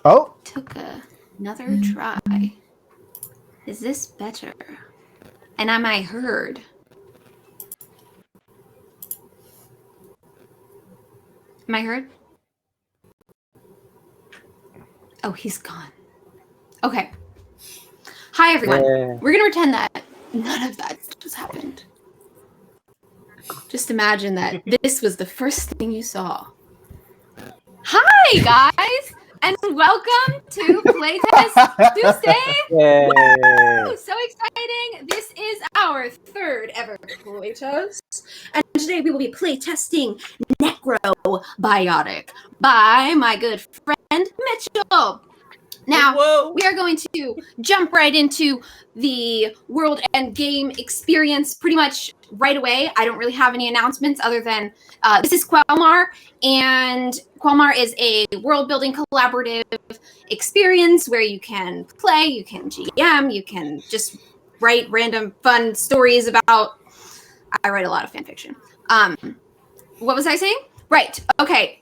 Oh, Took another try. Is this better? And am I heard? Am I heard? Oh, he's gone. Okay. Hi, everyone. Yeah. We're going to pretend that none of that just happened. Just imagine that this was the first thing you saw. Hi, guys, and welcome to Playtest Tuesday. Yay. So exciting! This is our third ever playtest, and today we will be playtesting Necrobiotic by my good friend Mitchell. Now, we are going to jump right into the world and game experience pretty much right away. I don't really have any announcements other than this is Quelmar, and Quelmar is a world-building collaborative experience where you can play, you can GM, you can just write random fun stories about... I write a lot of fan fiction. What was I saying? Right. Okay.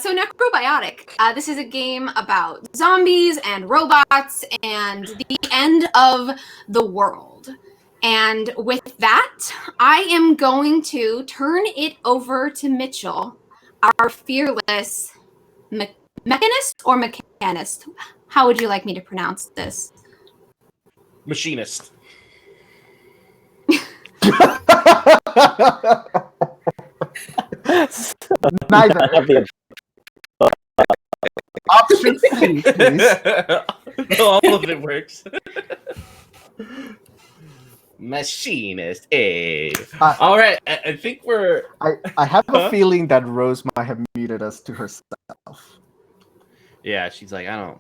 So Necrobiotic. This is a game about zombies and robots and the end of the world. And with that, I am going to turn it over to Mitchell, our fearless mechanist or mechanist. How would you like me to pronounce this? Machinist. neither. Option C, please. All of it works. Machinist. Hey. All right. I think we're... I have a feeling that Rose might have muted us to herself. Yeah, she's like, I don't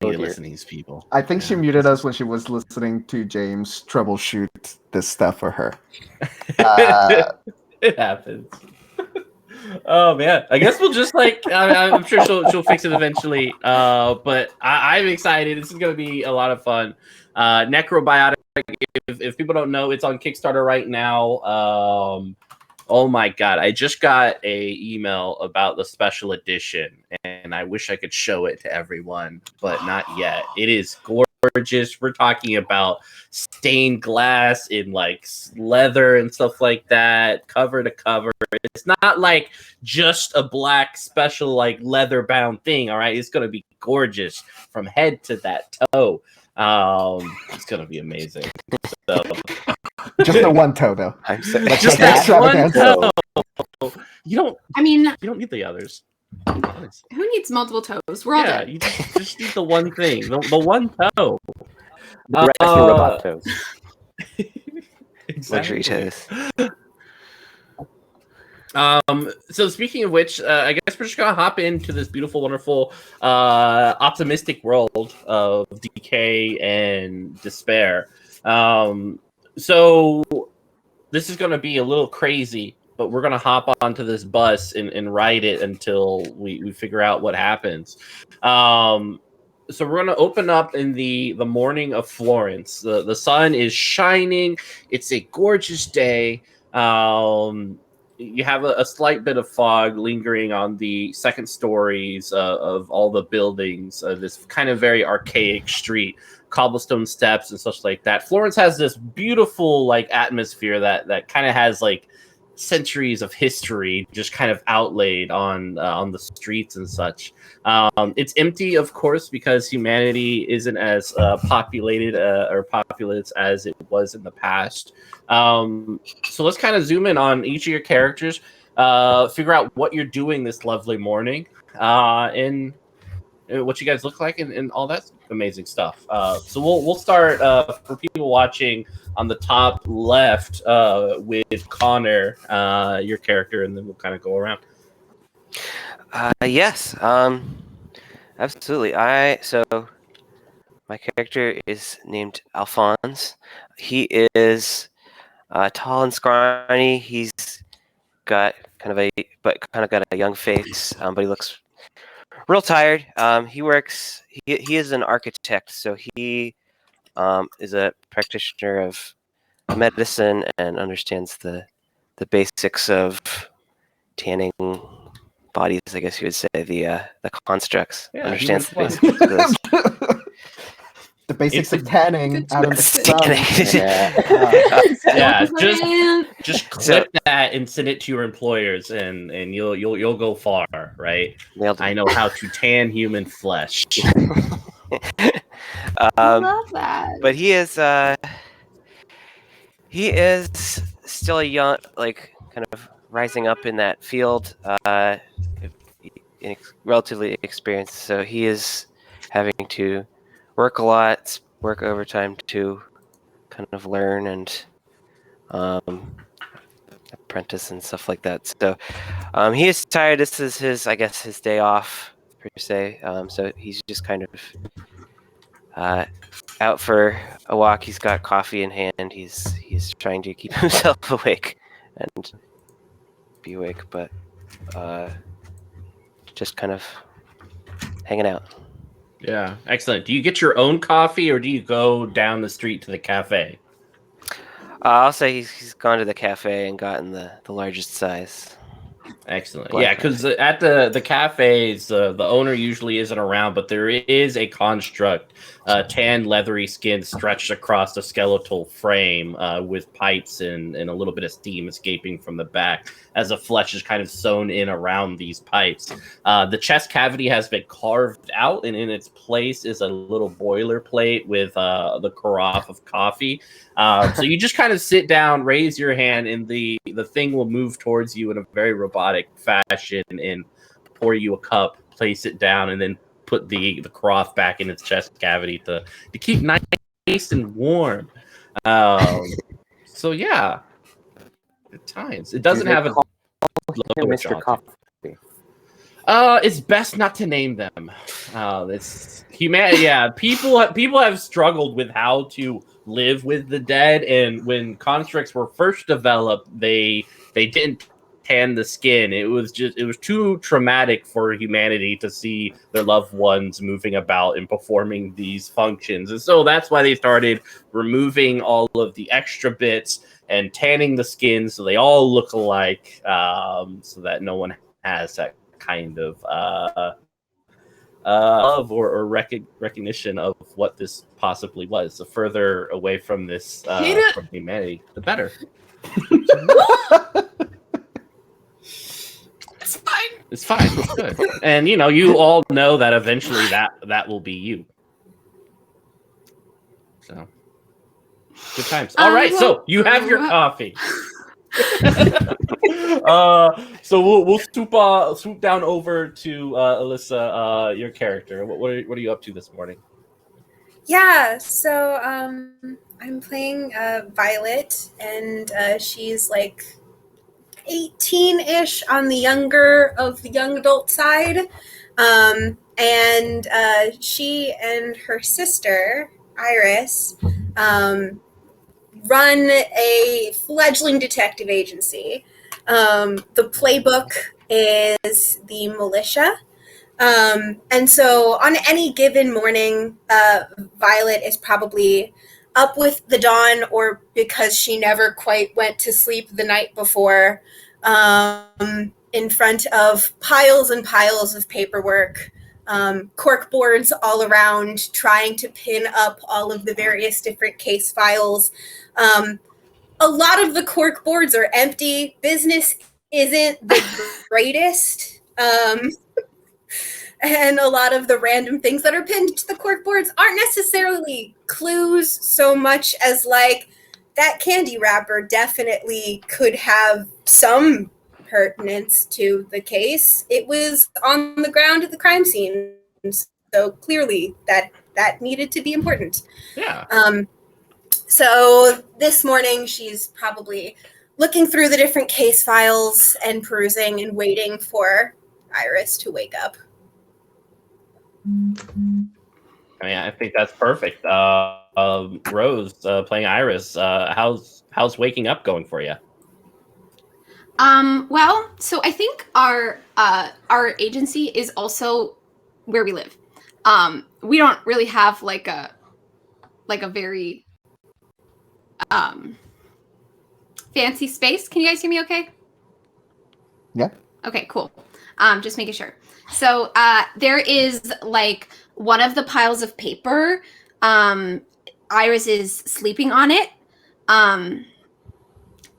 need to listen to these people. I think she muted us when she was listening to James troubleshoot this stuff for her. It happens. Oh man, I guess we'll just I'm sure she'll fix it eventually. But I'm excited. This is gonna be a lot of fun. Necrobiotic. If people don't know, it's on Kickstarter right now. Oh my god, I just got a email about the special edition, and I wish I could show it to everyone, but not yet. It is gorgeous. We're talking about stained glass in like leather and stuff like that, cover to cover. It's not like just a black special like leather bound thing. All right, it's gonna be gorgeous from head to that toe. It's gonna be amazing. So. Just the one toe, though. Just that one toe. You don't need the others. Who needs multiple toes? We're all dead. You just need the one thing, the one toe. The rescue robot toes. Exactly. Luxury toes. So speaking of which, I guess we're just gonna hop into this beautiful, wonderful, optimistic world of decay and despair. So this is gonna be a little crazy, but we're gonna hop onto this bus and ride it until we figure out what happens. So we're gonna open up in the morning of Florence. The sun is shining. It's a gorgeous day. You have a slight bit of fog lingering on the second stories of all the buildings. This kind of very archaic street, cobblestone steps and such like that. Florence has this beautiful like atmosphere that kind of has like centuries of history just kind of outlaid on the streets and such. It's empty, of course, because humanity isn't as populated or populous as it was in the past. So let's kind of zoom in on each of your characters, figure out what you're doing this lovely morning, and what you guys look like, and all that amazing stuff. So we'll start for people watching on the top left with Connor, your character, and then we'll kind of go around. Yes. Absolutely. So my character is named Alphonse. He is tall and scrawny. He's got kind of got a young face, but he looks real tired. He works. He is an architect, so he is a practitioner of medicine and understands the basics of tanning bodies, I guess you would say, the constructs. Yeah, Understands the human basics of those. The basics It's of tanning good out of the choice. sun. Yeah, Brand. just So- clip that and send it to your employers, and you'll go far, right? Nailed I it. know how to tan human flesh. I love that. But he is still a young, like, kind of rising up in that field, relatively experienced. So he is having to work a lot, work overtime to kind of learn and apprentice and stuff like that. So he is tired. This is his, I guess, his day off per se. So he's just kind of out for a walk. He's got coffee in hand. He's trying to keep himself awake and be awake, but just kind of hanging out. Yeah, excellent. Do you get your own coffee, or do you go down the street to the cafe? I'll say he's gone to the cafe and gotten the largest size. Excellent. Black Yeah, because at the cafes, the owner usually isn't around, but there is a construct, tan, leathery skin stretched across a skeletal frame with pipes and a little bit of steam escaping from the back as the flesh is kind of sewn in around these pipes. The chest cavity has been carved out, and in its place is a little boiler plate with the carafe of coffee. So you just kind of sit down, raise your hand, and the thing will move towards you in a very robotic fashion and pour you a cup, place it down, and then put the carafe back in its chest cavity to keep nice and warm. So yeah, good times. It doesn't have a lower Mr. jaw. Coffee. It's best not to name them. It's humanity. Yeah, people have struggled with how to live with the dead, and when constructs were first developed, they didn't tan the skin. It was too traumatic for humanity to see their loved ones moving about and performing these functions, and so that's why they started removing all of the extra bits and tanning the skin so they all look alike, so that no one has that kind of love or recognition of what this possibly was. The further away from this from humanity, the better. It's fine. It's fine. It's good. And you all know that eventually that will be you. So good times. All right. So you have your coffee. So we'll swoop down over to Alyssa, your character. What are you up to this morning? Yeah, so I'm playing Violet, and she's like 18-ish on the younger of the young adult side, and she and her sister Iris run a fledgling detective agency. The playbook is the militia. And so on any given morning, Violet is probably up with the dawn, or because she never quite went to sleep the night before, in front of piles and piles of paperwork, cork boards all around, trying to pin up all of the various different case files. A lot of the cork boards are empty. Business isn't the greatest. And a lot of the random things that are pinned to the cork boards aren't necessarily clues so much as like that candy wrapper definitely could have some pertinence to the case. It was on the ground at the crime scene, so clearly that needed to be important. Yeah. So this morning she's probably looking through the different case files and perusing and waiting for Iris to wake up. I mean, I think that's perfect. Rose, playing Iris, how's waking up going for you? Well, so I think our agency is also where we live. We don't really have like a very fancy space. Can you guys hear me okay? Yeah. Okay, cool. Just making sure. So there is like one of the piles of paper. Iris is sleeping on it.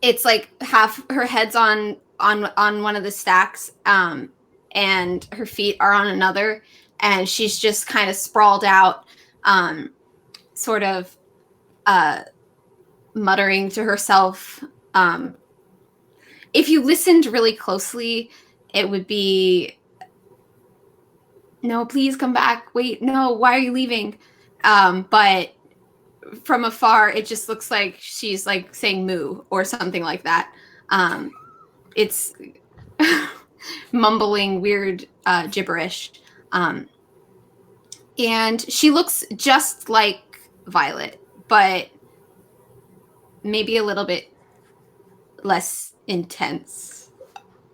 It's like half her head's on one of the stacks, and her feet are on another, and she's just kind of sprawled out, sort of muttering to herself. If you listened really closely, it would be, no, please come back. Wait, no, why are you leaving? But from afar, it just looks like she's like saying moo or something like that. It's mumbling weird gibberish. And she looks just like Violet, but maybe a little bit less intense.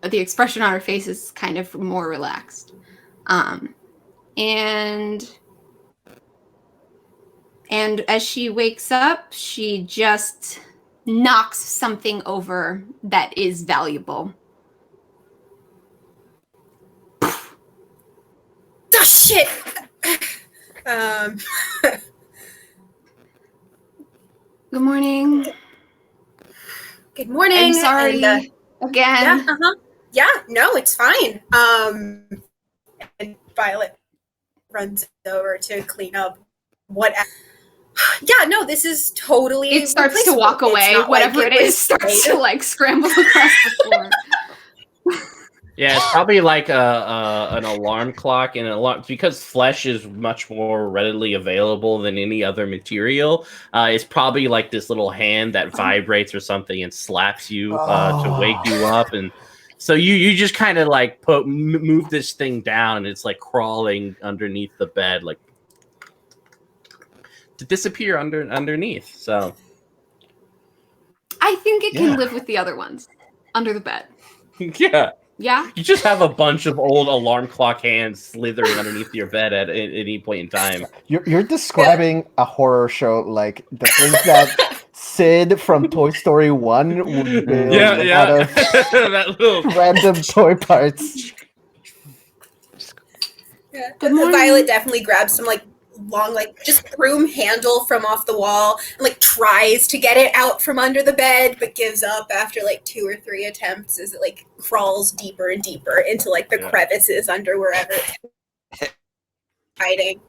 The expression on her face is kind of more relaxed. And as she wakes up, she just knocks something over that is valuable. Oh, shit! Good morning. Good morning. I'm sorry and, again. Yeah, no, it's fine. And Violet runs over to clean up what. Yeah, no, this is totally. It starts to walk away. Whatever it is starts to like scramble across the floor. Yeah, it's probably like an alarm clock, and alarm because flesh is much more readily available than any other material. It's probably like this little hand that vibrates or something and slaps you to wake you up, and so you just kind of like move this thing down, and it's like crawling underneath the bed, like to disappear underneath. So I think it can live with the other ones under the bed. yeah. Yeah? You just have a bunch of old alarm clock hands slithering underneath your bed at any point in time. You're describing a horror show like the things that Sid from Toy Story 1 would build out of that little random toy parts. Yeah. Good morning. Violet definitely grabs some like long, like just broom handle from off the wall and like tries to get it out from under the bed, but gives up after like 2 or 3 attempts as it like crawls deeper and deeper into like the crevices under wherever it's hiding.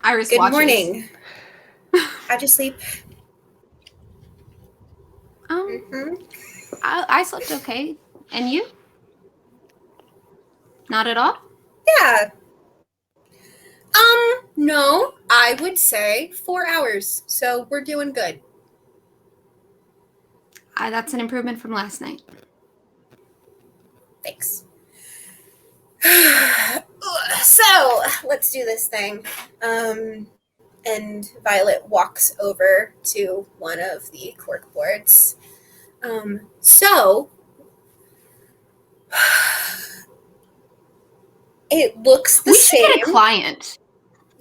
Iris Good watches. morning. How'd you sleep? I slept okay. And you? Not at all? Yeah. No, I would say 4 hours. So we're doing good. That's an improvement from last night. Thanks. So let's do this thing. And Violet walks over to one of the cork boards. So it looks the same. We should get a client.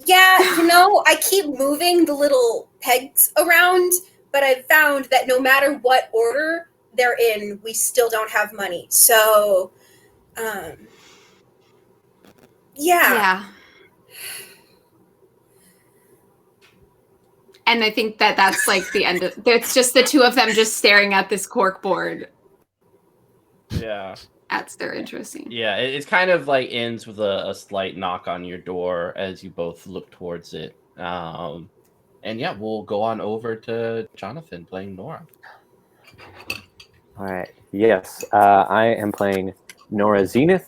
Yeah, I keep moving the little pegs around, but I've found that no matter what order they're in, we still don't have money. So, yeah. And I think that's like the end of it's just the two of them just staring at this cork board. Yeah. That's their interesting. Yeah, it's kind of like ends with a slight knock on your door as you both look towards it. And yeah, we'll go on over to Jonathan playing Nora. All right. Yes, I am playing Nora Zenith.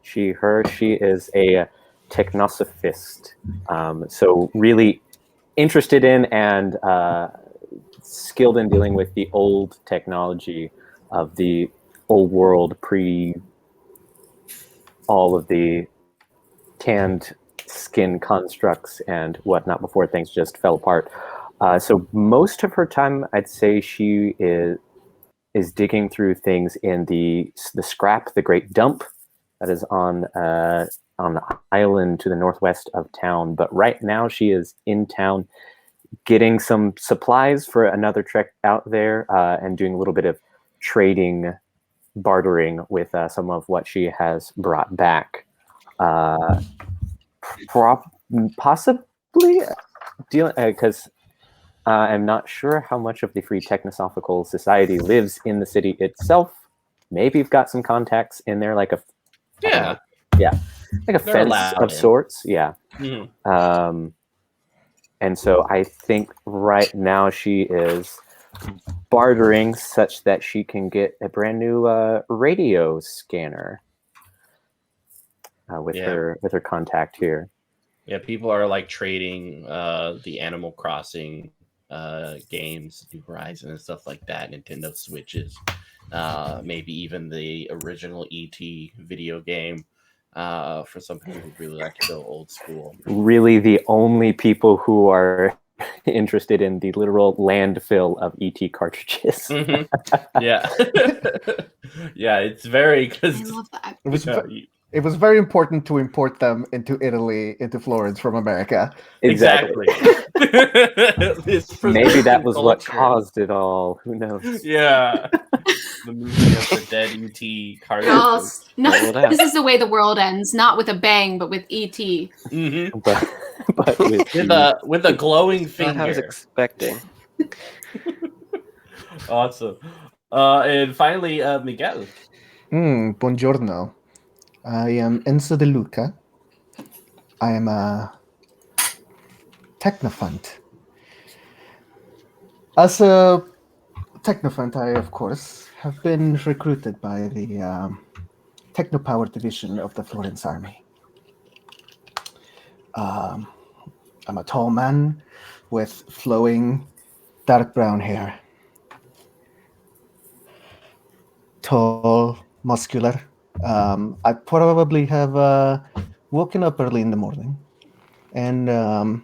She is a technosophist. So really interested in and skilled in dealing with the old technology of the old world pre all of the tanned skin constructs and whatnot before things just fell apart. So most of her time, I'd say she is digging through things in the scrap, the great dump that is on the island to the northwest of town. But right now she is in town getting some supplies for another trek out there and doing a little bit of trading bartering with some of what she has brought back. Possibly dealing because I'm not sure how much of the Free Technosophical Society lives in the city itself. Maybe you've got some contacts in there, like a Yeah. yeah, like a They're fence allowed of in. sorts. Yeah. Mm-hmm. And so I think right now she is bartering such that she can get a brand new radio scanner with her contact here. Yeah, people are like trading the Animal Crossing games, New Horizon and stuff like that, Nintendo Switches, maybe even the original ET video game for some people who really like to go old school. Really, the only people who are interested in the literal landfill of ET cartridges. Mm-hmm. Yeah. Yeah, it's very I love that. It was very important to import them into Italy, into Florence from America. Exactly. Maybe that was what caused it all. Who knows? Yeah. The movie of the dead ET cartridges. No, this is the way the world ends, not with a bang, but with ET. Mm-hmm. But with a glowing finger. I was expecting. Awesome. And finally, Miguel. Buongiorno. I am Enzo De Luca. I am a technophant. As a technophant, I, of course, have been recruited by the Technopower Division of the Florence Army. I'm a tall man with flowing dark brown hair. Tall, muscular. I probably have woken up early in the morning. And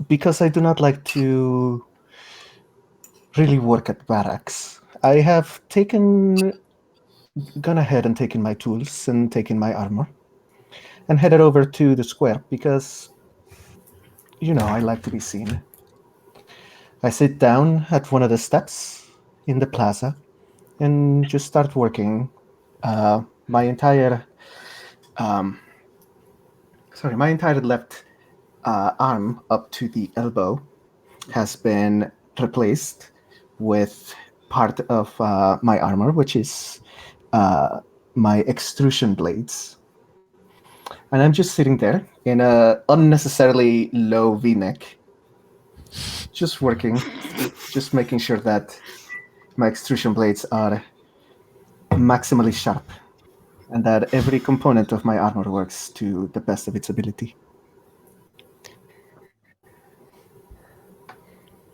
because I do not like to really work at barracks, I have gone ahead and taken my tools and taken my armor and headed over to the square because, I like to be seen. I sit down at one of the steps in the plaza and just start working. My entire left arm up to the elbow has been replaced with part of my armor, which is my extrusion blades. And I'm just sitting there in a unnecessarily low V-neck, just working, just making sure that my extrusion blades are maximally sharp and that every component of my armor works to the best of its ability.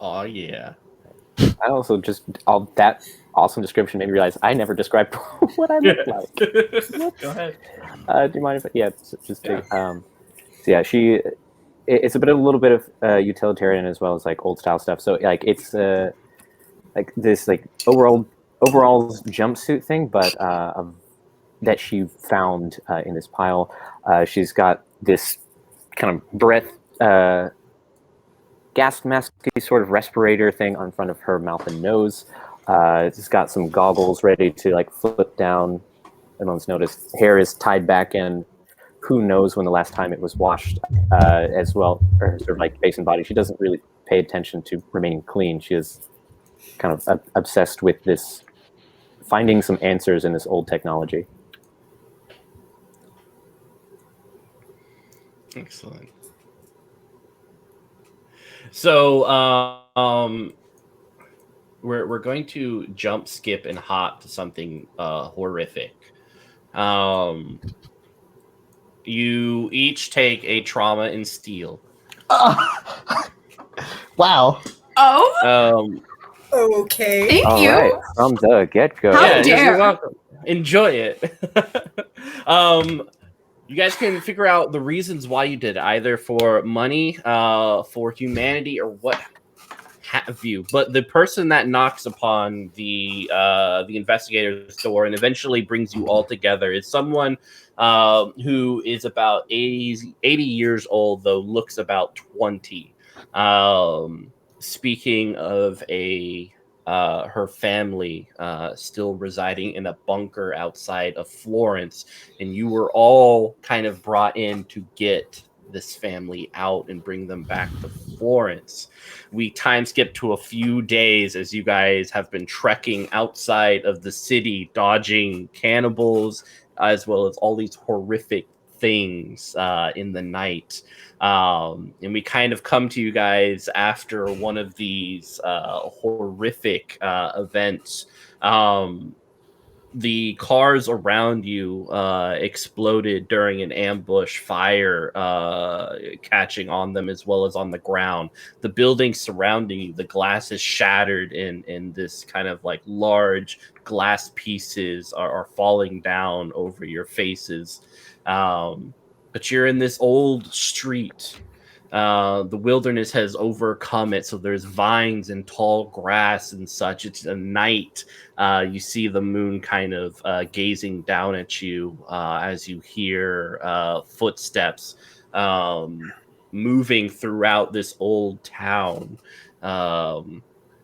Oh, yeah. I also just, all that awesome description made me realize I never described what I look like. Go ahead. Do you mind if, it's a little bit of utilitarian as well as like old style stuff. So like it's like this like overall jumpsuit thing, but that she found in this pile. She's got this kind of breath gas masky sort of respirator thing on front of her mouth and nose. It's got some goggles ready to like flip down. Everyone's noticed hair is tied back in. Who knows when the last time it was washed as well, or sort of like face and body. She doesn't really pay attention to remaining clean. She is kind of obsessed with this, finding some answers in this old technology. Excellent. So, we're going to jump, skip, and hop to something horrific. You each take a trauma in steel. Wow. Oh. Okay. Thank you. Right, from the get-go. How Yeah, dare. you're welcome. Enjoy it. You guys can figure out the reasons why you did, either for money, for humanity, or what have you. But the person that knocks upon the investigator's door and eventually brings you all together is someone who is about 80 years old, though looks about 20. Speaking of a her family still residing in a bunker outside of Florence, and you were all kind of brought in to get this family out and bring them back to Florence. We time skip to a few days as you guys have been trekking outside of the city, dodging cannibals, as well as all these horrific things in the night. And we kind of come to you guys after one of these horrific events. The cars around you exploded during an ambush fire, catching on them as well as on the ground. The buildings surrounding you, the glass is shattered, and this kind of like large glass pieces are falling down over your faces. But you're in this old street. The wilderness has overcome it, so there's vines and tall grass and such. It's a night. You see the moon kind of gazing down at you as you hear footsteps moving throughout this old town.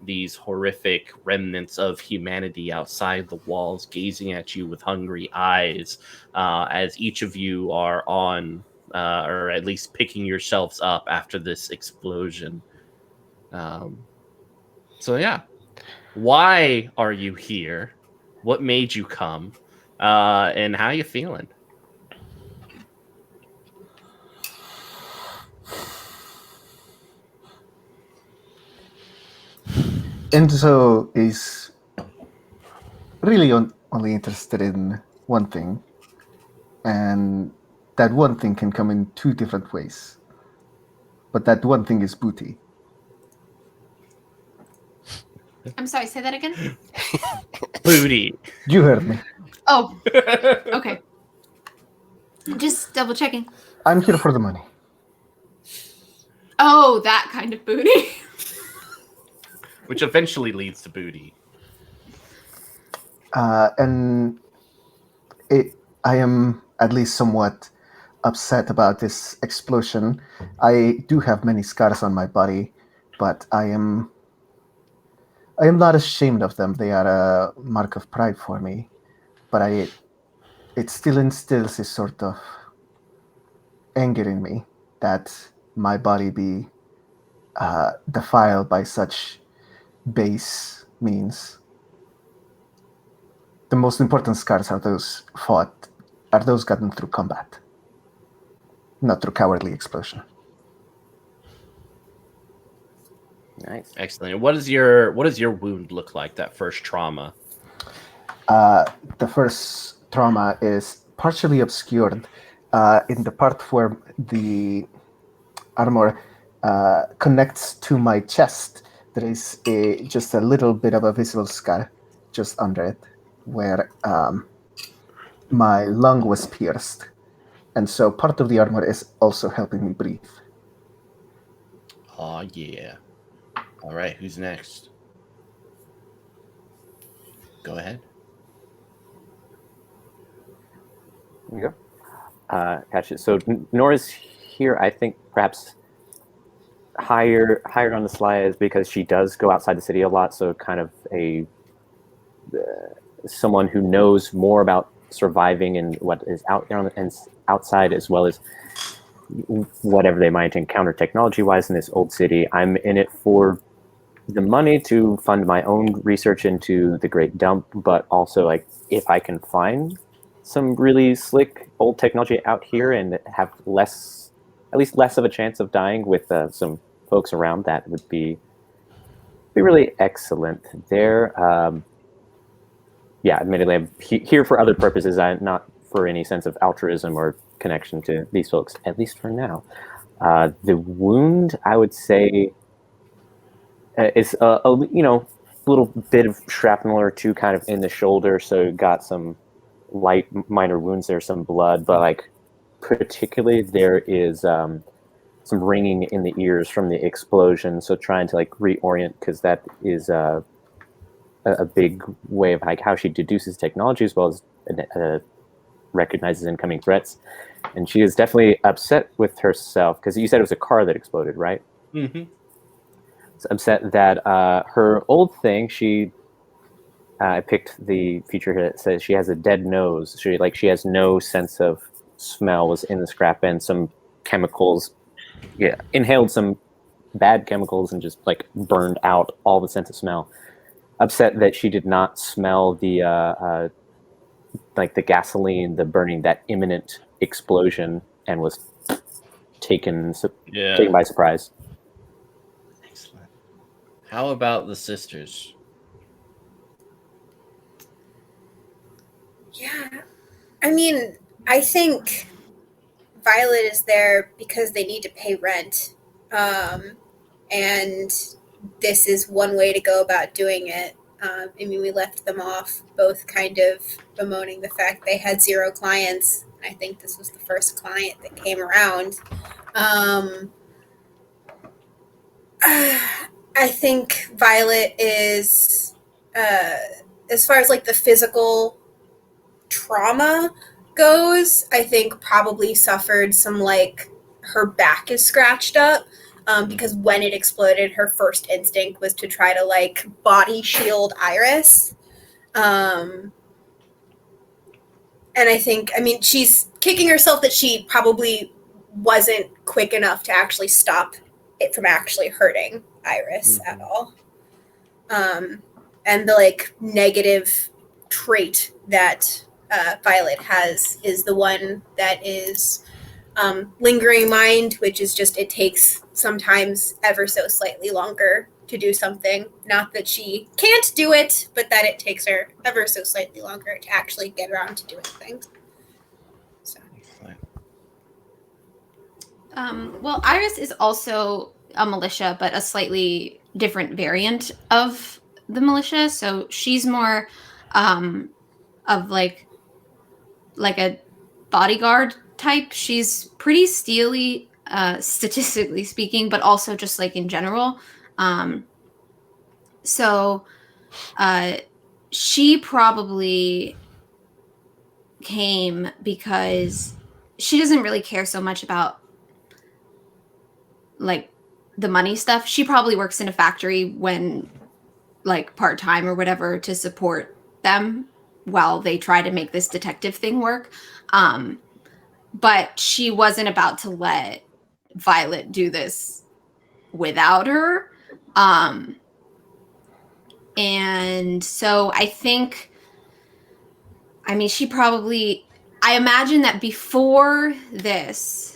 These horrific remnants of humanity outside the walls gazing at you with hungry eyes as each of you are on or at least picking yourselves up after this explosion. So yeah, why are you here? What made you come? And how you feeling? Enzo is really only interested in one thing, and that one thing can come in two different ways. But that one thing is booty. I'm sorry, say that again? Booty. You heard me. Oh, okay. Just double checking. I'm here for the money. Oh, that kind of booty. Which eventually leads to booty. And I am at least somewhat upset about this explosion. I do have many scars on my body, but I am not ashamed of them. They are a mark of pride for me. But it still instills this sort of anger in me that my body be defiled by such base means. The most important scars are those gotten through combat, not through cowardly explosion. Nice. Excellent. What does your wound look like? That first trauma. The first trauma is partially obscured in the part where the armor connects to my chest. There is just a little bit of a visible scar just under it, where my lung was pierced, and so part of the armor is also helping me breathe. Oh yeah. All right, who's next? Go ahead. There you go. Gotcha. So Nora's here, I think, perhaps hired on the sly is because she does go outside the city a lot. So kind of someone who knows more about surviving and what is out there and outside, as well as whatever they might encounter technology-wise in this old city. I'm in it for the money to fund my own research into the Great Dump, but also like if I can find some really slick old technology out here and have at least less of a chance of dying with some folks around, that would be really excellent. There, yeah, admittedly, I'm here for other purposes. I'm not for any sense of altruism or connection to these folks, at least for now. The wound, I would say, is a little bit of shrapnel or two kind of in the shoulder, so got some light minor wounds there, some blood, but like particularly there is some ringing in the ears from the explosion, so trying to like reorient, because that is a big way of like how she deduces technology as well as recognizes incoming threats. And she is definitely upset with herself, because you said it was a car that exploded, right? Mm-hmm. upset that her old thing, I picked the feature here that says she has a dead nose. She has no sense of smell, was in the scrap, and some chemicals. Yeah, inhaled some bad chemicals and just like burned out all the sense of smell. Upset that she did not smell the like the gasoline, the burning, that imminent explosion, and was taken by surprise. Excellent. How about the sisters? Yeah. I mean, I think Violet is there because they need to pay rent. And this is one way to go about doing it. I mean, we left them off both kind of bemoaning the fact they had 0 clients. I think this was the first client that came around. I think Violet is, as far as like the physical trauma goes, I think probably suffered some, like, her back is scratched up. Because when it exploded, her first instinct was to try to like body shield Iris. And I think, I mean, she's kicking herself that she probably wasn't quick enough to actually stop it from actually hurting Iris at all. And the like negative trait that Violet has is the one that is lingering mind, which is just it takes sometimes ever so slightly longer to do something. Not that she can't do it, but that it takes her ever so slightly longer to actually get around to doing things. So. Well, Iris is also a militia, but a slightly different variant of the militia. So she's more of like a bodyguard type. She's pretty steely, statistically speaking, but also just like in general. So she probably came because she doesn't really care so much about like the money stuff. She probably works in a factory when like part-time or whatever to support them while they try to make this detective thing work. But she wasn't about to let Violet do this without her. And so I think, I mean, I imagine that before this,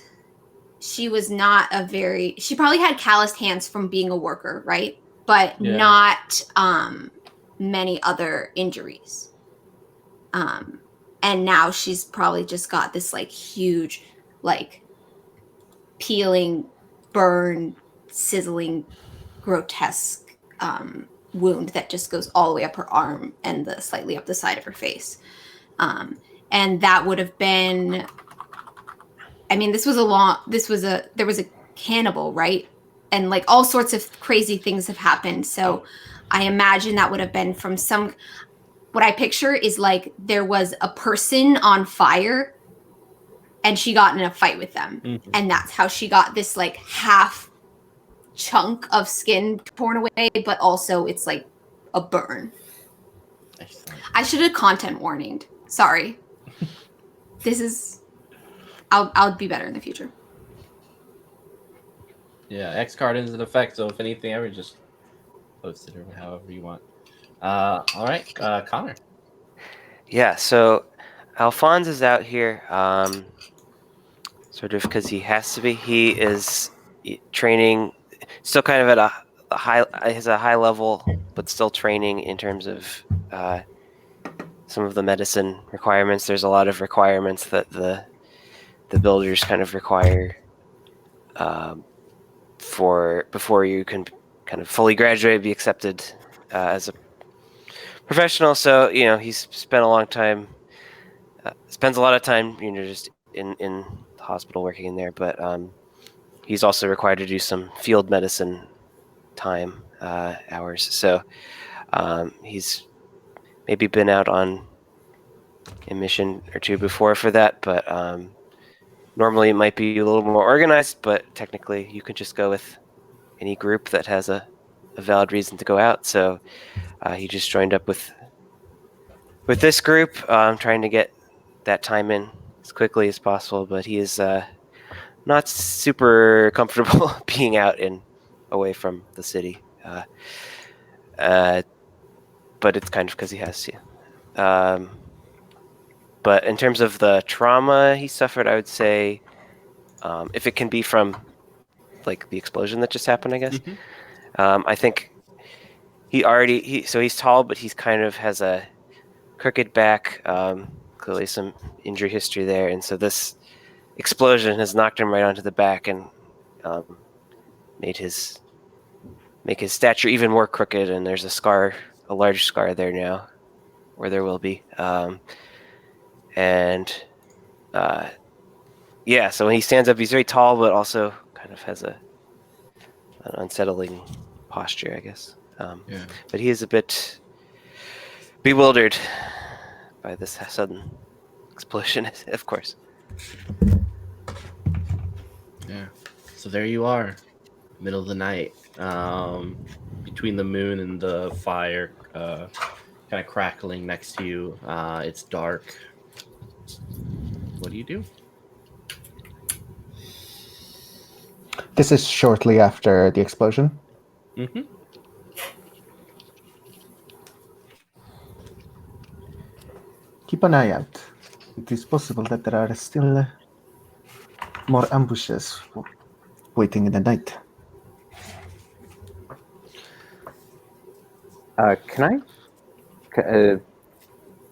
she probably had calloused hands from being a worker, right? But not many other injuries. And now she's probably just got this like huge, like peeling, burn, sizzling, grotesque wound that just goes all the way up her arm and slightly up the side of her face. And that would have been, I mean, there was a cannibal, right? And like all sorts of crazy things have happened. So I imagine that would have been from what I picture is like there was a person on fire and she got in a fight with them. Mm-hmm. And that's how she got this like half chunk of skin torn away, but also it's like a burn. Excellent. I should have content warninged. Sorry. I'll be better in the future. Yeah, X card is in effect, so if anything ever, just post it or however you want. All right, Connor. Yeah, so Alphonse is out here, sort of because he has to be. He is training, still kind of at a high level, but still training in terms of some of the medicine requirements. There's a lot of requirements that the builders kind of require before you can kind of fully graduate, be accepted as a professional. So he's spent a spends a lot of time just in the hospital working in there, but he's also required to do some field medicine time hours. So he's maybe been out on a mission or two before for that, but normally it might be a little more organized, but technically you can just go with any group that has a a valid reason to go out. So he just joined up with this group, trying to get that time in as quickly as possible. But he is not super comfortable being out and away from the city. But it's kind of because he has to. But in terms of the trauma he suffered, I would say, if it can be from like the explosion that just happened, I guess. I think so he's tall, but he's kind of has a crooked back, clearly some injury history there, and so this explosion has knocked him right onto the back and make his stature even more crooked. And there's a large scar there now, where there will be. So when he stands up, he's very tall, but also kind of has an unsettling posture, I guess. But he is a bit bewildered by this sudden explosion, of course. Yeah. So there you are, middle of the night, between the moon and the fire, kind of crackling next to you. It's dark. What do you do? This is shortly after the explosion. Mm-hmm. Keep an eye out. It is possible that there are still more ambushes waiting in the night. Can I,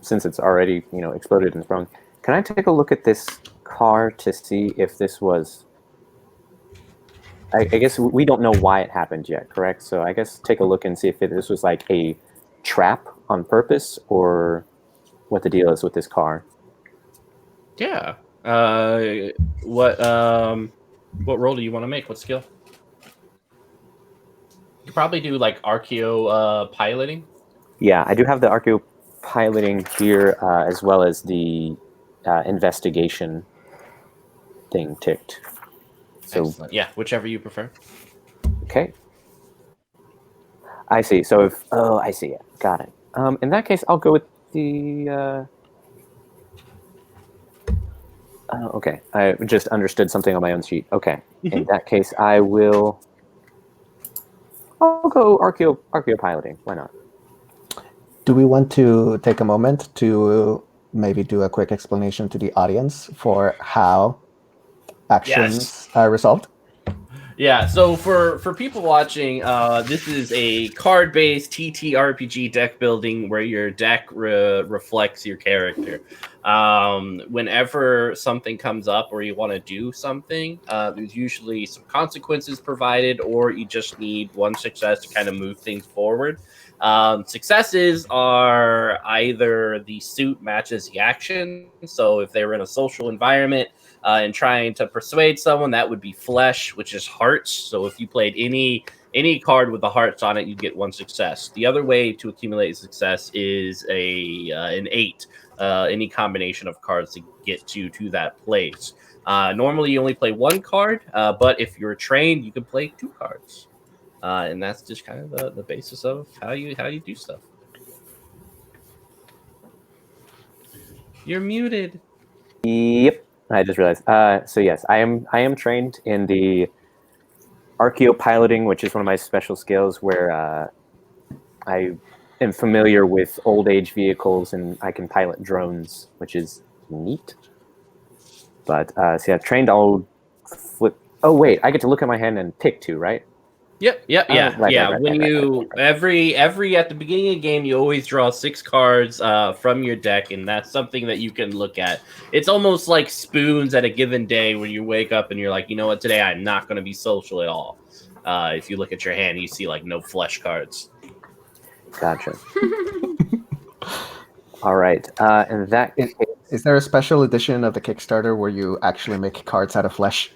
since it's already exploded and thrown, can I take a look at this car to see if this was? I guess we don't know why it happened yet, correct? So I guess take a look and see if this was like a trap on purpose or what the deal is with this car. Yeah. What role do you want to make? What skill? You probably do like archeo piloting. Yeah, I do have the archeo piloting here, as well as the investigation thing ticked. So excellent. Yeah, whichever you prefer. Okay. I see. So I see it. Got it. In that case, I'll go with the. Okay, I just understood something on my own sheet. Okay, in that case, I'll go archeo piloting. Why not? Do we want to take a moment to maybe do a quick explanation to the audience for how actions are resolved? Yeah, so for people watching, this is a card-based TTRPG deck building where your deck reflects your character. Whenever something comes up or you want to do something, there's usually some consequences provided, or you just need one success to kind of move things forward. Successes are either the suit matches the action, so if they were in a social environment, and trying to persuade someone, that would be flesh, which is hearts. So if you played any card with the hearts on it, you get one success. The other way to accumulate success is an 8, any combination of cards to get you to that place. Normally you only play one card, but if you're trained, you can play 2 cards. And that's just kind of the basis of how you do stuff. You're muted. Yep. I just realized. So yes, I am trained in the archeo piloting, which is one of my special skills, where I am familiar with old age vehicles and I can pilot drones, which is neat. But see, I've trained. I'll flip. Oh wait, I get to look at my hand and pick 2, right? Yep. Right, When you every at the beginning of the game, you always draw 6 cards from your deck, and that's something that you can look at. It's almost like spoons at a given day when you wake up and you're like, you know what, today I'm not going to be social at all. If you look at your hand, you see like no flesh cards. Gotcha. All right. And that is there a special edition of the Kickstarter where you actually make cards out of flesh?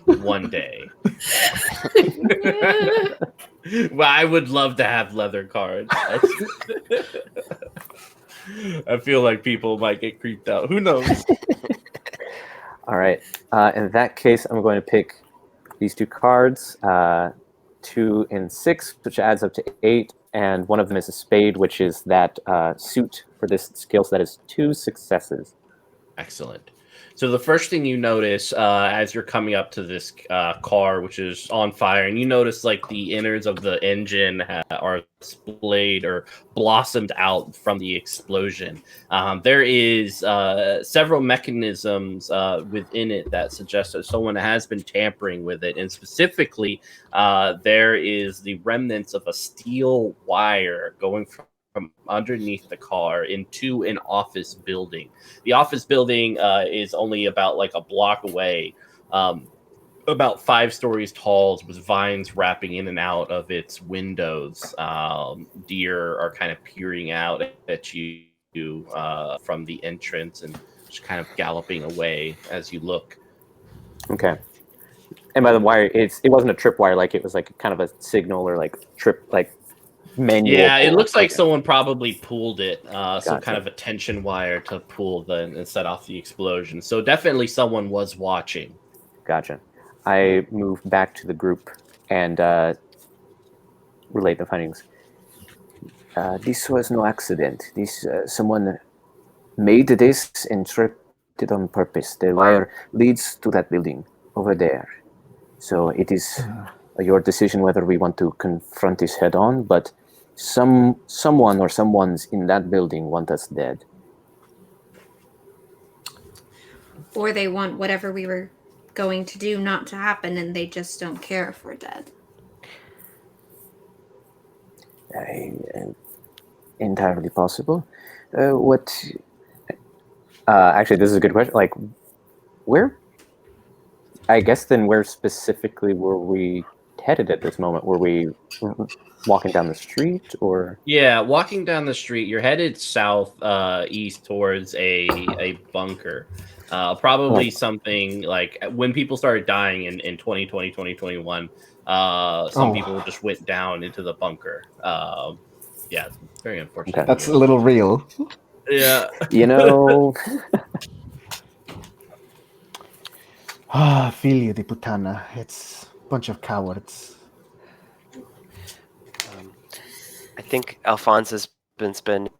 One day. Well, I would love to have leather cards. I feel like people might get creeped out. Who knows? All right. In that case, I'm going to pick these 2 cards. 2 and 6, which adds up to 8, and one of them is a spade, which is that suit for this skill, so that is 2 successes. Excellent. So the first thing you notice as you're coming up to this car, which is on fire, and you notice like the innards of the engine are splayed or blossomed out from the explosion. There is several mechanisms within it that suggest that someone has been tampering with it, and specifically, there is the remnants of a steel wire going from underneath the car into an office building. The office building is only about like a block away, about 5 stories tall, with vines wrapping in and out of its windows. Deer are kind of peering out at you from the entrance and just kind of galloping away as you look. Okay. And by the wire, it wasn't a tripwire, like it was like kind of a signal or like trip, like manual. Yeah, it looks like okay. someone probably pulled it, some Gotcha. kind of a tension wire to pull and set off the explosion. So definitely someone was watching. Gotcha. I move back to the group and relate the findings. This was no accident. This someone made this and tripped it on purpose. The wire leads to that building over there. So it is your decision whether we want to confront this head on, but someone or someone's in that building want us dead. Or they want whatever we were going to do not to happen, and they just don't care if we're dead. Entirely possible. Actually, this is a good question. Like, where? I guess then where specifically were we headed at this moment? Were we walking down the street, or? Yeah, walking down the street, you're headed south east towards a bunker. Probably something like when people started dying in 2020, 2021, some people just went down into the bunker. Yeah, it's very unfortunate. Okay. That's a little real. Yeah. You know, Figlio di Putana. It's a bunch of cowards. I think Alphonse has been spending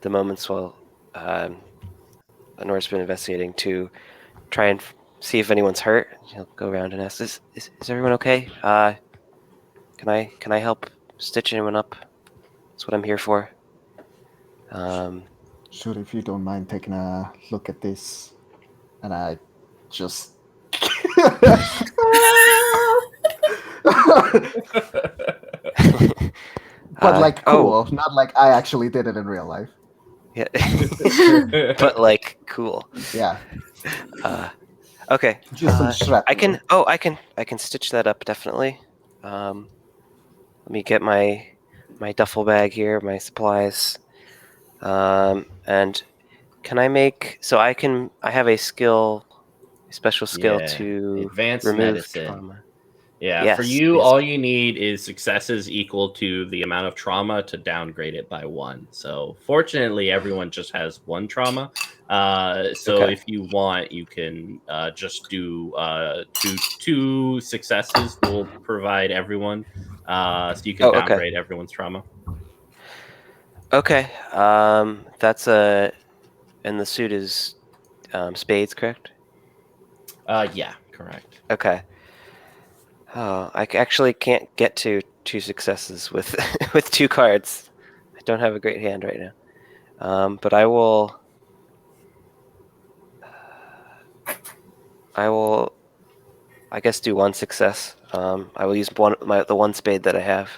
the moments while Nora's been investigating to try and see if anyone's hurt. He'll go around and ask, "Is everyone okay? Can I help stitch anyone up? That's what I'm here for." Sure, if you don't mind taking a look at this. And I just... But like cool, not like I actually did it in real life. Yeah. But like cool. Yeah. Okay. Just some shrapnel. I can stitch that up definitely. Let me get my duffel bag here, my supplies. And can I make I have a special skill to advanced remove medicine. trauma. Yeah, Yes, for you, please. all you need is successes equal to the amount of trauma to downgrade it by 1. So fortunately, everyone just has 1 trauma. Okay. If you want, you can just do two successes. Will provide everyone, so you can downgrade everyone's trauma. Okay. That's and the suit is spades, correct? Yeah, correct. Okay. Oh, I actually can't get to 2 successes with with 2 cards. I don't have a great hand right now. But I will, I guess, do 1 success. I will use the 1 spade that I have.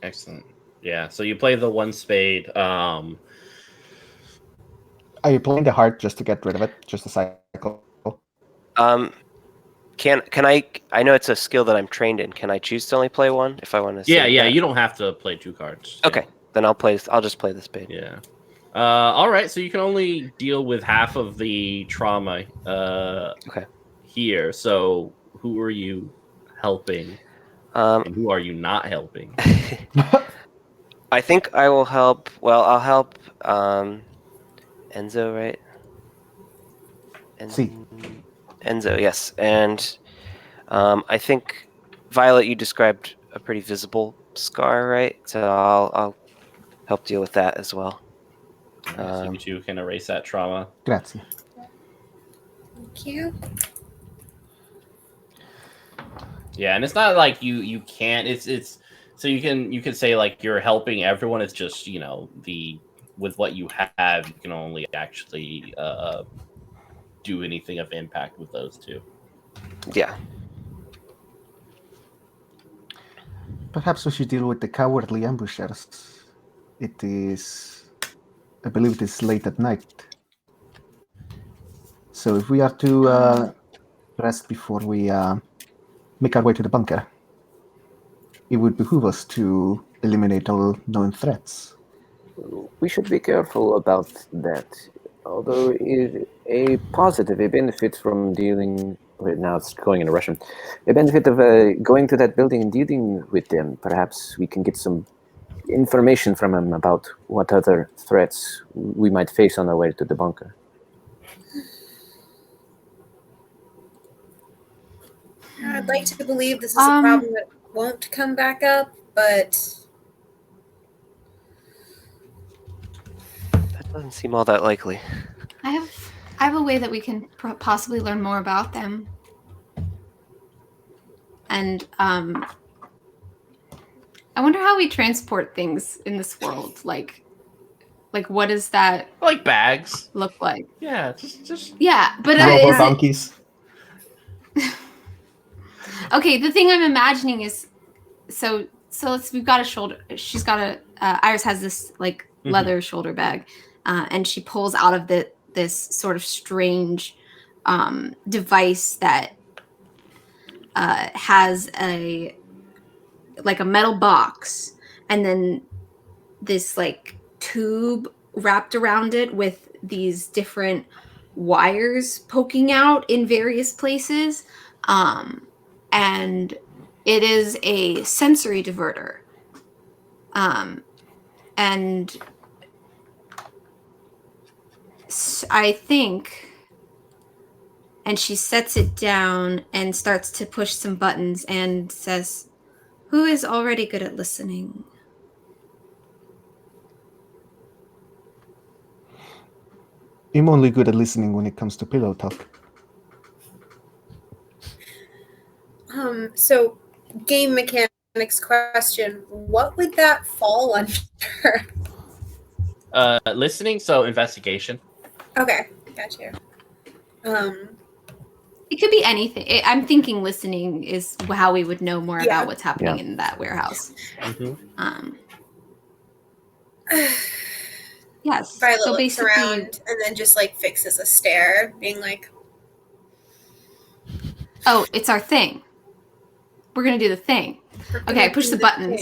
Excellent. Yeah, so you play the 1 spade. Are you playing the heart just to get rid of it? Just a cycle? Can I know it's a skill that I'm trained in. Can I choose to only play 1 if I want to? Yeah, that? you don't have to play 2 cards. Okay, Yeah. then I'll just play the spade. Yeah. All right, so you can only deal with half of the trauma here. So who are you helping? And who are you not helping? I think I will help. Well, I'll help Enzo, right? See. Enzo, yes. And I think, Violet, you described a pretty visible scar, right? So I'll help deal with that as well. So you two can erase that trauma. Grazie. Thank you. Yeah, and it's not like you can't. It's so you can say like you're helping everyone. It's just with what you have, you can only actually do anything of impact with those two. Yeah. Perhaps we should deal with the cowardly ambushers. It is, I believe it is late at night. So if we are to rest before we make our way to the bunker, it would behoove us to eliminate all known threats. We should be careful about that. Although a positive, a benefit from dealing with, now it's going into Russian, a benefit of going to that building and dealing with them. Perhaps we can get some information from them about what other threats we might face on our way to the bunker. I'd like to believe this is a problem that won't come back up, but That doesn't seem all that likely. I have a way that we can possibly learn more about them. And I wonder how we transport things in this world. Like what does that Like bags. look like? Yeah, just Yeah, but Robo is it, donkeys. okay, the thing I'm imagining is so we've got a shoulder. She's got a Iris has this like leather shoulder bag, and she pulls out of this sort of strange device that has a metal box, and then this like tube wrapped around it with these different wires poking out in various places. And it is a sensory diverter. And I think, and she sets it down and starts to push some buttons and says, "Who is already good at listening?" I'm only good at listening when it comes to pillow talk. So game mechanics question, what would that fall under? listening. So investigation. Okay, got you. It could be anything. I'm thinking listening is how we would know more about what's happening in that warehouse. Yes. Violet so looks basically, around and then just like fixes a stare, being like, oh, it's our thing. We're gonna do the thing. Okay, I push the buttons.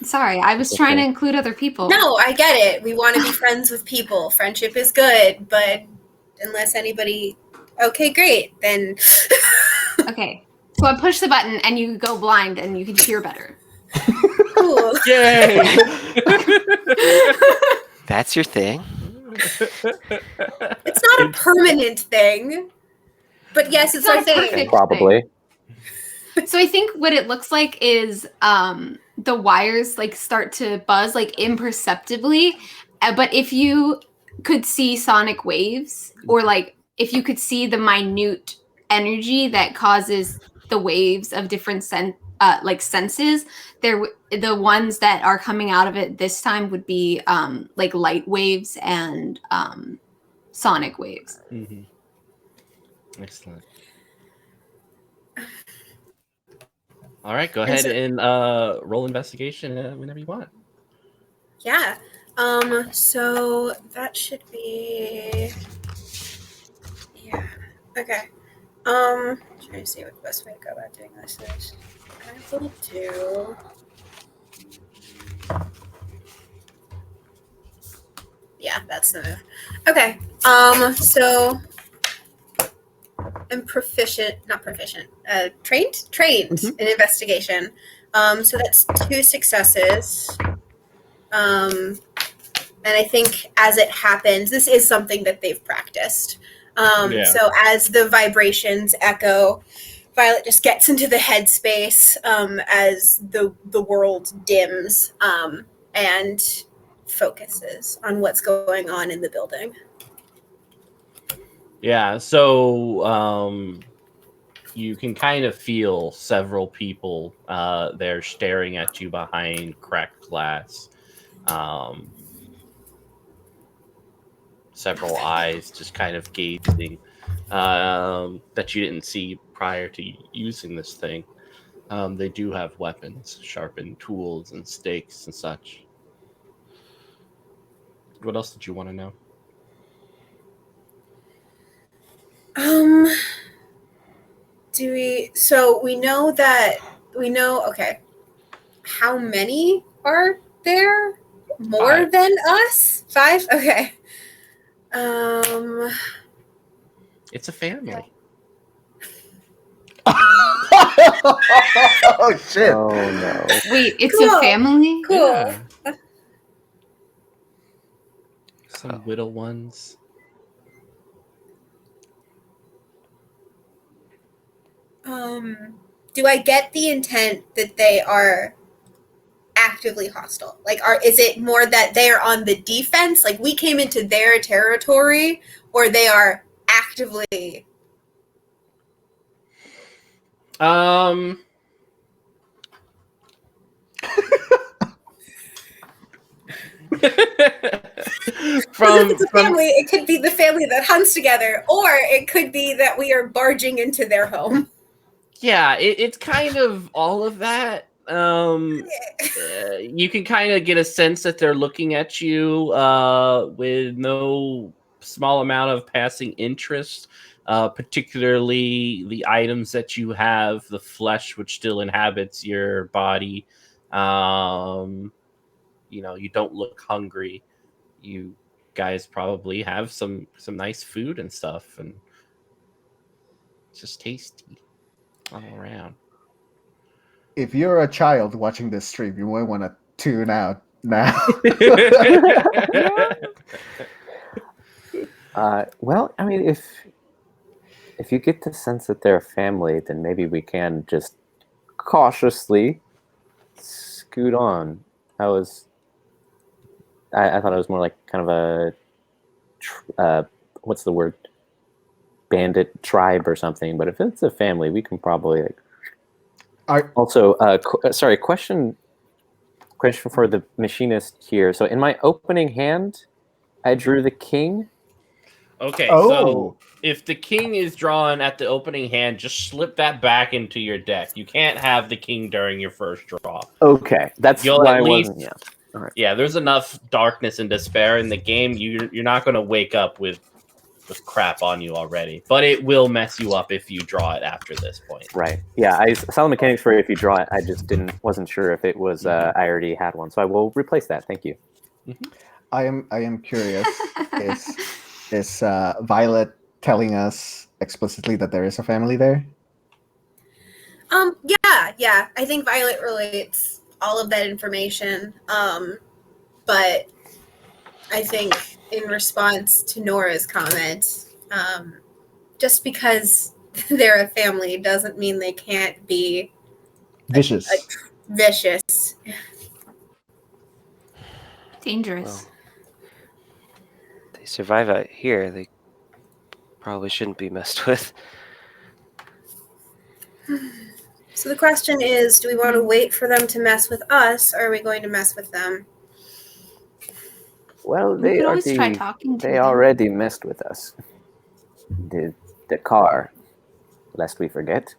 Sorry, I was trying to include other people. No, I get it. We want to be friends with people. Friendship is good, but unless anybody... Okay, great. Then... Okay, so I push the button and you go blind and you can hear better. Cool. Yay! That's your thing? It's not a permanent thing. But yes, it's our thing. Probably. So I think what it looks like is the wires like start to buzz like imperceptibly. But if you could see sonic waves, or like if you could see the minute energy that causes the waves of different senses, the ones that are coming out of it this time would be like light waves and sonic waves. Mm-hmm. Excellent. All right, go ahead and roll investigation whenever you want. Yeah. So that should be... Yeah. Okay. Trying to see what the best way to go about doing this is. I will do... Yeah, that's the move. Okay. So I'm trained in investigation. So that's 2 successes. And I think as it happens, this is something that they've practiced. So as the vibrations echo, Violet just gets into the headspace as the world dims and focuses on what's going on in the building. Yeah, so you can kind of feel several people there staring at you behind cracked glass. Several eyes just kind of gazing that you didn't see prior to using this thing. They do have weapons, sharpened tools, and stakes and such. What else did you want to know? So we know, okay. How many are there? More 5. than us? 5? Okay. It's a family. Oh shit! Oh no. Wait, it's Cool. a family? Cool. Yeah. Some little ones. Do I get the intent that they are actively hostile? Like, is it more that they are on the defense, like we came into their territory, or they are actively? If it's a family, it could be the family that hunts together, or it could be that we are barging into their home. Yeah, it's kind of all of that. You can kind of get a sense that they're looking at you with no small amount of passing interest, particularly the items that you have, the flesh which still inhabits your body. You don't look hungry. You guys probably have some nice food and stuff, and it's just tasty all around. If you're a child watching this stream, you might want to tune out now. Well, I mean, if you get the sense that they're a family, then maybe we can just cautiously scoot on. I thought it was more like kind of a what's the word? Bandit tribe or something. But if it's a family, we can probably like. Also, sorry, question for the machinist here. So in my opening hand, I drew the king. Okay, Oh. So if the king is drawn at the opening hand, just slip that back into your deck. You can't have the king during your first draw. Okay, that's why I wasn't. Yeah. All right. Yeah, there's enough darkness and despair in the game. You're not going to wake up with crap on you already, but it will mess you up if you draw it after this point. Right. Yeah, I saw the mechanics for if you draw it. I just wasn't sure if it was. I already had one, so I will replace that. Thank you. Mm-hmm. I am curious. Is Violet telling us explicitly that there is a family there? Yeah. I think Violet relates all of that information. But I think in response to Nora's comment, just because they're a family doesn't mean they can't be vicious. Vicious. Dangerous. Well, they survive out here. They probably shouldn't be messed with. So the question is, do we want to wait for them to mess with us, or are we going to mess with them? Well, We could always try talking to they them. already messed with us. The car, lest we forget.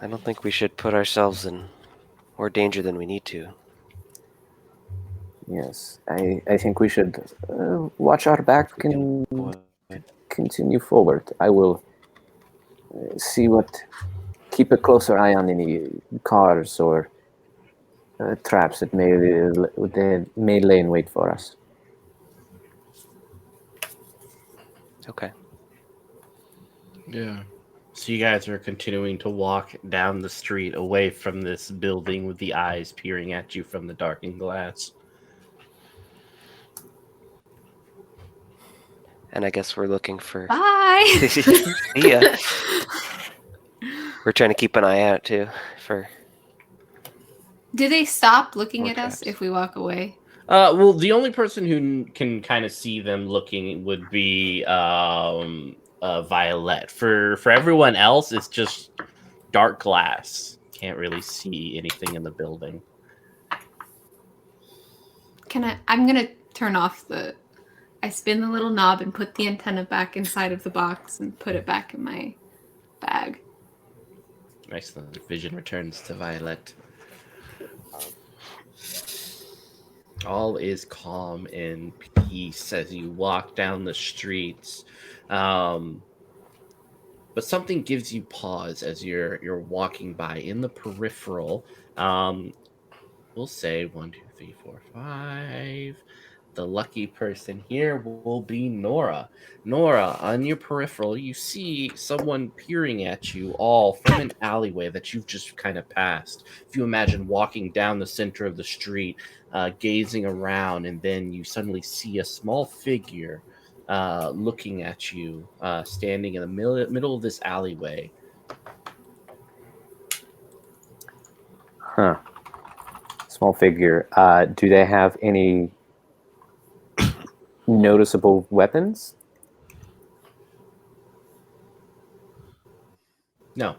I don't think we should put ourselves in more danger than we need to. Yes, I think we should watch our back and continue forward. I will keep a closer eye on any cars or traps that may lay in wait for us. Okay. Yeah. So you guys are continuing to walk down the street away from this building with the eyes peering at you from the darkened glass. And I guess we're looking for. Bye. See ya. We're trying to keep an eye out too for. Do they stop looking More at us traps. if we walk away? Well, the only person who can kind of see them looking would be Violet. For everyone else, it's just dark glass. Can't really see anything in the building. I'm gonna turn off the. I spin the little knob and put the antenna back inside of the box and put it back in my bag. Excellent. Vision returns to Violet. All is calm and peace as you walk down the streets. But something gives you pause as you're walking by in the peripheral. We'll say 1, 2, 3, 4, 5. The lucky person here will be Nora. Nora, on your peripheral, you see someone peering at you all from an alleyway that you've just kind of passed. If you imagine walking down the center of the street, gazing around, and then you suddenly see a small figure looking at you, standing in the middle of this alleyway. Huh. Small figure. Do they have any noticeable weapons? No.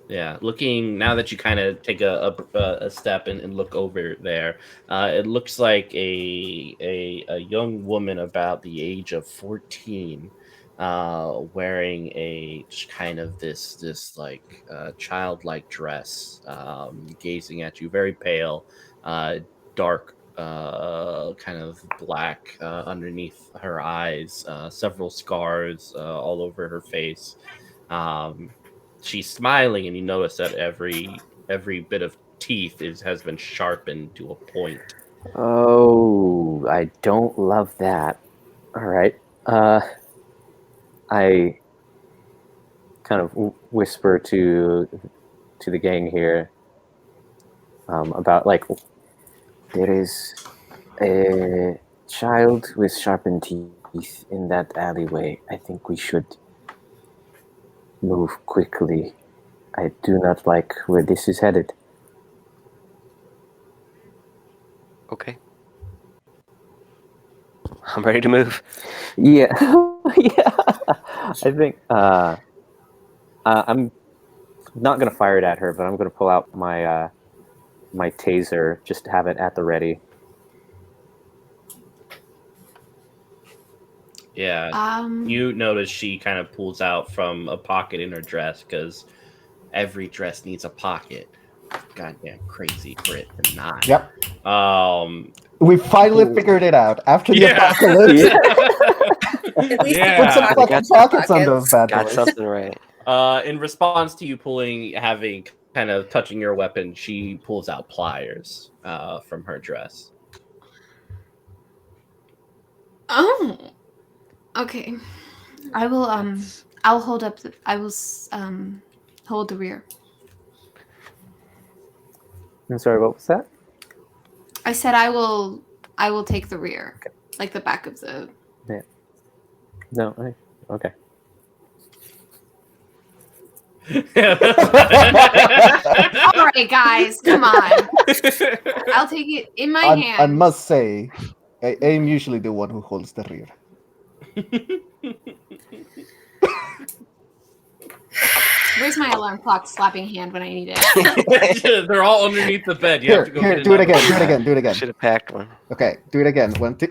Yeah, looking now that you kind of take a step and look over there, it looks like a young woman about the age of 14, wearing a just kind of this like childlike dress, gazing at you, very pale, dark, kind of black underneath her eyes, several scars all over her face. She's smiling, and you notice that every bit of teeth has been sharpened to a point. Oh, I don't love that. All right. I kind of whisper to the gang here about like there is a child with sharpened teeth in that alleyway. I think we should move quickly. I do not like where this is headed. Okay. I'm ready to move. Yeah, yeah. I think I'm not gonna fire it at her, but I'm gonna pull out my my taser just to have it at the ready. Yeah, you notice she kind of pulls out from a pocket in her dress because every dress needs a pocket. Goddamn crazy for it to not. Yep. We finally Cool. figured it out after the Yeah. apocalypse. At least Yeah. Put some pockets fucking in pockets on those pockets. bad Got boys. something right. In response to you having kind of touching your weapon, she pulls out pliers from her dress. Oh. Okay. I will I'll hold up I will hold the rear. I'm sorry, what was that? I said I will take the rear. Like the back of the No, okay. All right, guys, come on. I'll take it in my hand. I must say, I'm usually the one who holds the rear. Where's my alarm clock slapping hand when I need it? They're all underneath the bed. You have to go Here, get do it another again, one. do it again, do it again. Should have packed one. Okay, do it again. 1, 2.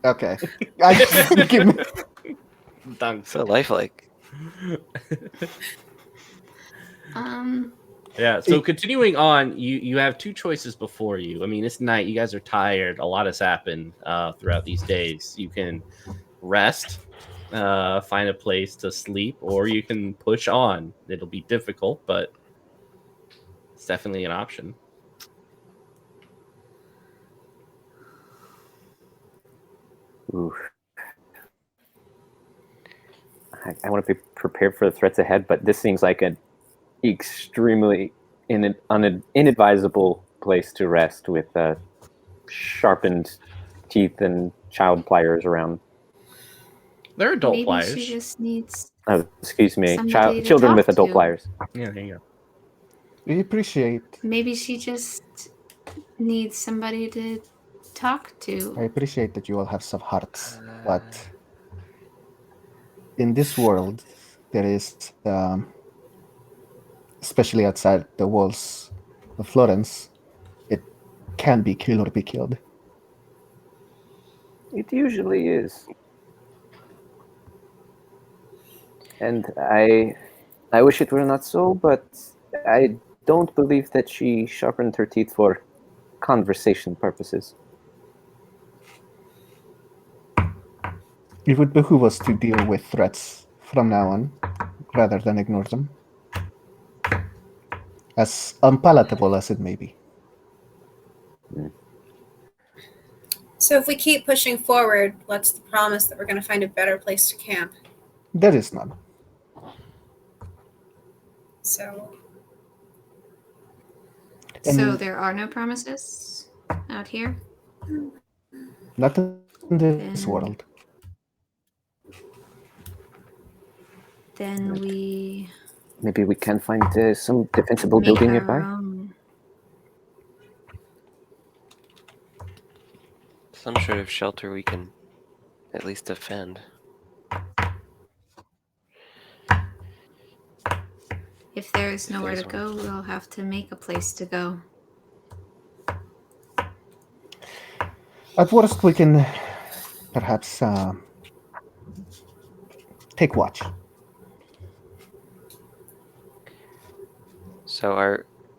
Okay. Give me... Thanks. So lifelike. Yeah, so continuing on, you have two choices before you. I mean, it's night. You guys are tired. A lot has happened throughout these days. You can rest, find a place to sleep, or you can push on. It'll be difficult, but it's definitely an option. Oof. I want to be prepared for the threats ahead, but this seems like an extremely inadvisable place to rest with sharpened teeth and child pliers around. They're adult Maybe pliers. she just needs Excuse me, somebody to children talk with adult to. pliers. Yeah, there you go. We appreciate. Maybe she just needs somebody to talk I to. appreciate that you all have soft hearts, but in this world, there is, especially outside the walls of Florence, it can be kill or be killed. It usually is. And I wish it were not so, but I don't believe that she sharpened her teeth for conversation purposes. It would behoove us to deal with threats from now on, rather than ignore them. As unpalatable as it may be. So if we keep pushing forward, what's the promise that we're going to find a better place to camp? There is none. So So there are no promises out here? Not in this Then- world. Then we Maybe we can find some defensible make building our nearby. own. Some sort of shelter we can at least defend. If there is nowhere to there's go, we'll have to make a place to go. At worst, we can perhaps take watch. So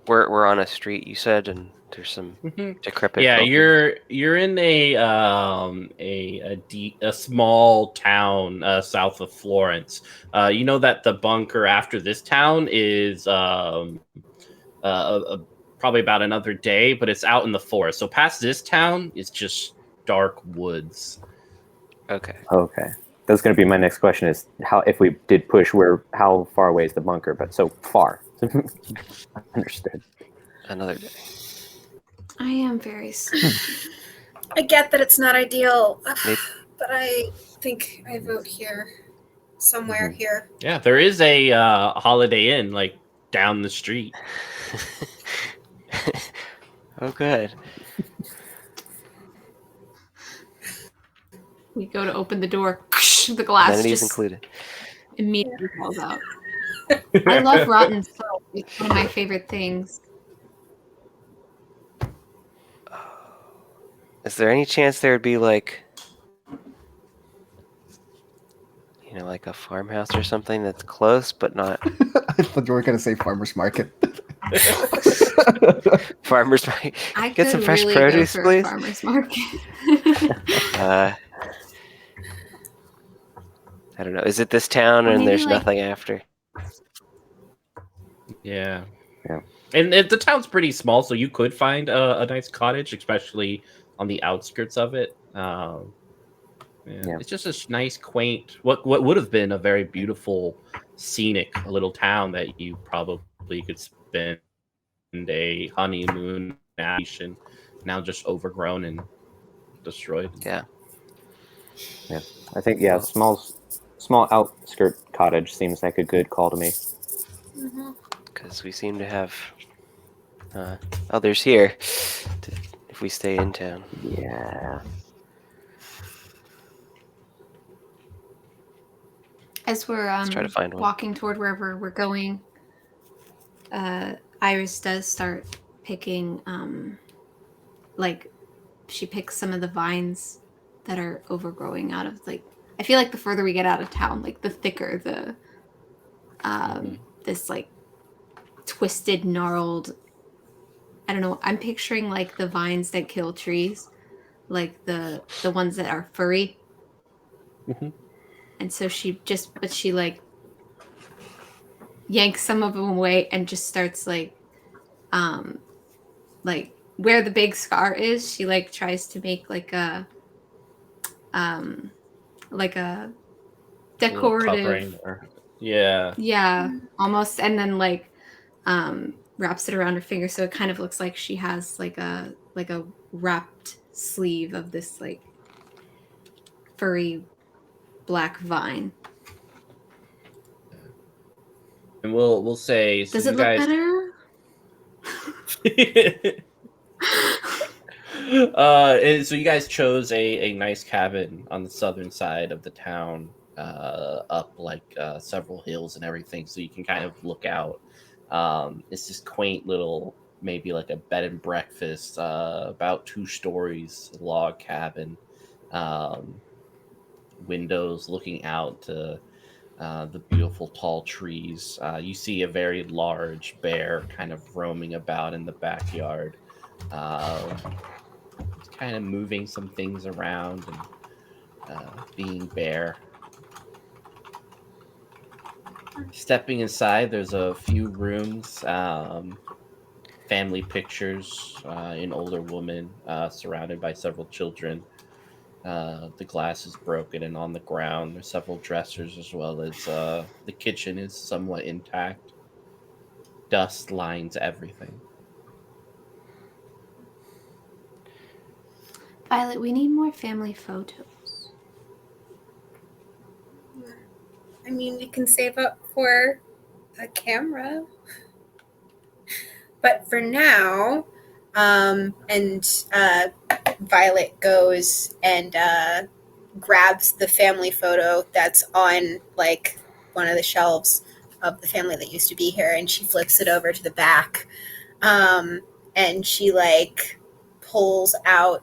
we're on a street, you said, and there's some decrepit. Yeah, buildings. you're in a small town south of Florence. You know that the bunker after this town is probably about another day, but it's out in the forest. So past this town is just dark woods. Okay. Okay. That's going to be my next question is how, if we did push, how far away is the bunker? But so far. Understood. Another day. I am very sorry. I get that it's not ideal, Maybe- but I think I vote here. Somewhere here. Yeah, there is a Holiday Inn like down the street. Oh, good. We go to open the door, the glass Amenities just included. immediately falls out. I love rotten soap. It's one of my favorite things. Is there any chance there would be like a farmhouse or something that's close but not I thought you were going to say farmer's market. farmers market? I Get could some fresh really produce, go for please. a farmer's market. I don't know. Is it this town Or and maybe, there's like- nothing after? Yeah. Yeah. And the town's pretty small, so you could find a nice cottage, especially on the outskirts of it. Yeah. It's just a nice, quaint, what would have been a very beautiful, scenic little town that you probably could spend a honeymoon vacation. Now just overgrown and destroyed. Yeah. I think, small outskirt cottage seems like a good call to me. Because we seem to have others here if we stay in town. Yeah. As we're try to find one. walking toward wherever we're going, Iris does start picking, she picks some of the vines that are overgrowing out of, I feel like the further we get out of town, the thicker the, this, twisted, gnarled, I don't know, I'm picturing, the vines that kill trees, the ones that are furry. Mm-hmm. And so she yanks some of them away and just starts where the big scar is, she tries to make a decorative covering or yeah, almost, and then like wraps it around her finger so it kind of looks like she has like a wrapped sleeve of this like furry black vine. and we'll say so Does you it look guys better? and so you guys chose a nice cabin on the southern side of the town, up like several hills and everything, so you can kind of look out. It's this quaint little, maybe like a bed and breakfast, about 2 stories, log cabin, um, windows looking out to the beautiful tall trees. You see a very large bear kind of roaming about in the backyard. It's kind of moving some things around and being bear. Stepping inside, there's a few rooms, family pictures, an older woman surrounded by several children. The glass is broken and on the ground. There's several dressers, as well as the kitchen is somewhat intact. Dust lines everything. Violet, we need more family photos. I mean, we can save up for a camera. But for now, and Violet goes and grabs the family photo that's on like one of the shelves of the family that used to be here, and she flips it over to the back, and she like pulls out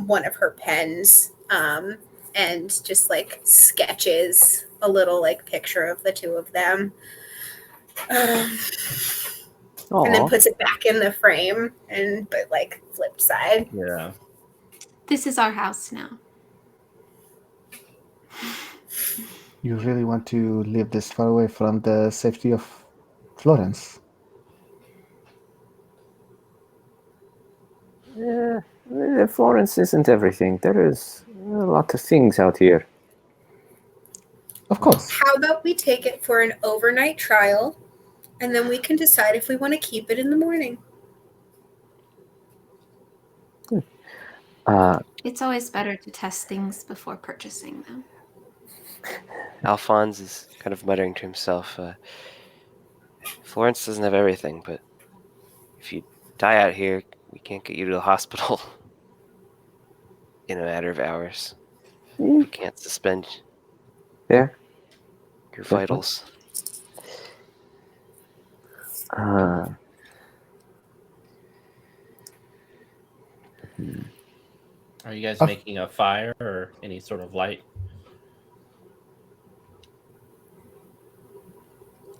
one of her pens, and just like sketches a little like picture of the two of them. And then puts it back in the frame, but like flipped side. Yeah. This is our house now. You really want to live this far away from the safety of Florence? Florence isn't everything. There is a lot of things out here. Of course. How about we take it for an overnight trial, and then we can decide if we want to keep it in the morning. It's always better to test things before purchasing them. Alphonse is kind of muttering to himself. Florence doesn't have everything, but if you die out here, we can't get you to the hospital in a matter of hours. We can't suspend There. your vitals. Are you guys making a fire or any sort of light?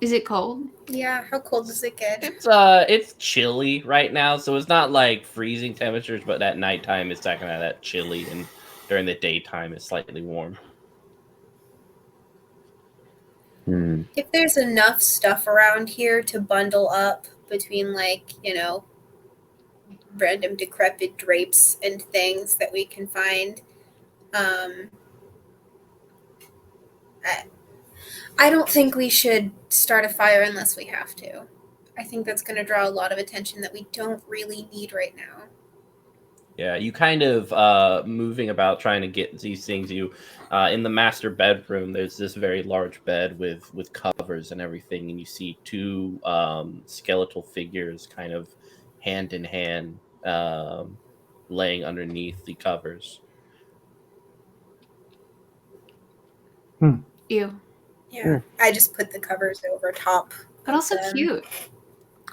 Is it cold? Yeah, how cold does it get? It's chilly right now, so it's not like freezing temperatures, but at nighttime it's kind of that chilly, and during the daytime it's slightly warm. If there's enough stuff around here to bundle up between, like, random decrepit drapes and things that we can find, I don't think we should start a fire unless we have to. I think that's going to draw a lot of attention that we don't really need right now. Yeah, you kind of moving about trying to get these things. You in the master bedroom, there's this very large bed with covers and everything, and you see 2 skeletal figures kind of hand in hand, laying underneath the covers. Ew. Yeah, I just put the covers over top. But also cute.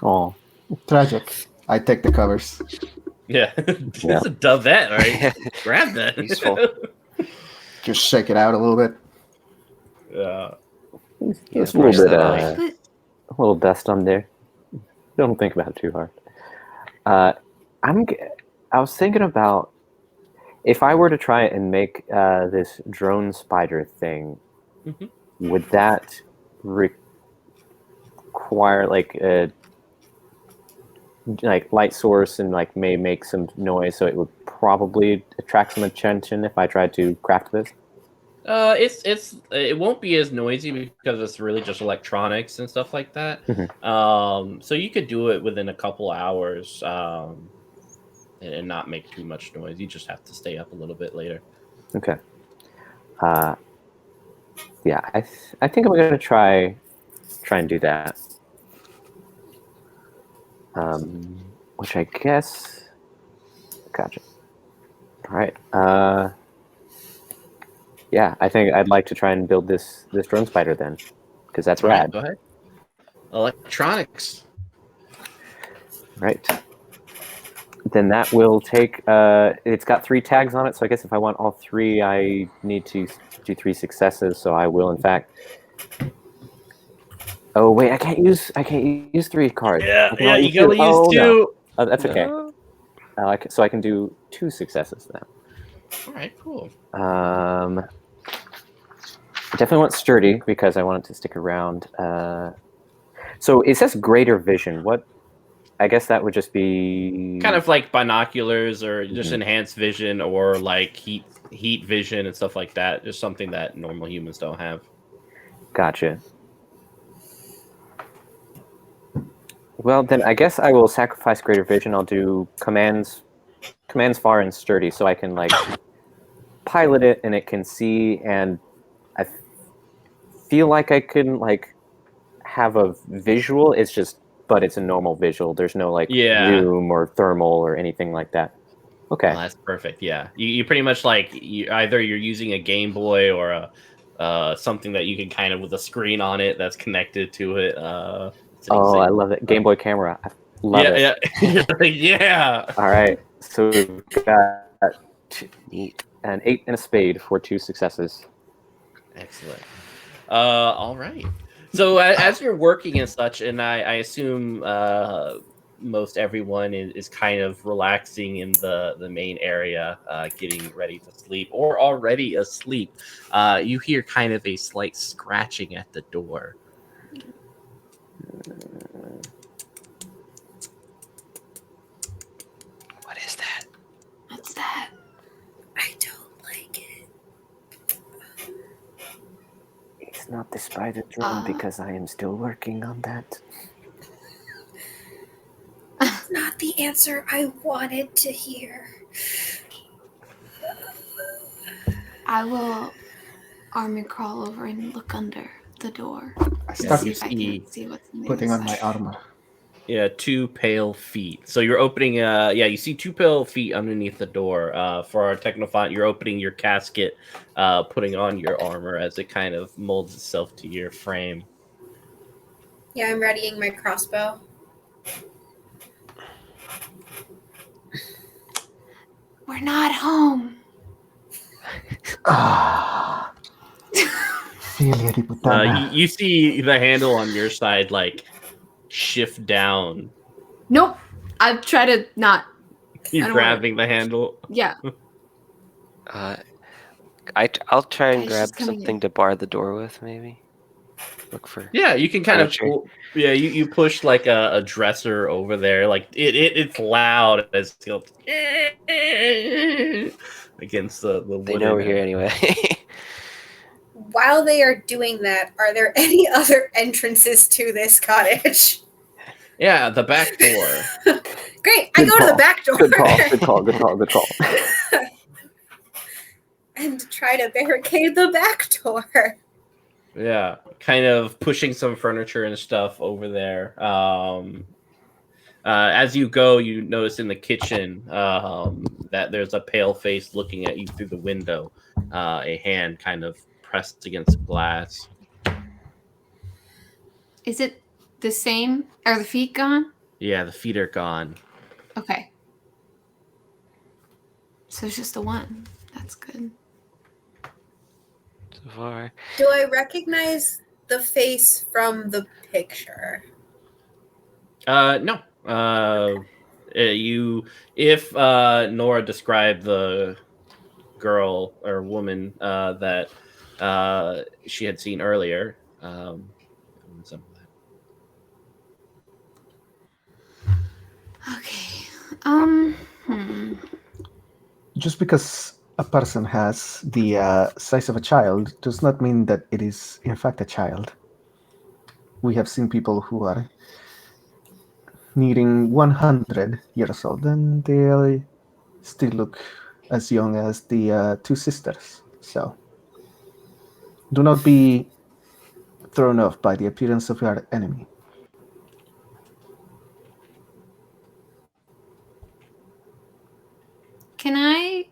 Oh, Tragic. I take the covers. Yeah, it's a dovette, right? Grab that. Useful. Just shake it out a little bit. Yeah. There's a brush little bit, that But a little dust on there. Don't think about it too hard. I was thinking about if I were to try and make this drone spider thing, would that require like a light source and may make some noise, so it would probably attract some attention if I tried to craft this? It won't be as noisy because it's really just electronics and stuff like that. So you could do it within a couple hours, and not make too much noise. You just have to stay up a little bit later. Okay. Yeah, I think I'm gonna try and do that. Which I guess. Gotcha. All right. Yeah, I think I'd like to try and build this drone spider then, because that's rad. Go ahead. Electronics. Right. Then that will take. It's got 3 tags on it, so I guess if I want all 3, I need to do 3 successes. So I will, in fact. Oh wait, I can't use 3 cards. Yeah, you you can only use 2. No. Oh, that's okay. No. So I can do 2 successes then. All right, cool. Definitely want sturdy because I want it to stick around. So it says greater vision. What? I guess that would just be Kind of like binoculars or just enhanced vision or like heat vision and stuff like that. Just something that normal humans don't have. Gotcha. Well, then I guess I will sacrifice greater vision. I'll do commands far and sturdy, so I can like pilot it and it can see. And I feel like I couldn't like have a visual. But it's a normal visual. There's no like zoom or thermal or anything like that. Okay, that's perfect. Yeah, you pretty much like either you're using a Game Boy or a something that you can kind of with a screen on it that's connected to it. I love it. Game Boy camera. I love it. Yeah. All right, so we've got Neat. an 8 and a spade for 2 successes. Excellent. All right. So as you're working and such, and I assume most everyone is kind of relaxing in the main area, getting ready to sleep or already asleep, you hear kind of a slight scratching at the door. What is that? What's that? I don't like it. It's not the spider drone because I am still working on that. It's not the answer I wanted to hear. I will armor crawl over and look under the door. I start See if I can see what's in the putting on my inside. armor. Yeah, 2 pale feet. So you're opening. You see 2 pale feet underneath the door. For our technophont, you're opening your casket, putting on your armor as it kind of molds itself to your frame. Yeah, I'm readying my crossbow. We're not home. Filia di puttana. You see the handle on your side like shift down. Nope. I've tried to not. You're grabbing the handle. Yeah. I'll try and Guys, grab she's coming something in. to bar the door with, maybe. Look for. Yeah, you can kind furniture. of. Yeah, you push like a dresser over there. Like it's loud as it goes against the wood. They know we're here anyway. While they are doing that, are there any other entrances to this cottage? Yeah, the back door. Great, I go to the back door. Good call. And try to barricade the back door. Yeah, kind of pushing some furniture and stuff over there. As you go, you notice in the kitchen that there's a pale face looking at you through the window. A hand kind of pressed against glass. Is it the same? Are the feet gone? Yeah, the feet are gone. Okay. So it's just the one. That's good. So far. Do I recognize the face from the picture? No. If Nora described the girl or woman that she had seen earlier, Okay. Just because a person has the size of a child does not mean that it is in fact a child. We have seen people who are nearing 100 years old, and they still look as young as the two sisters. So do not be thrown off by the appearance of your enemy. Can I,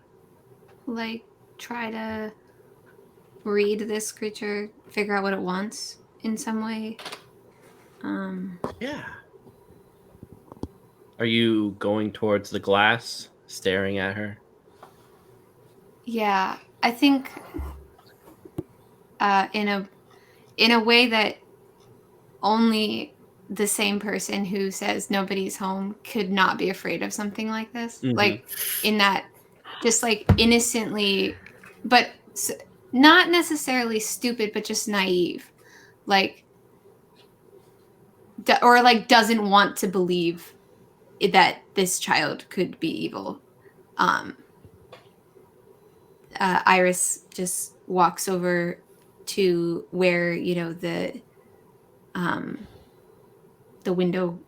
like, try to read this creature, figure out what it wants in some way? Yeah. Are you going towards the glass, staring at her? Yeah, I think in a way that only the same person who says nobody's home could not be afraid of something like this. Mhm. Like, in that, just like innocently, but not necessarily stupid, but just naive. Like, or like doesn't want to believe that this child could be evil. Iris just walks over to where, you know, the window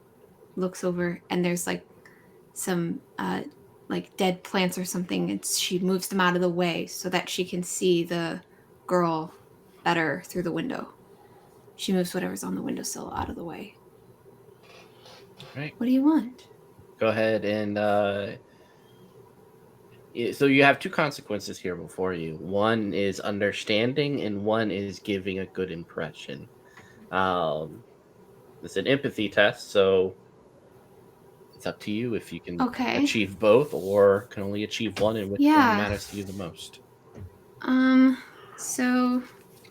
looks over, and there's like some like dead plants or something, and she moves them out of the way so that she can see the girl better through the window. She moves whatever's on the windowsill out of the way. Right. What do you want? Go ahead and so you have two consequences here before you. One is understanding, and one is giving a good impression. It's an empathy test, so it's up to you if you can Okay. achieve both, or can only achieve one, and which one matters to you the most. So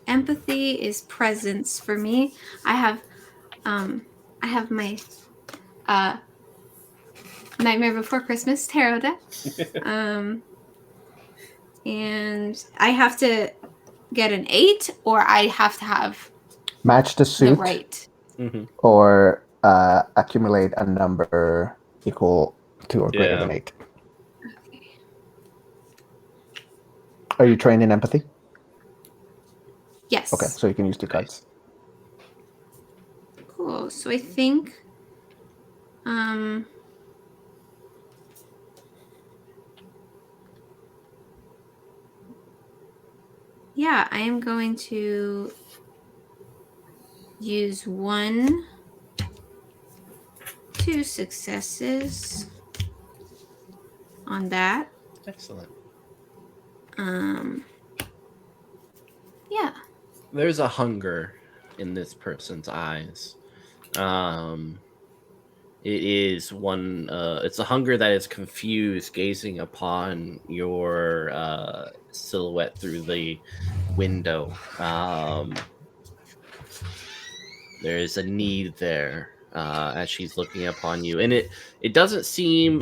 empathy is presence for me. I have my Nightmare Before Christmas tarot deck. And I have to get an 8, or I have to have Match the the suit, right. or accumulate a number equal to or greater than 8. Okay. Are you trained in empathy? Yes. Okay, so you can use 2 cards. Cool. So I think yeah, I am going to use 1, 2 successes on that. Excellent. Yeah. There's a hunger in this person's eyes. It is one. It's a hunger that is confused, gazing upon your silhouette through the window. There is a need there as she's looking upon you, and it doesn't seem.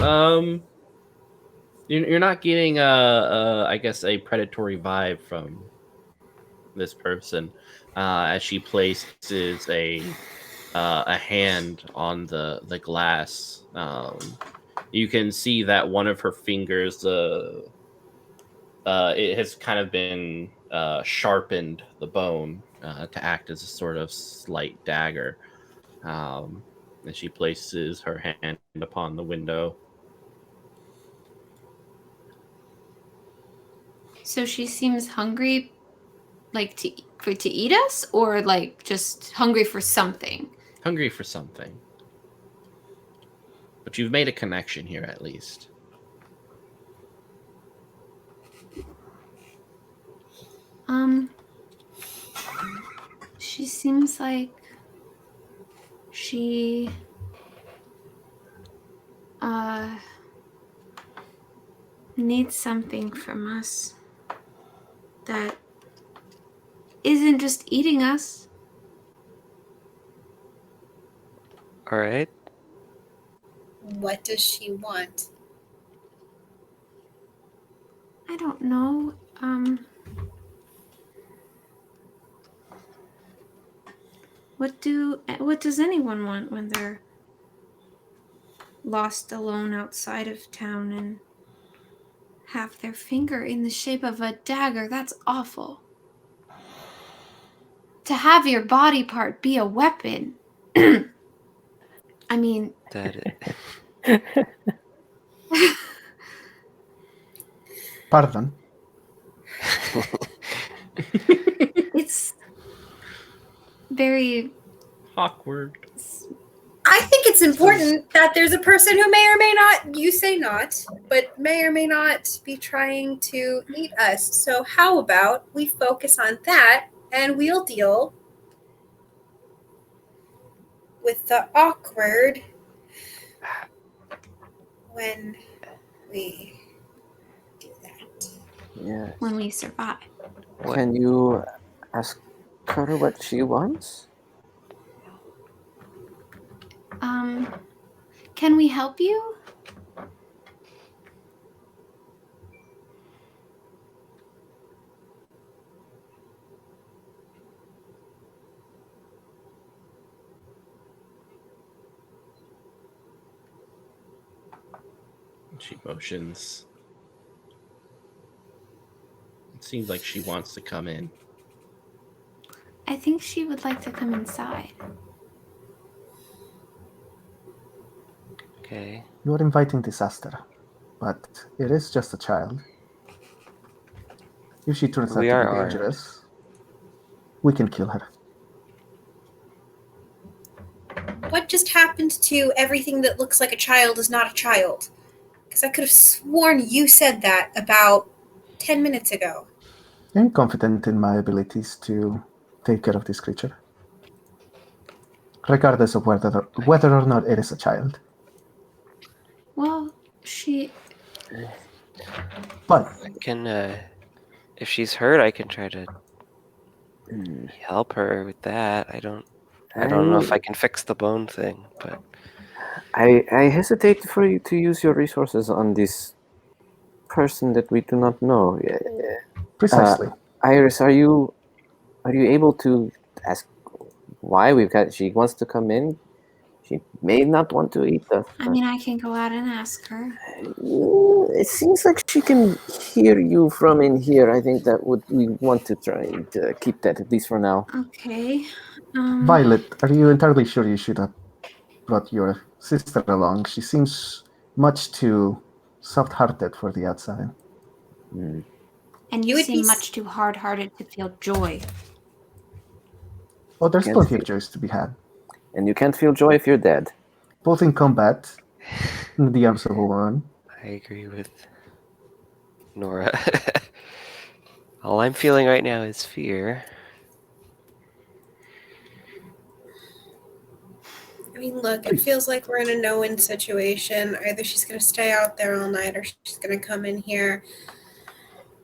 You're not getting I guess a predatory vibe from this person as she places a hand on the glass. You can see that one of her fingers, it has kind of been sharpened, the bone, to act as a sort of slight dagger. And she places her hand upon the window. So she seems hungry, like to eat us, or like just hungry for something. Hungry for something. But you've made a connection here, at least. She seems like she needs something from us that isn't just eating us. All right. What does she want? I don't know. What does anyone want when they're lost alone outside of town and have their finger in the shape of a dagger. That's awful. To have your body part be a weapon. I mean, Pardon. it's very Awkward. I think it's important that there's a person who may or may not, you say not, but may or may not be trying to eat us. So how about we focus on that and we'll deal with the awkward when we do that. Yeah. when we survive. Can you ask her what she wants? Can we help you? She motions. It seems like she wants to come in. I think she would like to come inside. Okay. You are inviting disaster, but it is just a child. If she turns out We to are be armed. dangerous, we can kill her. What just happened to everything that looks like a child is not a child? Because I could have sworn you said that about 10 minutes ago. I'm confident in my abilities to take care of this creature, regardless of whether or not it is a child. Well, she... But I can, if she's hurt, I can try to help her with that. I don't know if I can fix the bone thing, but I hesitate for you to use your resources on this person that we do not know. precisely. Iris, are you able to ask why she wants to come in? She may not want to eat us. I mean, I can go out and ask her. It seems like she can hear you from in here. I think we want to try and keep that, at least for now. Okay. Violet, are you entirely sure you should have brought your sister along? She seems much too soft-hearted for the outside. And You you would seem be- much too hard-hearted to feel joy. Oh, there's Can't plenty of feel- joys to be had, And you can't feel joy if you're dead. both in combat, in the arms of a woman. I agree with Nora. All I'm feeling right now is fear. I mean, look, it feels like we're in a no-win situation. Either she's going to stay out there all night or she's going to come in here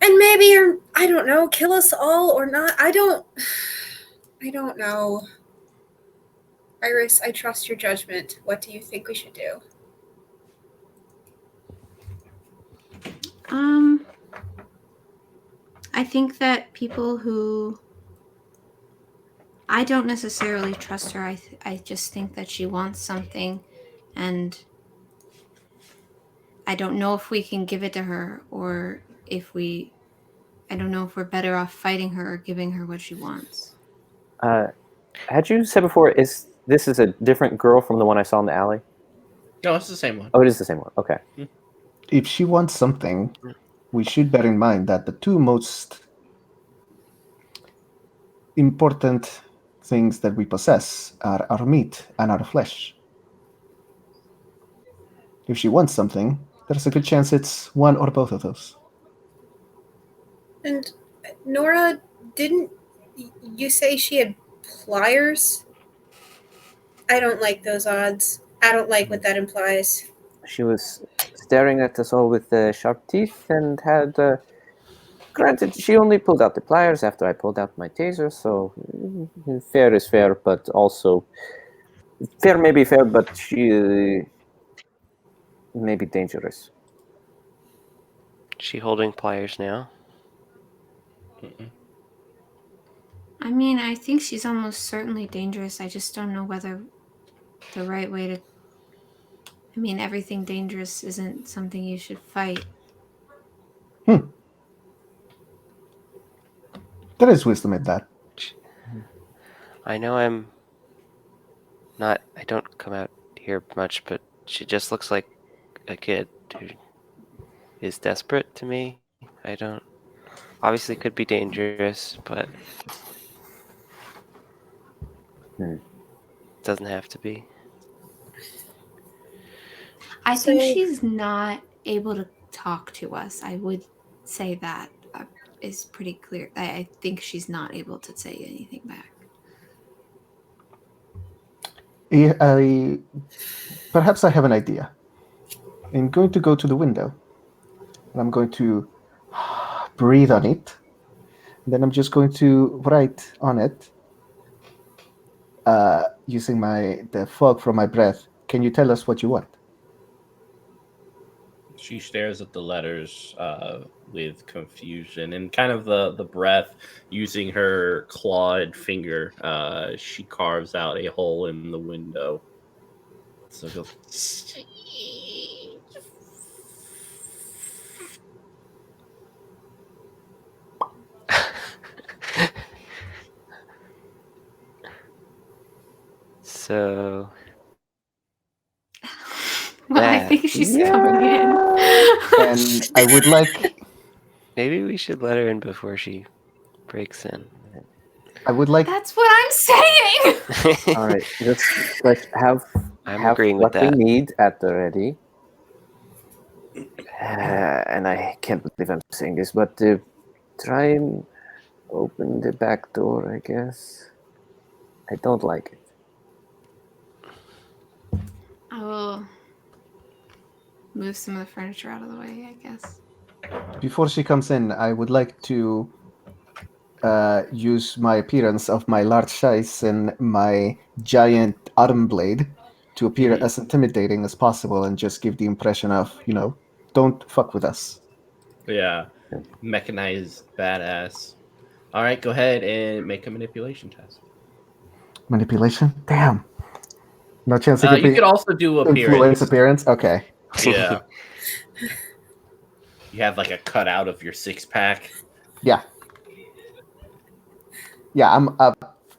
and maybe, or I don't know, kill us all or not. I don't know. Iris, I trust your judgment. What do you think we should do? I think that people who... I don't necessarily trust her. I just think that she wants something, and I don't know if we can give it to her, or if we... I don't know if we're better off fighting her or giving her what she wants. Had you said before, this is a different girl from the one I saw in the alley? No, it's the same one. Oh, it is the same one. Okay. If she wants something, we should bear in mind that the two most important things that we possess are our meat and our flesh. If she wants something, there's a good chance it's one or both of those. And Nora, didn't you say she had pliers? I don't like those odds. I don't like what that implies. She was staring at us all with sharp teeth and had... granted, she only pulled out the pliers after I pulled out my taser, so fair is fair, but also... Fair may be fair, but she may be dangerous. She holding pliers now? I mean, I think she's almost certainly dangerous. I just don't know whether the right way to... I mean, everything dangerous isn't something you should fight. There is wisdom in that. I know I don't come out here much, but she just looks like a kid who is desperate to me. I don't. Obviously, could be dangerous, but doesn't have to be. I think she's not able to talk to us. I would say that is pretty clear. I think she's not able to say anything back. Perhaps I have an idea. I'm going to go to the window, and I'm going to breathe on it. And then I'm just going to write on it, using the fog from my breath. Can you tell us what you want? She stares at the letters with confusion and kind of the breath. Using her clawed finger, she carves out a hole in the window. So it goes. So. Well, I think she's coming in. And I would like. Maybe we should let her in before she breaks in. I would like. That's what I'm saying. All right, just like have agreeing with what that. we need at the ready. And I can't believe I'm saying this, but try and open the back door, I guess. I don't like it. I will move some of the furniture out of the way, I guess. Before she comes in, I would like to use my appearance of my large size and my giant arm blade to appear as intimidating as possible and just give the impression of, don't fuck with us. Yeah. Mechanized badass. All right, go ahead and make a manipulation test. Manipulation? Damn. No chance You could also do influence appearance? Okay. Yeah. You have like a cutout of your six-pack. Yeah. Yeah,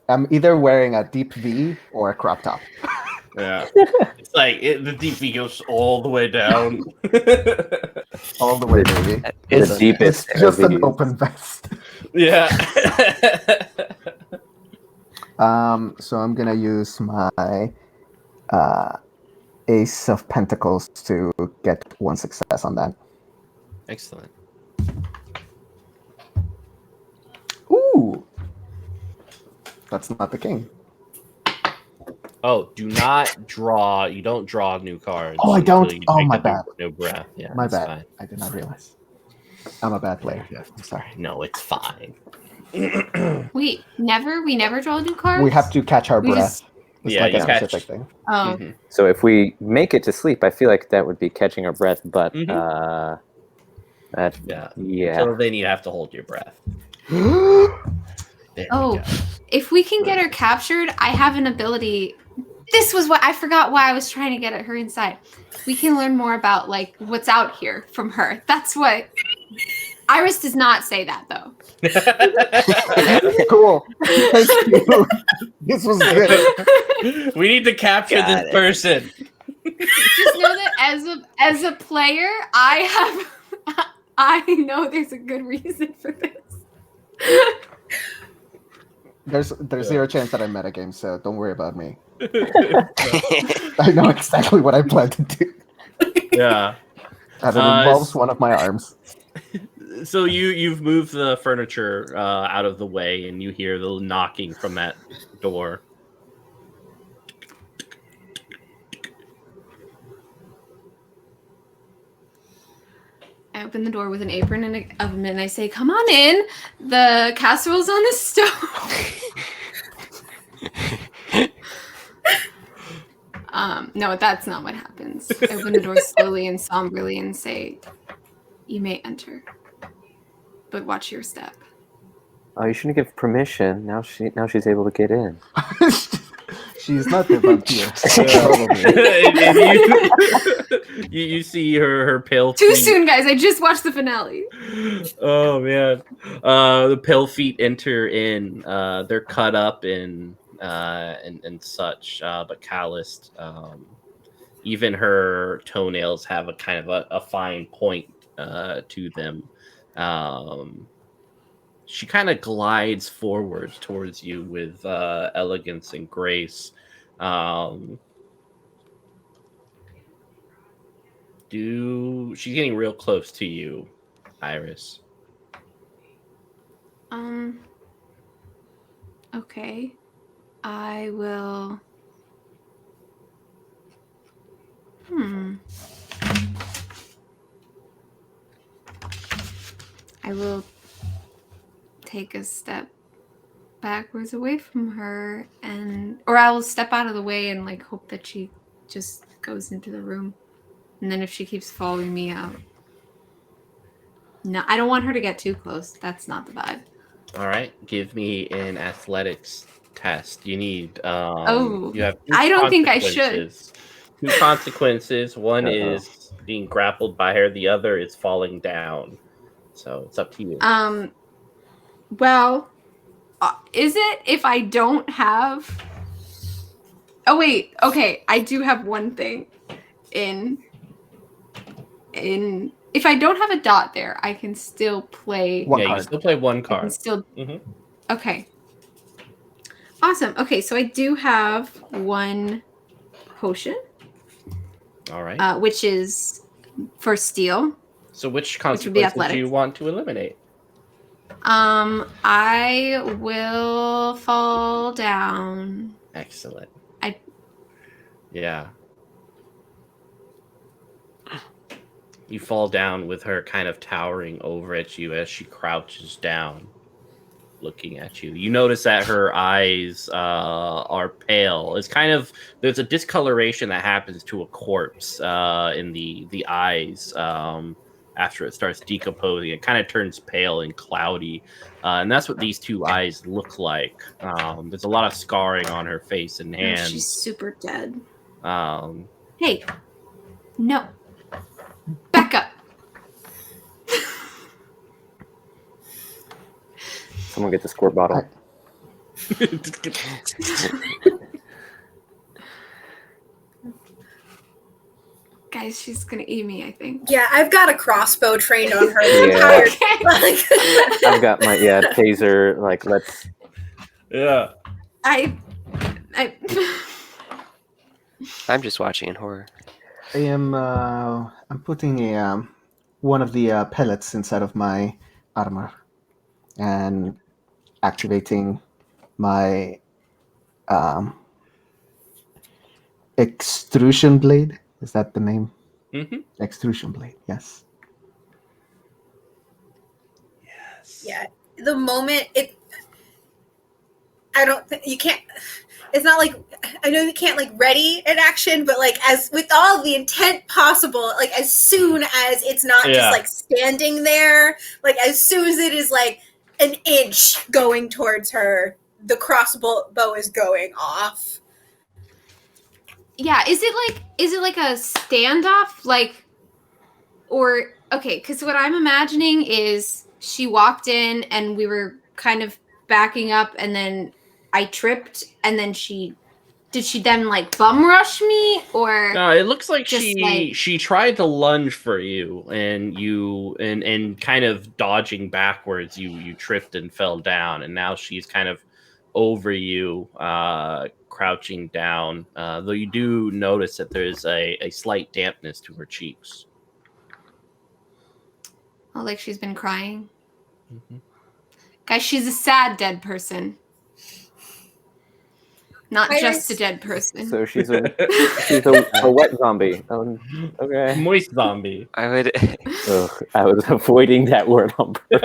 I'm either wearing a deep V or a crop top. Yeah. It's like the deep V goes all the way down. All the way, baby. The deepest. It's just an open vest. Yeah. So I'm gonna use my Ace of Pentacles to get one success on that. Excellent. Ooh, that's not the king. Oh, do not draw. You don't draw new cards. Oh, I don't. You Oh, take my a bad. No breath. Yeah, My it's bad. fine. I did not realize. I'm a bad player. Yeah, I'm sorry. No, it's fine. We never draw new cards? We have to catch our breath. It's like a you catch. specific thing. Oh. Mhm. So if we make it to sleep, I feel like that would be catching our breath, but Yeah. yeah. So then you have to hold your breath. There Oh, we go. if we can get her captured, I have an ability. This was what I forgot why I was trying to get at her inside. We can learn more about like what's out here from her. That's what Iris does not say that though. Cool. Thank you. This was good. We need to capture Got this it. person. Just know that as a player, I know there's a good reason for this. There's zero chance that I metagame, so don't worry about me. I know exactly what I plan to do. Yeah. And it involves one of my arms. So you've moved the furniture out of the way, and you hear the knocking from that door. I open the door with an apron and an oven, and I say, "Come on in. The casserole's on the stove." No, that's not what happens. I open the door slowly and somberly and say, "You may enter, but watch your step." Oh, you shouldn't give permission. Now she's able to get in. She's not the vampire. And you see her pale Too feet. soon, guys. I just watched the finale. Oh man, the pale feet enter in. They're cut up in and such, but calloused. Even her toenails have a kind of a fine point to them. She kind of glides forward towards you with elegance and grace. She's getting real close to you, Iris. Okay. I will. I will take a step backwards away from her, or I will step out of the way and like hope that she just goes into the room. And then if she keeps following me out. No, I don't want her to get too close. That's not the vibe. All right, give me an athletics test. You need. You have. I don't think I should. Consequences. 2 consequences. One is being grappled by her. The other is falling down. So it's up to you. Well, is it if I don't have? Oh wait, okay. I do have one thing. If I don't have a dot there, I can still play. One You card. can still play one I can card. still. Mhm. Okay. Awesome. Okay, so I do have one potion, All right. which is for steel. So which would be consequences do you athletics. want to eliminate? I will fall down. Excellent. I- Yeah. You fall down with her kind of towering over at you as she crouches down, looking at you. You notice that her eyes are pale. It's kind of there's a discoloration that happens to a corpse in the eyes after it starts decomposing. It kind of turns pale and cloudy, and that's what these 2 eyes look like. There's a lot of scarring on her face and hands. Oh, she's super dead. Um, Hey, no. Back up. Someone get the squirt bottle. Guys, she's gonna eat me, I think. Yeah, I've got a crossbow trained on her. Yeah. Okay. I've got my taser. Like, let's. yeah. I I'm just watching in horror. I am. I'm putting a one of the pellets inside of my armor, and activating my extrusion blade. Is that the name? Mm-hmm. Extrusion blade. Yes. Yes. Yeah, the moment I don't think you can't. It's not like I know you can't like ready an action, but like as with all the intent possible, like as soon as it's not just like standing there, like as soon as it is like an inch going towards her, the crossbow is going off. Yeah, is it like a standoff, like, or okay? Because what I'm imagining is she walked in and we were kind of backing up, and then I tripped, and then did she then like bum rush me, or No, it looks like just she tried to lunge for you, and you and kind of dodging backwards, you tripped and fell down, and now she's kind of over you, crouching down. Though you do notice that there's a slight dampness to her cheeks. oh, like she's been crying? Mm-hmm. Guys, she's a sad dead person. Not just a dead person. So she's a wet zombie. Okay. Moist zombie. I would. Ugh, I was avoiding that word on purpose.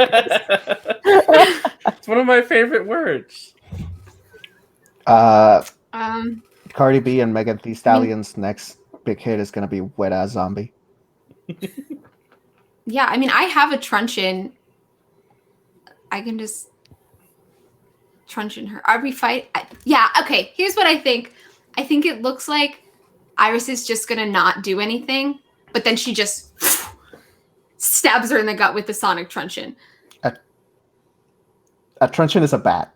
It's one of my favorite words. Cardi B and Megan Thee Stallion's next big hit is gonna be Wet Ass Zombie. Yeah, I mean, I have a truncheon. I can just truncheon her. Are we fight? Yeah, okay. Here's what I think. I think it looks like Iris is just gonna not do anything, but then she just stabs her in the gut with the sonic truncheon. A truncheon is a bat.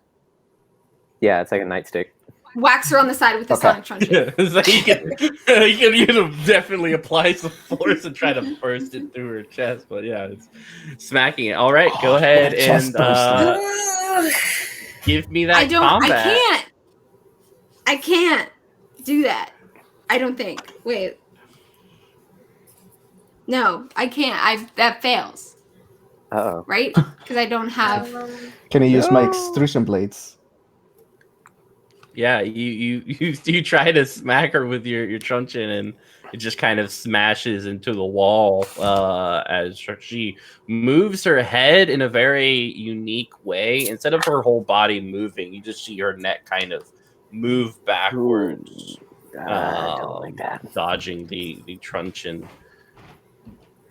Yeah, it's like a nightstick. Whacks her on the side with the Okay. sonic truncheon. So you can definitely apply some force and try to burst it through her chest, but yeah, it's smacking it. All right, go ahead chest and give me that combat. I can't do that. I don't think. Wait. No, I can't. That fails. Uh-oh. Right? Because I don't have. Can I use my No. extrusion blades? Yeah, you try to smack her with your truncheon, and it just kind of smashes into the wall as she moves her head in a very unique way. Instead of her whole body moving, you just see her neck kind of move backwards, I don't like that. dodging the truncheon.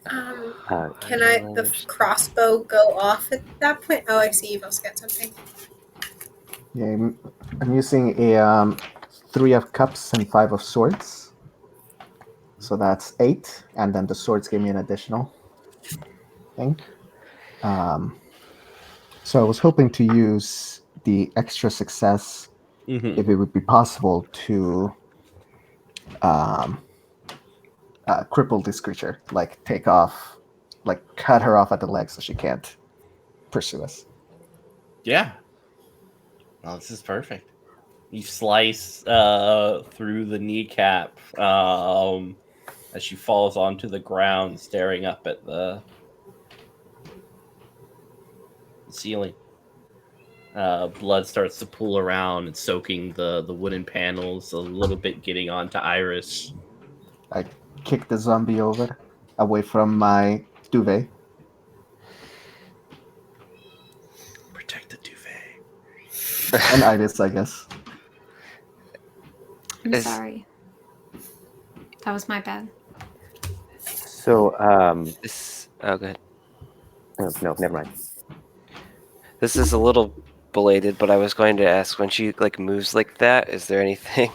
Can the crossbow go off at that point? Oh, I see. You've also got something. Yeah, I'm using a 3 of cups and 5 of swords. So that's 8, and then the swords give me an additional thing. So I was hoping to use the extra success if it would be possible to cripple this creature, like take off, like cut her off at the leg so she can't pursue us. Yeah. Well, this is perfect. You slice through the kneecap as she falls onto the ground, staring up at the ceiling. Blood starts to pool around and soaking the wooden panels, a little bit getting onto Iris. I kick the zombie over, away from my duvet. Protect the duvet. And Iris, I guess. I'm sorry. That was my bad. So, Oh, go ahead. no, never mind. This is a little belated, but I was going to ask, when she like moves like that, is there anything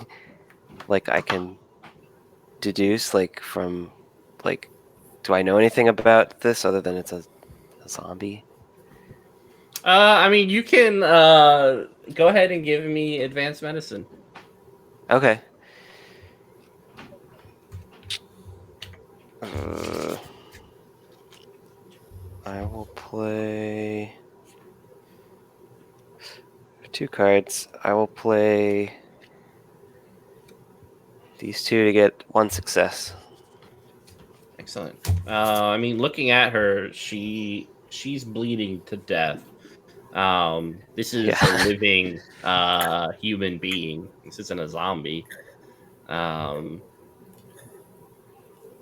like I can deduce, like from, like, do I know anything about this other than it's a zombie? I mean, you can go ahead and give me advanced medicine. Okay. I will play 2 cards. I will play these 2 to get 1 success. Excellent. I mean, looking at her, she's bleeding to death. This is a living human being. This isn't a zombie.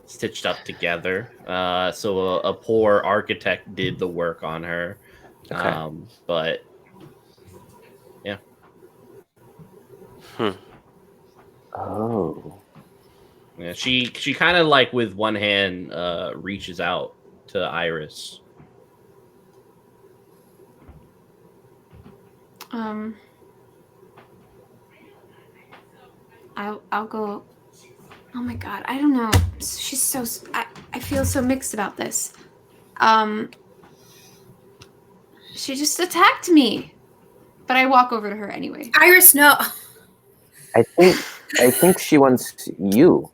Stitched up together. So a poor architect did the work on her. Okay. But yeah. Oh. Yeah, she kind of like with one hand reaches out to Iris. I'll go. Oh my god, I don't know. She's so. I feel so mixed about this. She just attacked me, but I walk over to her anyway. Iris, no. I think she wants you.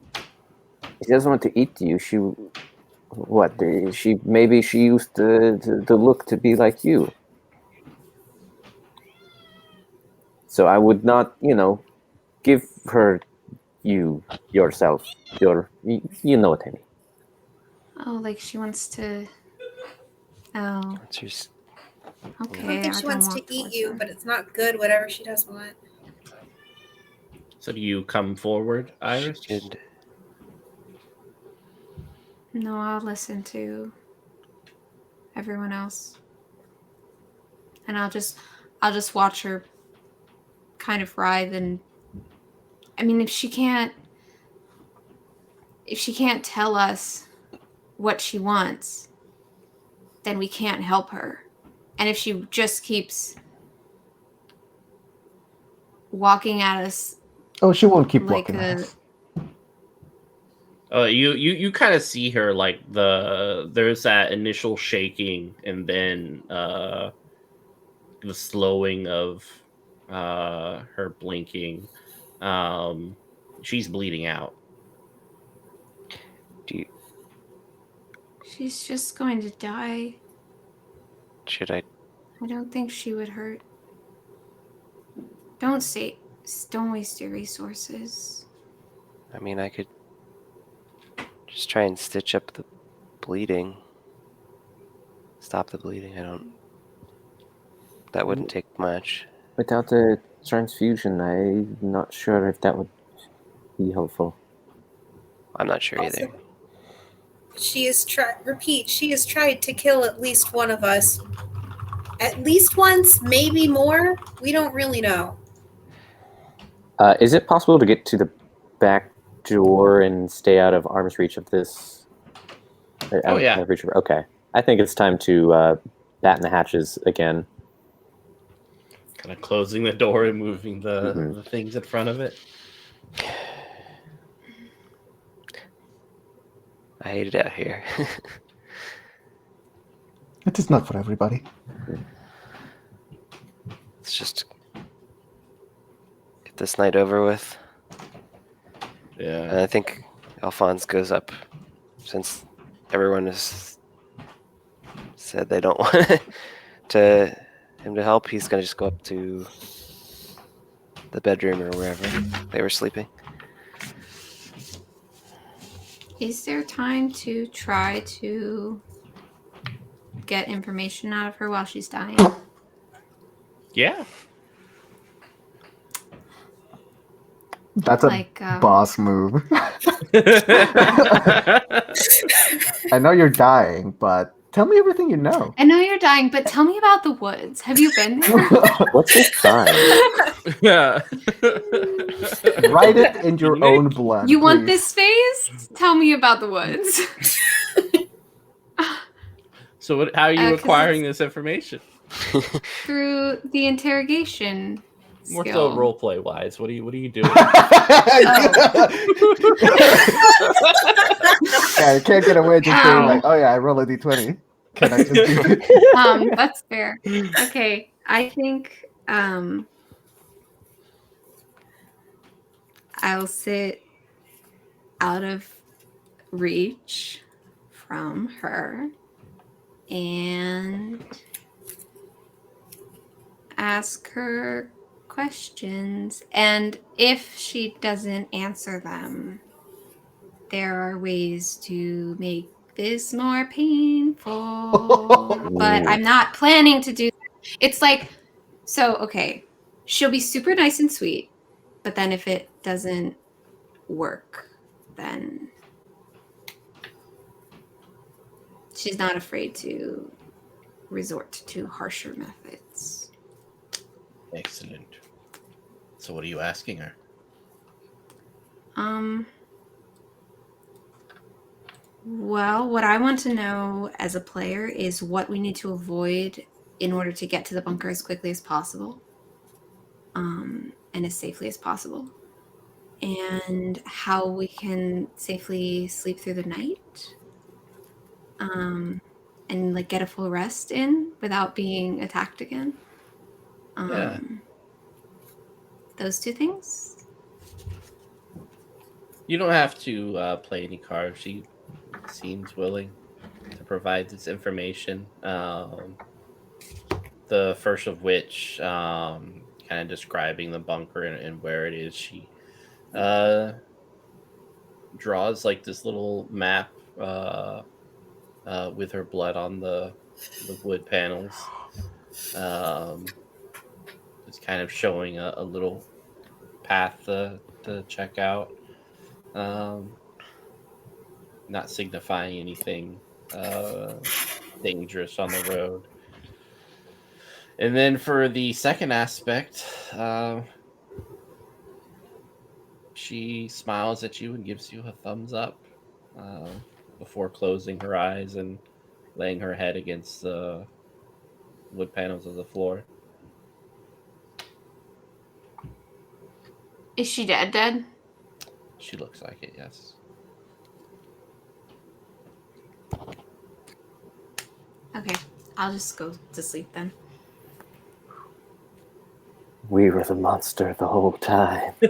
She doesn't want to eat you. She used the look to be like you. So I would not, give her you yourself. You know what I mean. Oh, like she wants to. Oh. She's... Okay. I don't think she wants to eat you, but it's not good, whatever she does want. So do you come forward, Iris? No, I'll listen to everyone else. And I'll just watch her kind of writhe. And I mean, if she can't tell us what she wants, then we can't help her. And if she just keeps walking at us Oh, she won't keep Like walking a- past. You kind of see her like there's that initial shaking and then the slowing of her blinking. She's bleeding out. Do you, She's just going to die. should I? I don't think she would hurt. Don't waste your resources. I mean, I could just try and stitch up the bleeding. Stop the bleeding. That wouldn't take much. Without the transfusion, I'm not sure if that would be helpful. I'm not sure Also, either. she has tried to kill at least one of us. At least once, maybe more. We don't really know. Is it possible to get to the back door and stay out of arm's reach of this? Oh, yeah. Out of reach of, okay. I think it's time to batten the hatches again. Kind of closing the door and moving Mhm. the things in front of it. I hate it out here. It is not for everybody. Let's just get this night over with. Yeah. And I think Alphonse goes up, since everyone has said they don't want him to help. He's gonna just go up to the bedroom or wherever they were sleeping. Is there time to try to get information out of her while she's dying? Yeah. That's Like, a boss move. I know you're dying, but tell me everything you know. I know you're dying, but tell me about the woods. Have you been there? What's this sign? Yeah. Write it in your Nick, own blood. You want please. this phase? Tell me about the woods. So how are you 'Cause acquiring it's- this information? Through the interrogation More skill. so role play wise. What are you doing? Yeah, you can't get away just being like, oh yeah, I roll a d20. Can I just do it? That's fair. Okay, I think I'll sit out of reach from her and ask her questions. And if she doesn't answer them, there are ways to make this more painful. But I'm not planning to do that. It's like, so, okay, she'll be super nice and sweet, but then if it doesn't work, then she's not afraid to resort to harsher methods. Excellent. So what are you asking her? Well, what I want to know as a player is what we need to avoid in order to get to the bunker as quickly as possible, and as safely as possible, and how we can safely sleep through the night, and like get a full rest in without being attacked again. Yeah. Those two things. You don't have to play any cards. She seems willing to provide this information. The first of which, kind of describing the bunker and where it is. She draws like this little map with her blood on the wood panels. Just kind of showing a little path to check out. Not signifying anything dangerous on the road. And then for the second aspect, she smiles at you and gives you a thumbs up before closing her eyes and laying her head against the wood panels of the floor. Is she dead? She looks like it, yes. Okay, I'll just go to sleep then. We were the monster the whole time. We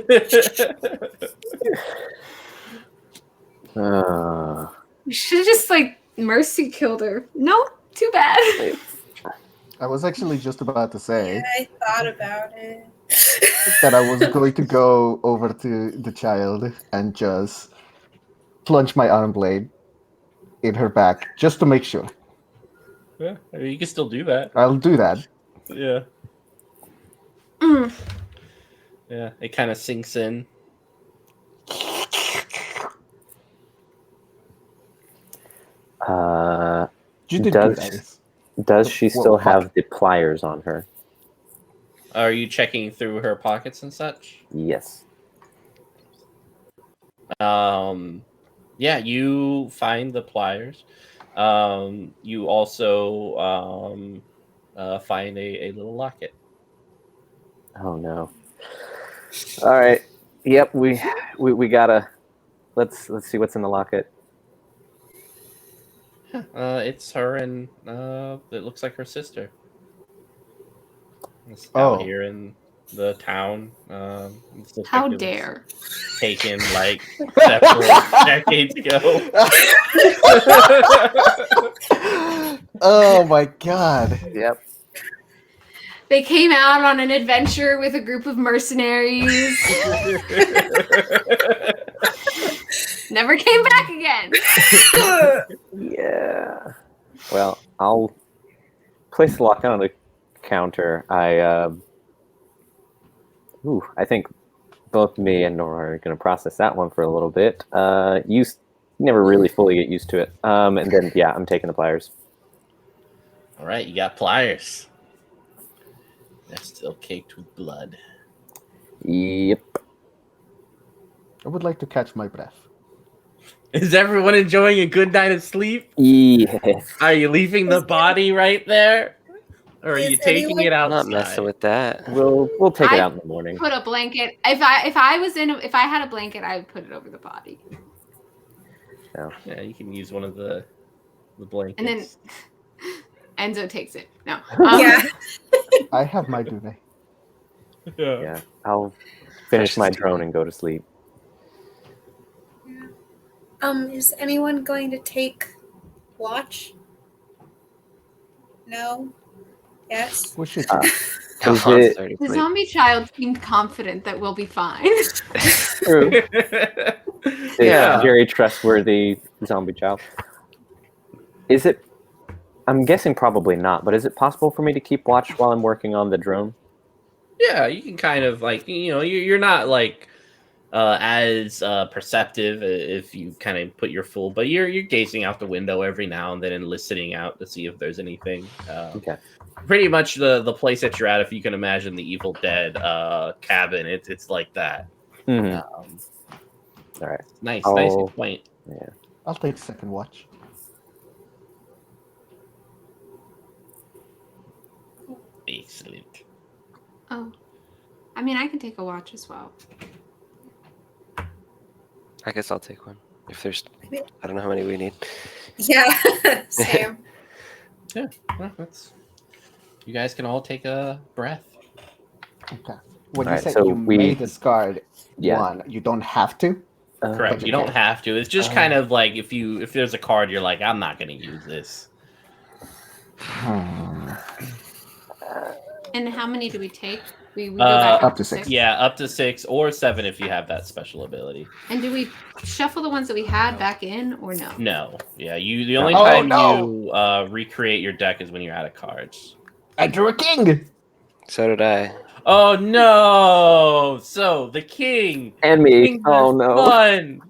should have just mercy killed her. No, too bad. I was actually just about to say I thought about it. that I was going to go over to the child and just plunge my arm blade in her back just to make sure. Yeah, I mean, you can still do that. I'll do that. Yeah. Yeah, it kind of sinks in. You did good, Iris. Does she still have the pliers on her? Are you checking through her pockets and such? Yes. Yeah, you find the pliers. You also find a little locket. Oh no. All right. Yep, we gotta let's see what's in the locket. It's her and it looks like her sister. It's out here in the town. How dare! Taken like several decades ago. Oh my god. Yep. They came out on an adventure with a group of mercenaries. Never came back again. Yeah. Well, I'll place the locket on the counter. I think both me and Nora are going to process that one for a little bit. You never really fully get used to it. And then, yeah, I'm taking the pliers. All right, you got pliers. They're still caked with blood. Yep. I would like to catch my breath. Is everyone enjoying a good night of sleep? Yes. Are you leaving the body right there? Or are you taking it outside? I'm not messing with that. We'll take it out in the morning. Put a blanket. If I had a blanket, I would put it over the body. Yeah, you can use one of the blankets. And then Enzo takes it. No. Yeah. I have my duvet. Yeah. I'll finish my drone and go to sleep. Is anyone going to take watch? No? Yes? What should The zombie child seemed confident that we'll be fine. True. Very trustworthy zombie child. Is it? I'm guessing probably not, but is it possible for me to keep watch while I'm working on the drone? Yeah, you can kind of you're not as perceptive if you kind of put your full, but you're gazing out the window every now and then and listening out to see if there's anything. Okay. Pretty much the place that you're at, if you can imagine the Evil Dead cabin, it's like that. Mm-hmm. All right. Nice and quaint. Yeah. I'll take second watch. Excellent. Oh. I mean, I can take a watch as well. I guess I'll take one. If there's, I don't know how many we need. Yeah, same. Yeah, well, you guys can all take a breath. Okay. When All you right, said so you may discard Yeah. one, you don't have to. Correct. You don't have to. It's just kind of like if there's a card, you're like, I'm not going to use this. And how many do we take? We go back up to 6. Yeah, up to 6 or 7 if you have that special ability. And do we shuffle the ones that we had back in or no? No. Yeah, the only time you recreate your deck is when you're out of cards. I drew a king. So did I. Oh no! So the king And me. Kings Oh are no. fun.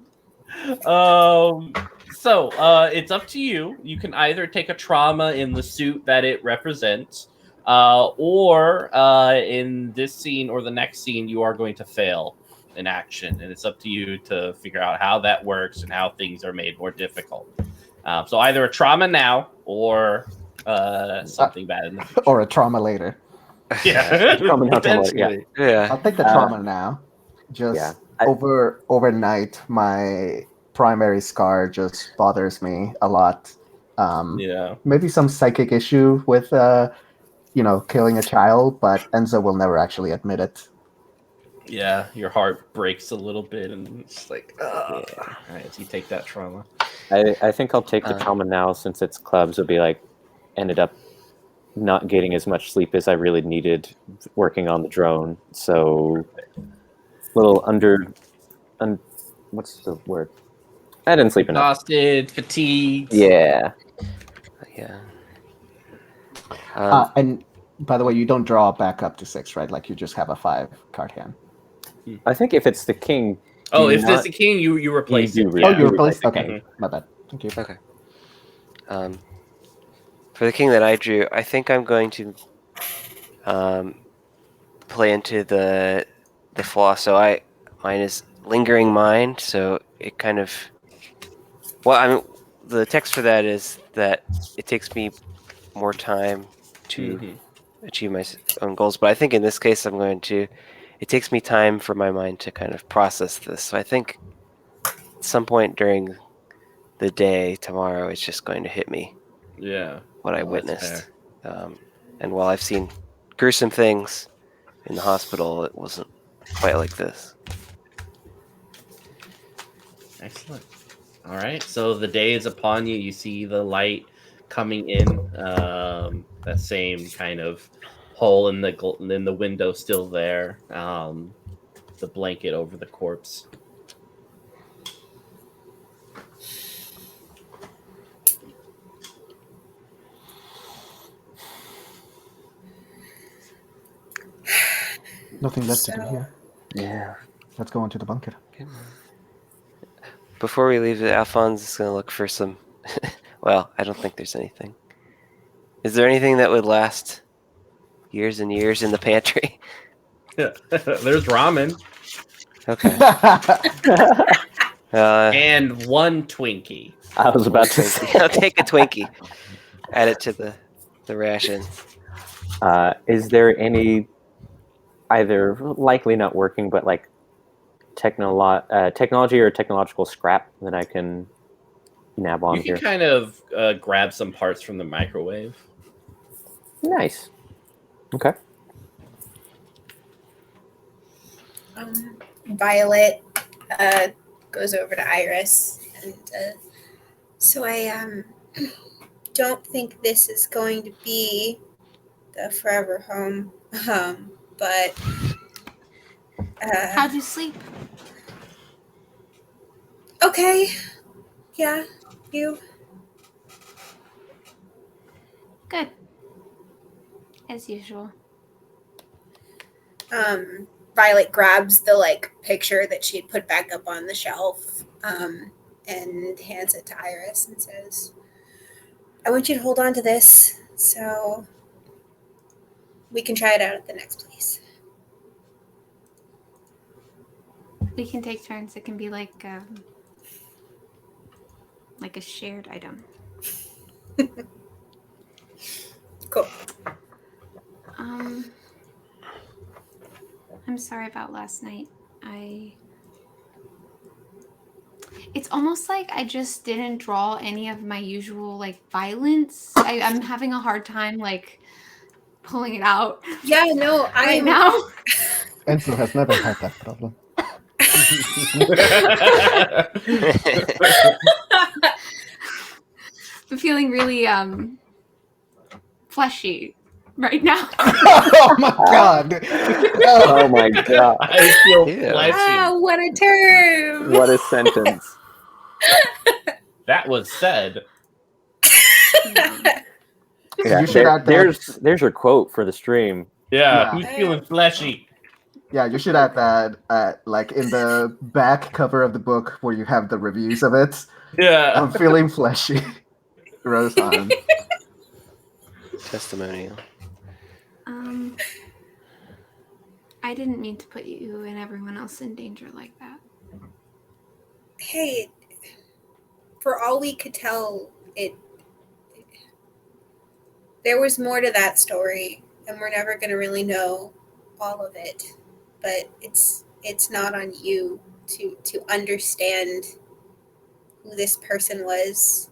So it's up to you. You can either take a trauma in the suit that it represents, or in this scene or the next scene, you are going to fail in action, and it's up to you to figure out how that works and how things are made more difficult. So either a trauma now or something bad in the future. Or a trauma later. Yeah, Trauma now, potentially. Yeah. I'll take the trauma now. Just Yeah. overnight, my primary scar just bothers me a lot. Yeah. Maybe some psychic issue with killing a child, but Enzo will never actually admit it. Yeah, your heart breaks a little bit, and it's like, Yeah. all right, so you take that trauma. I think I'll take the trauma now since it's clubs. Will be like ended up not getting as much sleep as I really needed working on the drone. So little what's the word? I didn't sleep enough. Exhausted, fatigued. Yeah. Yeah. And by the way, you don't draw back up to 6, right? Like you just have a 5 card hand. I think if it's the king. Oh, if there's the king, you replace You it. do Oh, Yeah. you you replaced? replace Okay, my bad. Thank you. Okay. For the king that I drew, I think I'm going to play into the flaw. So mine is lingering mind. So it kind of the text for that is that it takes me more time to achieve my own goals. But I think in this case, it takes me time for my mind to kind of process this. So I think at some point during the day tomorrow, it's just going to hit me. Yeah. What I Well, that's witnessed. And while I've seen gruesome things in the hospital, it wasn't quite like this. Excellent. All right. So the day is upon you. You see the light coming in. That same kind of hole in the window still there. The blanket over the corpse. Nothing left to do here. Yeah. Let's go into the bunker. Before we leave, Alphonse is going to look for some. Well, I don't think there's anything. Is there anything that would last years and years in the pantry? There's ramen Okay. and one Twinkie. I was about to say. I'll take a Twinkie. Add it to the rations. Is there any either likely not working, but like technology or technological scrap that I can nab on You can here? kind of grab some parts from the microwave. Nice. Okay. Violet goes over to Iris and so I don't think this is going to be the forever home, but How'd you sleep? okay, yeah, you. Good. As usual. Violet grabs the picture that she had put back up on the shelf and hands it to Iris and says, I want you to hold on to this so we can try it out at the next place. We can take turns. It can be like a shared item. Cool. I'm sorry about last night. It's almost like I just didn't draw any of my usual violence. I'm having a hard time pulling it out. Yeah, no, right now. Enzo has never had that problem. I'm feeling really fleshy right now. Oh my god! Oh my god! I feel Yeah. fleshy. what a term! What a sentence! That was said. Yeah, You should add that. there's your quote for the stream. Yeah, Yeah. who's feeling fleshy? Yeah, you should add that in the back cover of the book where you have the reviews of it. Yeah. I'm feeling fleshy. Rose on. Testimonial. I didn't mean to put you and everyone else in danger like that. Hey, for all we could tell, there was more to that story, and we're never going to really know all of it. But it's it's not on you to understand who this person was.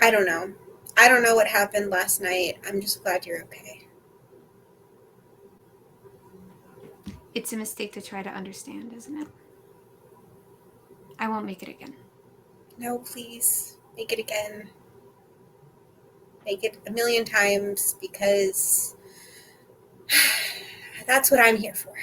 I don't know. I don't know what happened last night. I'm just glad you're okay. It's a mistake to try to understand, isn't it? I won't make it again. No, please. Make it again. Make it 1,000,000 times, because that's what I'm here for.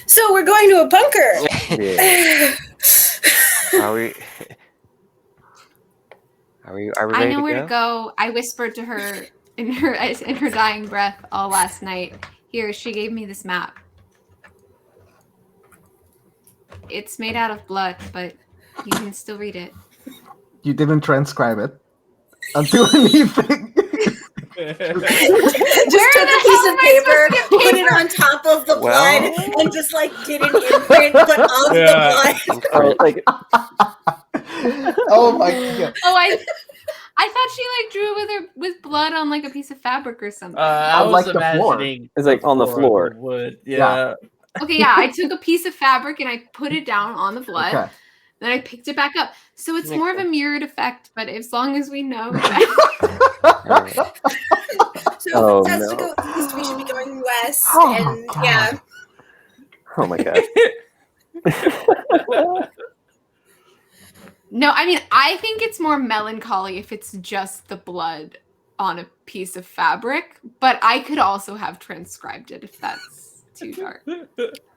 So we're going to a bunker. Yeah. Are we? Are we ready I know to where go? to go. I whispered to her in her dying breath all last night. Here, she gave me this map. It's made out of blood, but you can still read it. You didn't transcribe it. Do anything. Just took a piece of paper, put it on top of the blood, and just like did an imprint, but of the blood. Like, Oh my god. Oh, I thought she like drew with blood on like a piece of fabric or something. I On, was like, the floor. imagining It's like on the floor. The wood. Yeah. Okay, yeah, I took a piece of fabric and I put it down on the blood. Okay. Then I picked it back up. So it's Makes more of a sense. mirrored effect, but as long as we know that So Oh, if it has to no. go east, we should be going west. Oh my and God. yeah. Oh my god. No, I mean, I think it's more melancholy if it's just the blood on a piece of fabric, but I could also have transcribed it if that's too dark.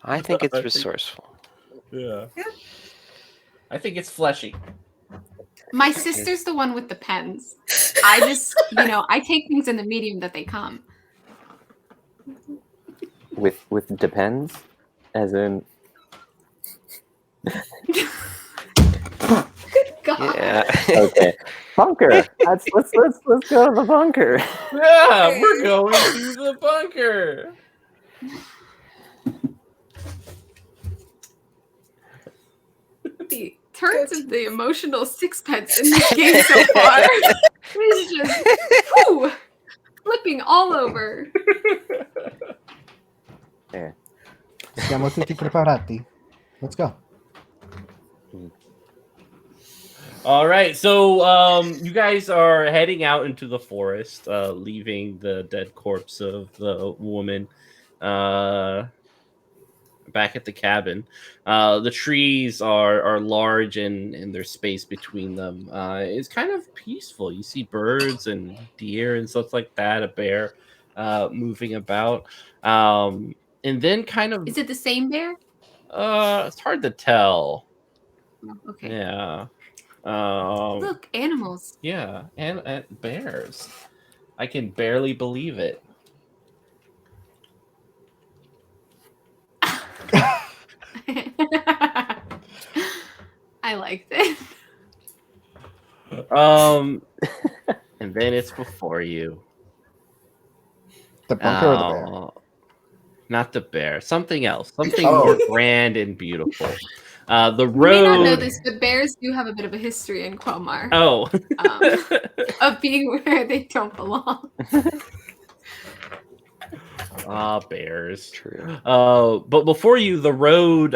I think it's resourceful. Yeah. I think it's fleshy. My sister's the one with the pens. I just, I take things in the medium that they come. With depends, as in. God. Yeah. Okay, bunker. Let's go to the bunker. Yeah, we're going to the bunker. The turns of the emotional sixpence in this game so far is just flipping all over. Yeah. Siamo tutti preparati. Let's go. All right, so you guys are heading out into the forest, leaving the dead corpse of the woman back at the cabin. The trees are large and there's space between them. It's kind of peaceful. You see birds and deer and stuff like that, a bear moving about. And then kind of... Is it the same bear? It's hard to tell. Oh, okay. Yeah. Look, animals. Yeah, and bears. I can barely believe it. I liked it. And then it's before you. The bunker or the bear? Not the bear. Something else. Something Oh. more grand and beautiful. The You may not know road. this, but bears do have a bit of a history in Quomar Oh. of being where they don't belong. Bears. True. But before you, the road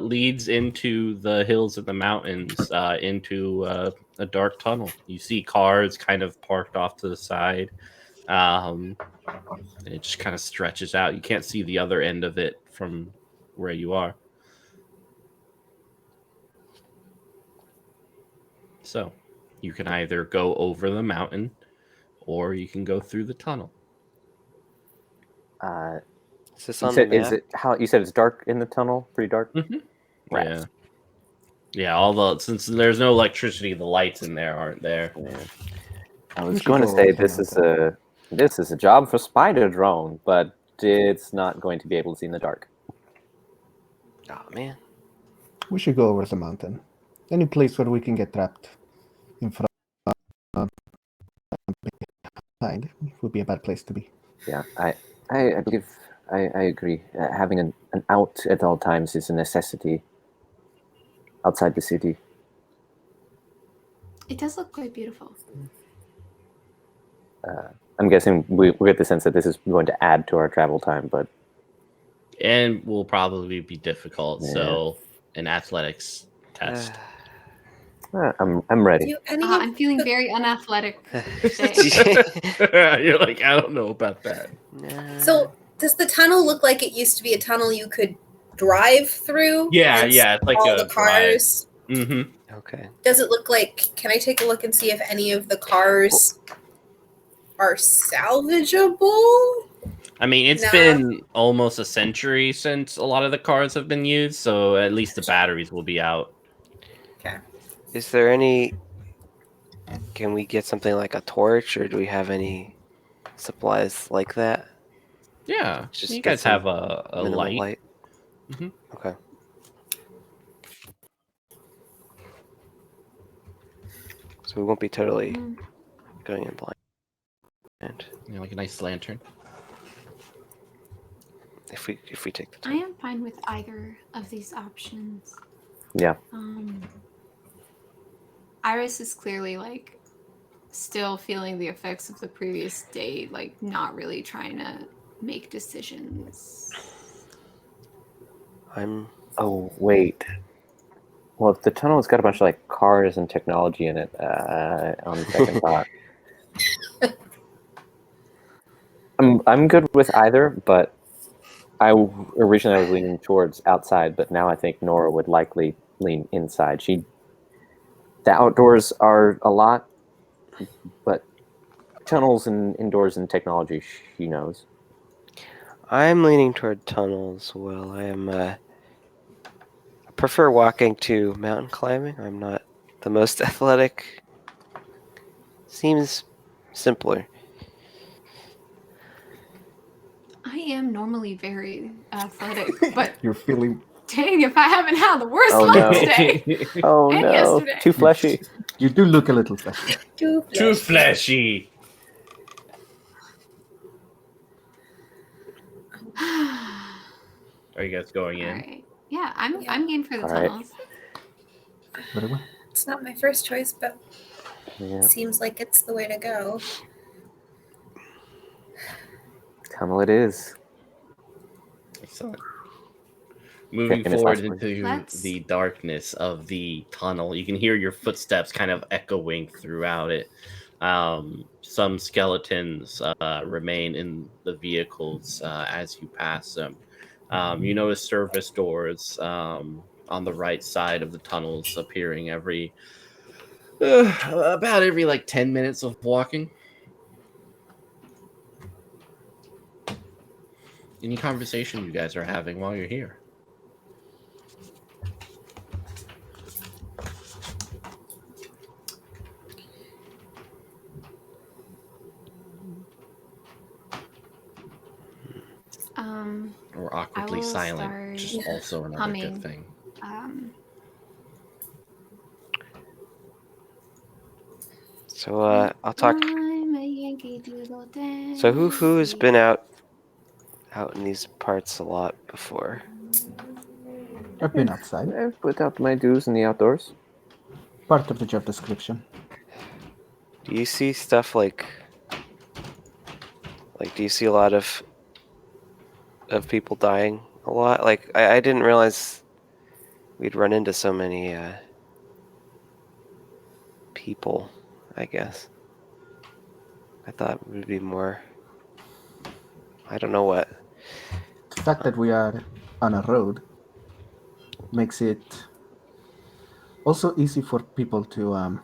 leads into the hills and the mountains, into a dark tunnel. You see cars kind of parked off to the side. And it just kind of stretches out. You can't see the other end of it from where you are. So you can either go over the mountain or you can go through the tunnel. Is this You on the said, map? you said it's dark in the tunnel? Pretty dark? Mm-hmm. Right. Yeah, since there's no electricity, the lights in there aren't there. Yeah. I We was should going to go say over this is a job for Spider Drone, but it's not going to be able to see in the dark. Oh man. We should go over the mountain. Any place where we can get trapped in front behind would be a bad place to be. Yeah, I believe I agree. Having an out at all times is a necessity outside the city. It does look quite beautiful. I'm guessing we get the sense that this is going to add to our travel time, but And will probably be difficult. Yeah. So an athletics test. I'm ready. Do any I'm feeling very unathletic today. You're like, I don't know about that. So does the tunnel look like it used to be a tunnel you could drive through? Yeah, and yeah, it's like all a the cars. Mm-hmm. Okay. Does it look like? Can I take a look and see if any of the cars are salvageable? I mean, it's No. been almost a century since a lot of the cars have been used, so at least the batteries will be out. Is there any? Can we get something like a torch, or do we have any supplies like that? Yeah, Just you get guys some have a Minimal light. light. Mhm. Okay. So we won't be totally going in blind. You know, like a nice lantern. If we take the I time. am fine with either of these options. Yeah. Iris is clearly like still feeling the effects of the previous day, like not really trying to make decisions. Oh wait. Well, if the tunnel's got a bunch of like cars and technology in it, on the second thought, I'm good with either. But originally I was leaning towards outside, but now I think Nora would likely lean inside. The outdoors are a lot, but tunnels and indoors and technology, she knows. I'm leaning toward tunnels. Well, I prefer walking to mountain climbing. I'm not the most athletic. Seems simpler. I am normally very athletic, but You're feeling. dang, if I haven't had the worst Oh, luck no. today. Oh And no, yesterday. too fleshy. You do look a little fleshy. Too fleshy. Are you guys going in? All right. Yeah, I'm game for the All right. tunnels. Very well. It's not my first choice, but Yeah. seems like it's the way to go. Tunnel it is. Excellent. Moving Famous forward last word. into the darkness of the tunnel, you can hear your footsteps kind of echoing throughout it. Some skeletons remain in the vehicles as you pass them. You notice service doors on the right side of the tunnels appearing about every like 10 minutes of walking. Any conversation you guys are having while you're here? Or awkwardly will silent, start which is also another humming. good thing. So I'll talk. I'm a Yankee Doodle Dandy. So who's been out in these parts a lot before? I've been outside. I've put out my dues in the outdoors. Part of the job description. Do you see stuff like do you see a lot of people dying a lot? Like I didn't realize we'd run into so many people, I guess. I thought it would be more, I don't know what. The fact that we are on a road makes it also easy for people to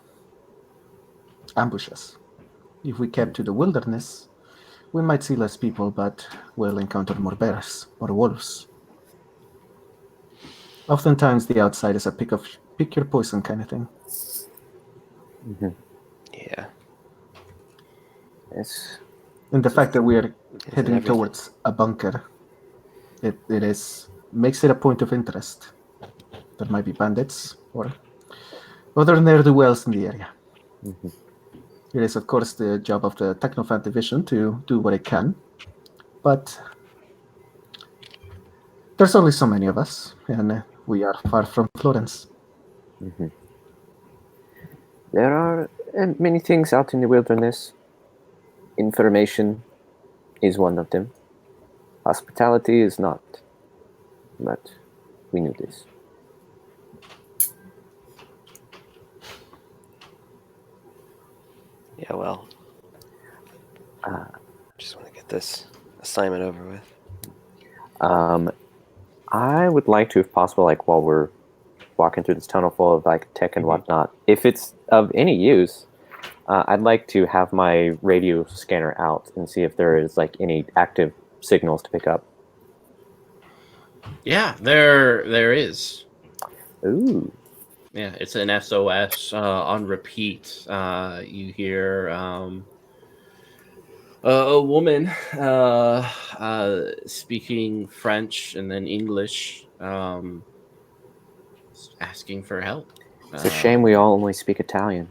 ambush us. If we kept to the wilderness, we might see less people, but we'll encounter more bears or wolves. Oftentimes, the outside is a pick your poison kind of thing. Mm-hmm. Yeah. And the fact that we are heading everything? towards a bunker, it makes it a point of interest. There might be bandits or other ne'er-do-wells in the area. Mm-hmm. It is, of course, the job of the Technofan division to do what it can, but there's only so many of us, and we are far from Florence. Mm-hmm. There are many things out in the wilderness. Information is one of them. Hospitality is not. But we knew this. Yeah, well, just want to get this assignment over with. I would like to, if possible, like while we're walking through this tunnel full of like tech and whatnot, if it's of any use, I'd like to have my radio scanner out and see if there is like any active signals to pick up. Yeah, there is. Ooh. Yeah, it's an SOS on repeat. You hear a woman speaking French and then English, asking for help. It's a shame we all only speak Italian.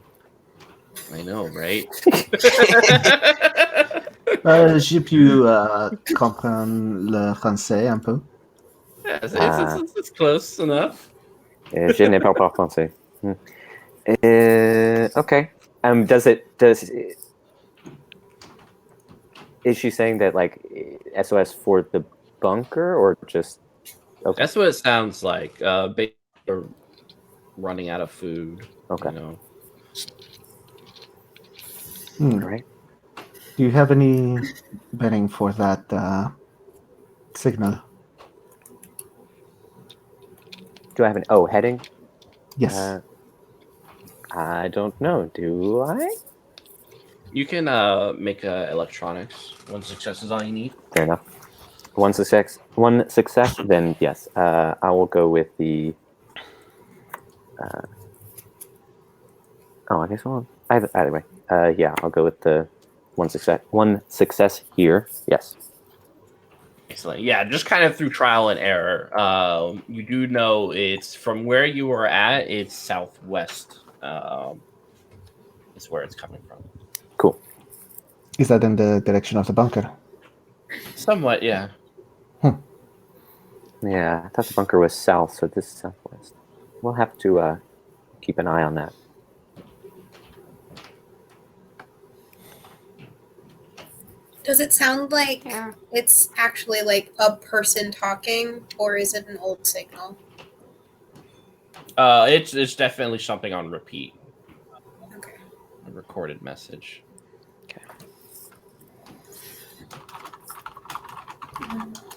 I know, right? J'ai pu comprendre le français un peu. Yeah, it's close enough. Je n'ai pas parlé français. Okay. Is she saying that like SOS for the bunker or just? Okay. That's what it sounds like. They're running out of food. Okay. You know. All right. Do you have any betting for that signal? Do I have an heading? Yes. I don't know. Do I? You can make electronics. 1 success is all you need. Fair enough. One success. Then yes. I will go with the. I guess well. Either way. Yeah, I'll go with the one success. One success here. Yes. Excellent. Yeah, just kind of through trial and error. You do know it's from where you were at. It's southwest. Is where it's coming from. Cool. Is that in the direction of the bunker? Somewhat, yeah. Yeah, I thought the bunker was south, so this is southwest. We'll have to keep an eye on that. Does it sound like it's actually like a person talking, or is it an old signal? It's definitely something on repeat. Okay. A recorded message. Okay.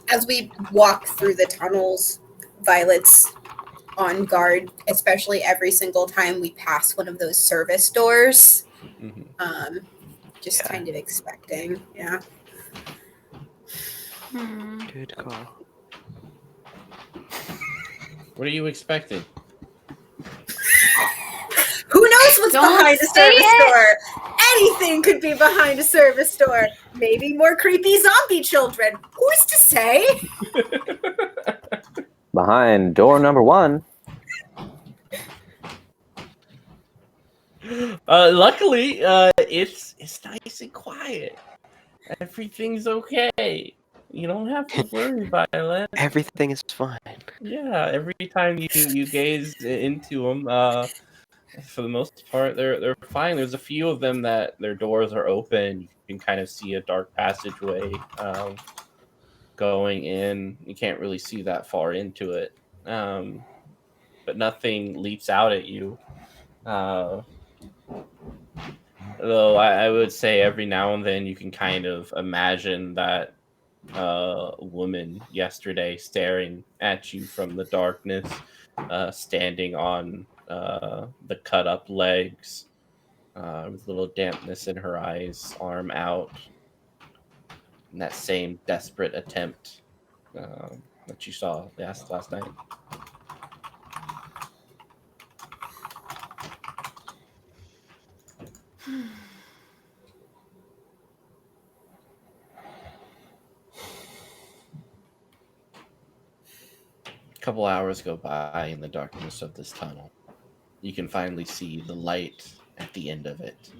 As we walk through the tunnels, Violet's on guard, especially every single time we pass one of those service doors. Mm-hmm. Just kind of expecting, yeah. Good call. What are you expecting? Who knows what's Don't behind a say service it! door? Anything could be behind a service door. Maybe more creepy zombie children. Who's to say? Behind door number 1. Luckily, it's nice and quiet. Everything's okay. You don't have to worry, Violet. Everything is fine. Yeah, every time you gaze into them, for the most part, they're fine. There's a few of them that their doors are open. You can kind of see a dark passageway going in. You can't really see that far into it, but nothing leaps out at you. Though I would say every now and then you can kind of imagine that woman yesterday staring at you from the darkness, standing on the cut up legs, with a little dampness in her eyes, arm out, and that same desperate attempt that you saw last night. A couple hours go by in the darkness of this tunnel. You can finally see the light at the end of it.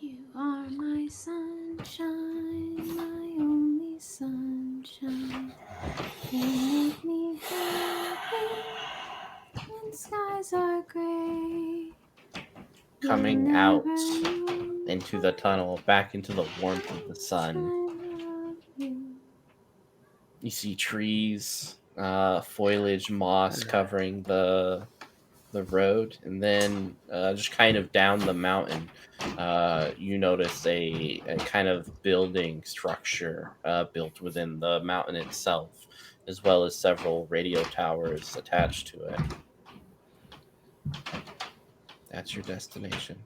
You are my sunshine, my only sunshine. You make me happy when skies are gray. Coming You'll out never know into the tunnel, back into the warmth of the sun. I love you. You see trees, foliage, moss covering the road, and then just kind of down the mountain, you notice a kind of building structure built within the mountain itself, as well as several radio towers attached to it. That's your destination.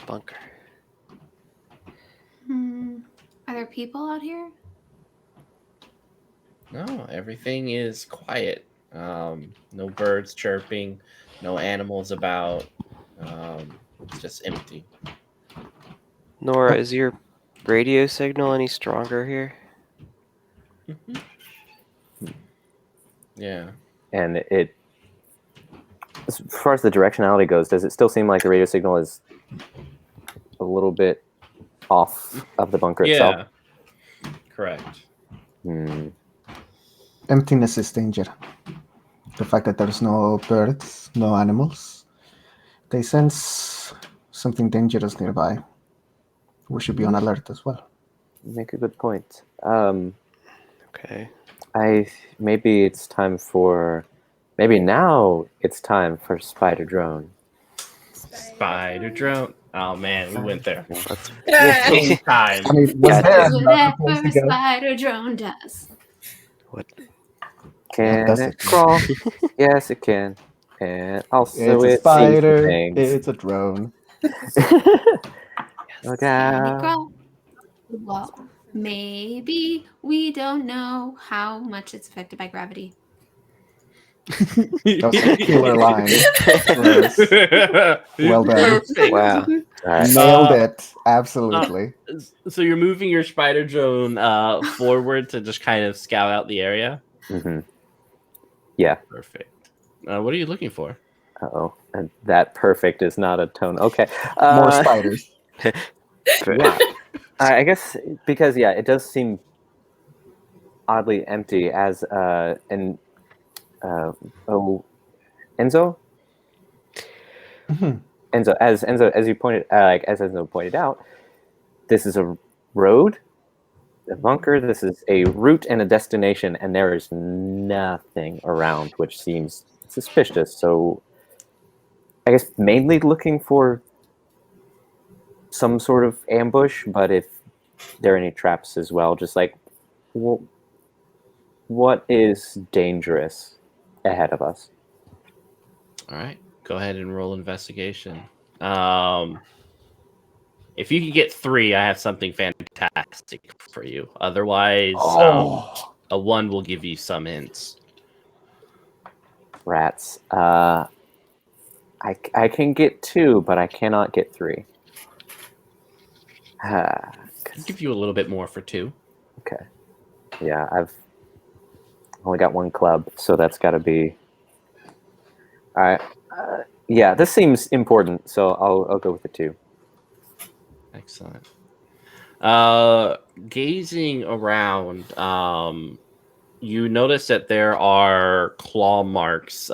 Bunker. Are there people out here? No, everything is quiet. No birds chirping, no animals about. It's just empty. Nora, is your radio signal any stronger here? Yeah. And it, as far as the directionality goes, does it still seem like the radio signal is a little bit off of the bunker itself? Yeah. Correct. Emptiness is danger. The fact that there's no birds, no animals, they sense something dangerous nearby. We should be on alert as well. You make a good point. Okay. Maybe it's time for. Maybe now it's time for Spider Drone. Spider drone. Oh man, we went there. Yeah. Same time. I mean, was God there Do another place whatever to go? spider drone does. What? Can Does it it? crawl? Yes, it can. And also, It's a it sees spider. things. It's a drone. Look Can it out. grow? Well, maybe we don't know how much it's affected by gravity. That was a killer line. Well done. Perfect. Wow. All right. Nailed it. Absolutely. So you're moving your spider drone forward to just kind of scout out the area. Yeah. Perfect. What are you looking for? Uh-oh. And that perfect is not a tone. Okay. More spiders. Yeah. I guess because, yeah, it does seem oddly empty as Enzo? Mhm. Enzo, as you pointed, as Enzo pointed out, this is a road, a bunker. This is a route and a destination, and there is nothing around, which seems suspicious. So, I guess mainly looking for some sort of ambush, but if there are any traps as well, just like what is dangerous ahead of us? All right. Go ahead and roll investigation. If you can get 3, I have something fantastic for you. Otherwise, a 1 will give you some hints. Rats. I can get 2, but I cannot get 3. I'll give you a little bit more for 2. Okay. Yeah, I've only got 1 club, so that's got to be. All right. Yeah, this seems important, so I'll go with the 2. Excellent. Gazing around, you notice that there are claw marks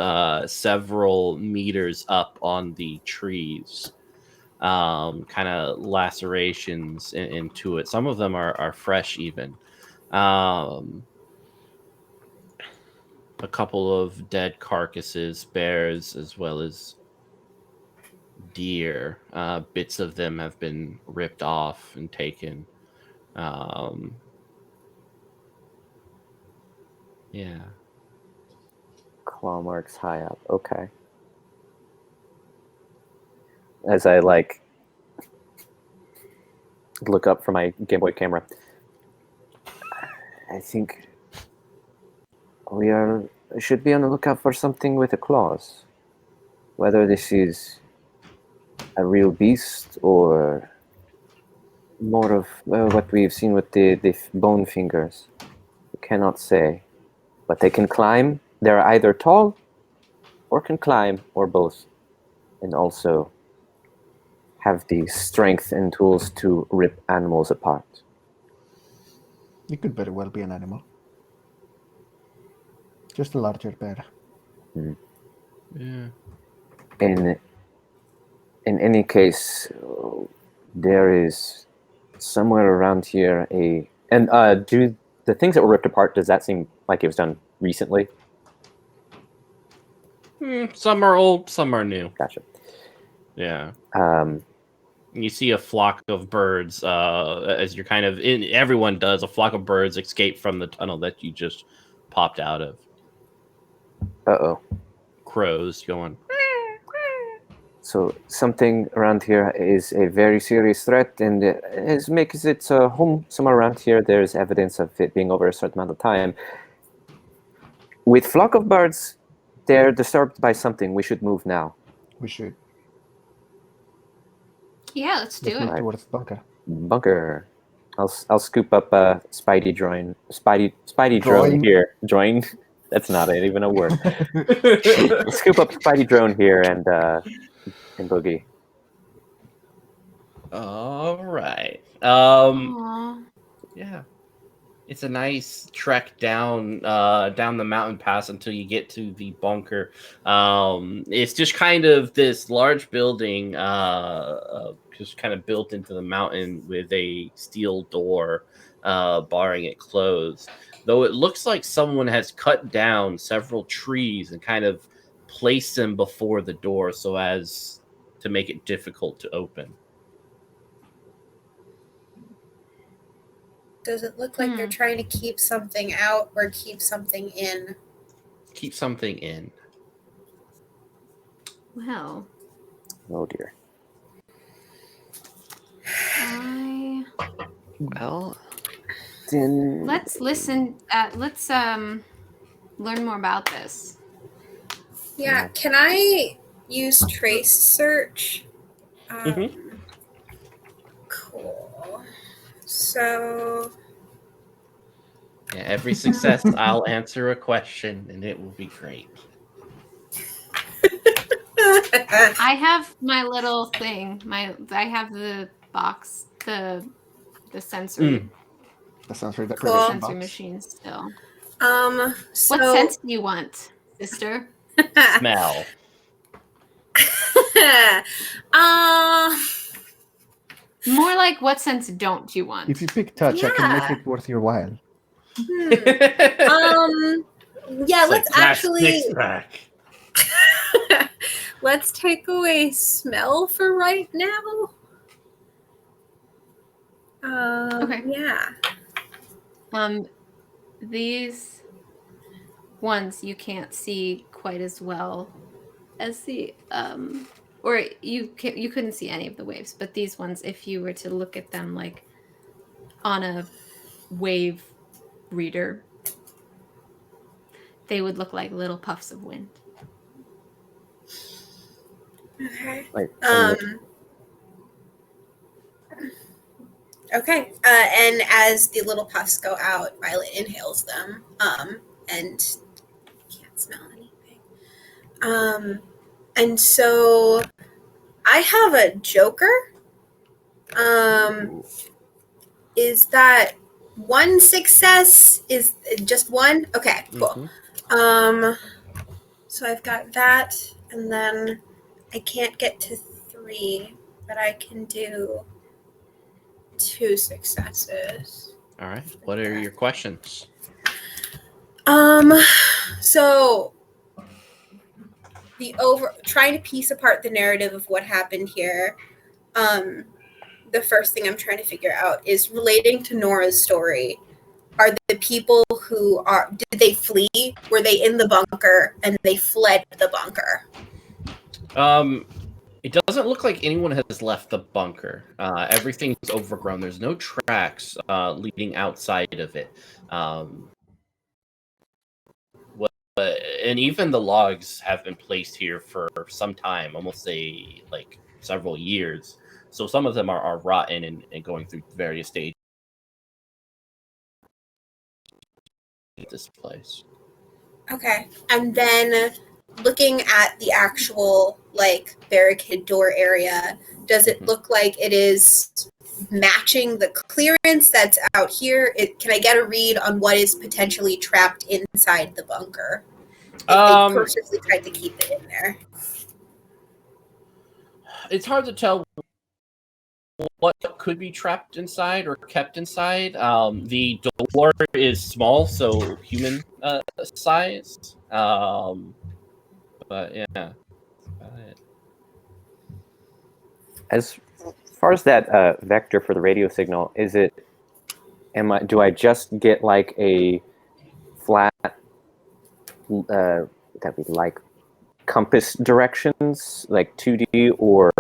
several meters up on the trees. Kind of lacerations into it. Some of them are fresh even. A couple of dead carcasses, bears, as well as deer. Bits of them have been ripped off and taken. Yeah. Claw marks high up. Okay. As I look up from my Game Boy camera, I think we should be on the lookout for something with the claws. Whether this is a real beast or more of what we've seen with the bone fingers. We cannot say. But they can climb. They're either tall or can climb or both. And also have the strength and tools to rip animals apart. It could very well be an animal. Just a larger bear. Yeah. In any case, there is somewhere around here do the things that were ripped apart, does that seem like it was done recently? Some are old, some are new. Gotcha. Yeah. Um, You see a flock of birds as you're kind of in. Everyone does. A flock of birds escape from the tunnel that you just popped out of. uh-oh. Crows going. So something around here is a very serious threat, and it makes its home somewhere around here. There's evidence of it being over a certain amount of time. With flock of birds, they're disturbed by something. We should move now. We should. Yeah, let's do Let's move it. towards the bunker. Bunker. I'll scoop up Spidey drone Droin. here. Join. That's not even a word. Scoop up Spidey drone here and Boogie. All right. Aw. Yeah. It's a nice trek down the mountain pass until you get to the bunker. It's just kind of this large building, just kind of built into the mountain with a steel door barring it closed. Though it looks like someone has cut down several trees and kind of placed them before the door so as to make it difficult to open. Does it look like they're trying to keep something out or keep something in? Keep something in. Well, Oh dear. Well, Then let's listen. Let's learn more about this. Yeah, can I use trace search? Cool. So Yeah, every success, I'll answer a question, and it will be great. I have my little thing. I have the box, the sensor, That sounds right. That Cool. prediction sensor box. machine still. so What sense do you want, sister? Smell. More like what sense don't you want? If you pick touch, I can make Yeah. it worth your while. Yeah, let's actually Six-pack. let's take away smell for right now. Okay. Yeah. These ones you can't see quite as well as the or you couldn't see any of the waves, but these ones, if you were to look at them like on a wave reader, they would look like little puffs of wind. Okay. like Okay. And as the little puffs go out, Violet inhales them. And can't smell anything. And so I have a joker. Is that one success? Is it just one? Okay, cool. So I've got that, and then I can't get to 3, but I can do 2 successes. All right. What are your questions? So trying to piece apart the narrative of what happened here. The first thing I'm trying to figure out is relating to Nora's story. Are the people did they flee? Were they in the bunker and they fled the bunker? It doesn't look like anyone has left the bunker. Everything's overgrown. There's no tracks leading outside of it. And even the logs have been placed here for some time, almost several years. So some of them are rotten and going through various stages of this place. Okay. And then looking at the actual barricade door area, does it look like it is matching the clearance that's out here? Can I get a read on what is potentially trapped inside the bunker? If they purposely tried to keep it in there. It's hard to tell what could be trapped inside or kept inside. The door is small, so human size. But yeah, that's about it. As far as that vector for the radio signal, is it? Do I just get like a flat, that be like compass directions, like 2D, or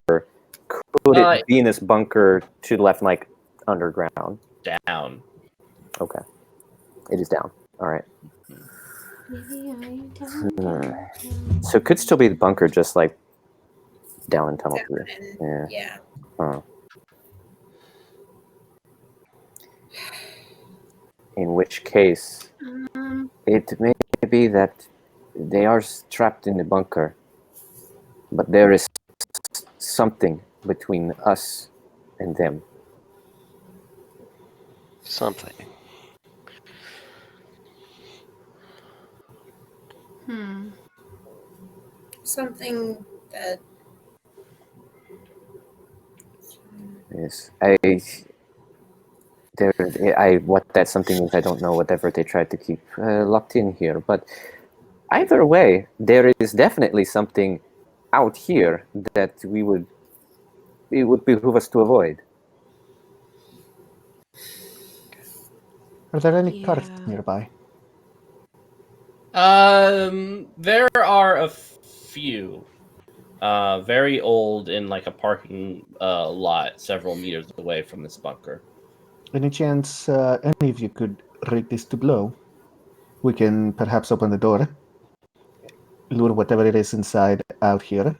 could it be in this bunker to the left, like underground? Down. Okay, it is down. All right. So it could still be the bunker, just like down in tunnel 3. Yeah. Huh. In which case, it may be that they are trapped in the bunker, but there is something between us and them. Something. Something that. Yes, what that something is, I don't know. Whatever they tried to keep locked in here, but either way, there is definitely something out here that it would behoove us to avoid. Are there any carts nearby? There are a few. Very old in like a parking lot several meters away from this bunker. Any chance any of you could rig this to blow? We can perhaps open the door, lure whatever it is inside out here,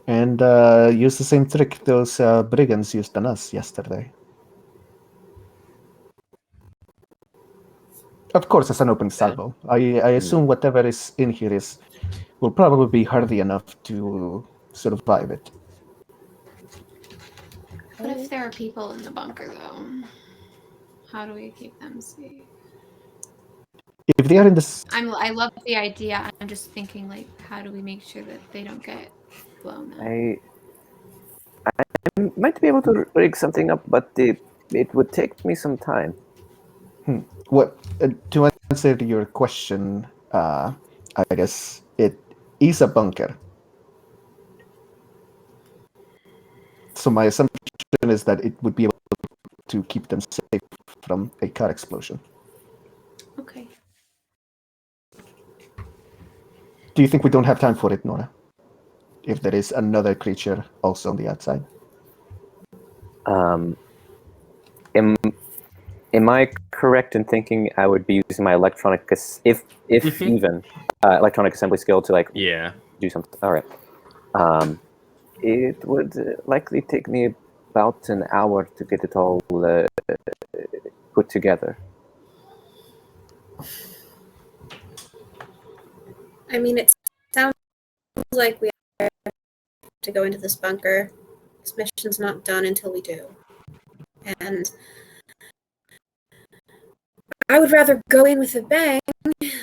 and use the same trick those brigands used on us yesterday. Of course, it's an open salvo. I assume whatever is in here will probably be hardy enough to survive it. What if there are people in the bunker, though? How do we keep them safe? If they are in this, I love the idea. I'm just thinking, like, how do we make sure that they don't get blown up? I might be able to rig something up, but it would take me some time. What to answer your question, I guess it is a bunker. So my assumption is that it would be able to keep them safe from a car explosion. Okay. Do you think we don't have time for it, Nora? If there is another creature also on the outside? Am I correct in thinking I would be using my electronic, if even electronic assembly skill to like do something? All right. It would likely take me about an hour to get it all put together. I mean, it sounds like we have to go into this bunker. This mission's not done until we do. And I would rather go in with a bang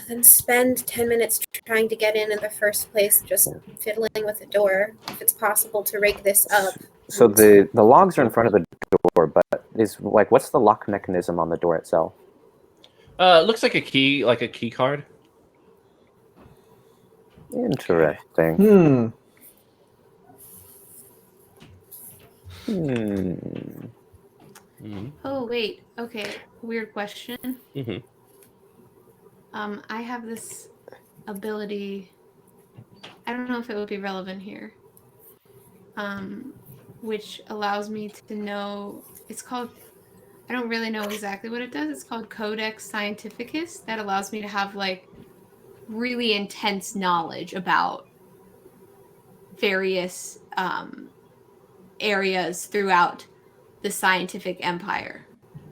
than spend 10 minutes trying to get in the first place, just fiddling with the door. If it's possible to rig this up. So the logs are in front of the door, but what's the lock mechanism on the door itself? It looks like a key card. Interesting. Oh, wait. Okay. Weird question. I have this ability. I don't know if it would be relevant here. Which allows me to know. It's called. I don't really know exactly what it does. It's called Codex Scientificus. That allows me to have like really intense knowledge about various areas throughout the scientific empire.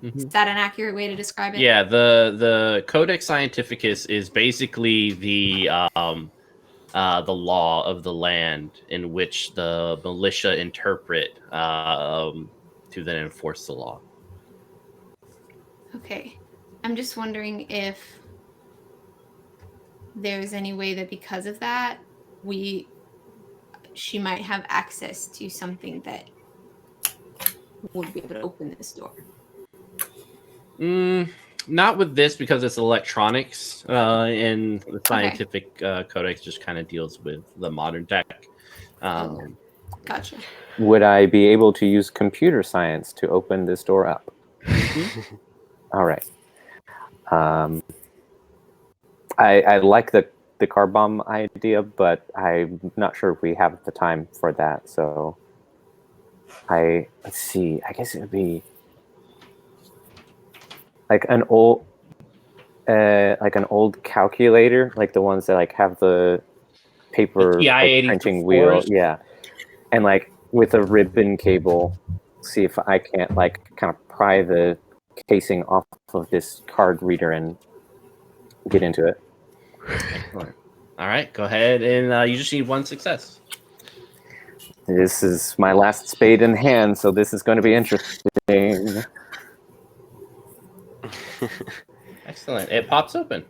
Is that an accurate way to describe it? Yeah, the Codex Scientificus is basically the law of the land in which the militia interpret to then enforce the law. Okay. I'm just wondering if there's any way that because of that, she might have access to something that would be able to open this door. Not with this because it's electronics, and the scientific codex just kind of deals with the modern tech. Gotcha. Would I be able to use computer science to open this door up? All right. I like the car bomb idea, but I'm not sure if we have the time for that. So let's see. I guess it would be like an old calculator, like the ones that like have the paper printing wheel. Yeah. And like with a ribbon cable, see if I can't like kind of pry the casing off of this card reader and get into it. Excellent. All right, go ahead, and you just need one success. This is my last spade in hand, so this is going to be interesting. Excellent. It pops open.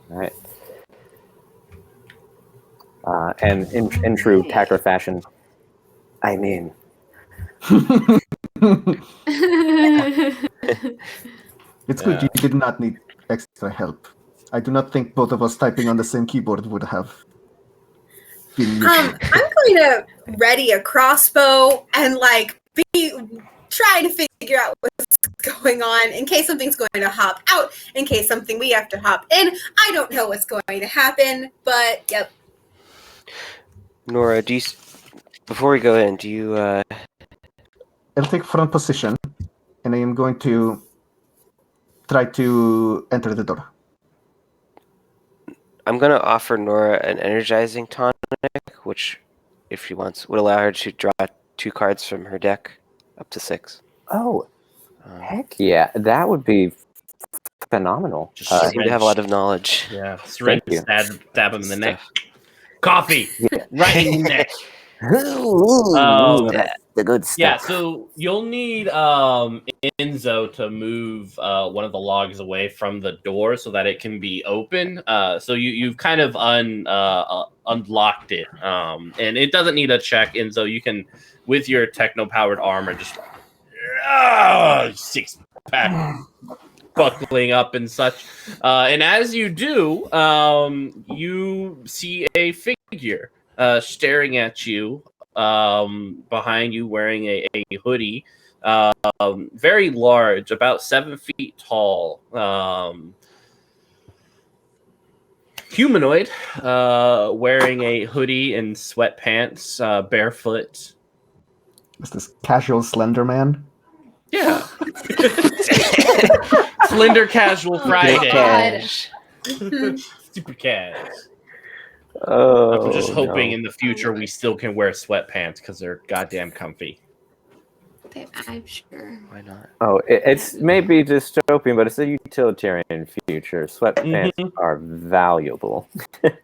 All right. And in true Packer fashion, I'm in. It's good you did not need extra help. I do not think both of us typing on the same keyboard would have been I'm going to ready a crossbow and like try to figure out what's going on in case something's going to hop out, in case something we have to hop in. I don't know what's going to happen, but yep. Nora, before we go in, do you... I'll take front position, and I am going to try to enter the door. I'm going to offer Nora an energizing tonic, which, if she wants, would allow her to draw 2 cards from her deck, up to 6. Oh, heck yeah. That would be phenomenal. You seem to have a lot of knowledge. Yeah, syringe, stab him in the neck. Coffee! Yeah. Right in the neck. The good stuff. Yeah, so you'll need Enzo to move one of the logs away from the door so that it can be open. So you've kind of unlocked it, and it doesn't need a check. Enzo, you can, with your techno-powered armor, just 6-pack buckling up and such. And as you do, you see a figure staring at you. Behind you, wearing a hoodie, very large, about 7 feet tall, humanoid, wearing a hoodie and sweatpants, barefoot. Is this casual Slender Man? Yeah. Slender Casual Friday. Super cash. Oh, I'm just hoping in the future we still can wear sweatpants because they're goddamn comfy. I'm sure. Why not? Oh, it's maybe dystopian, but it's a utilitarian future. Sweatpants are valuable.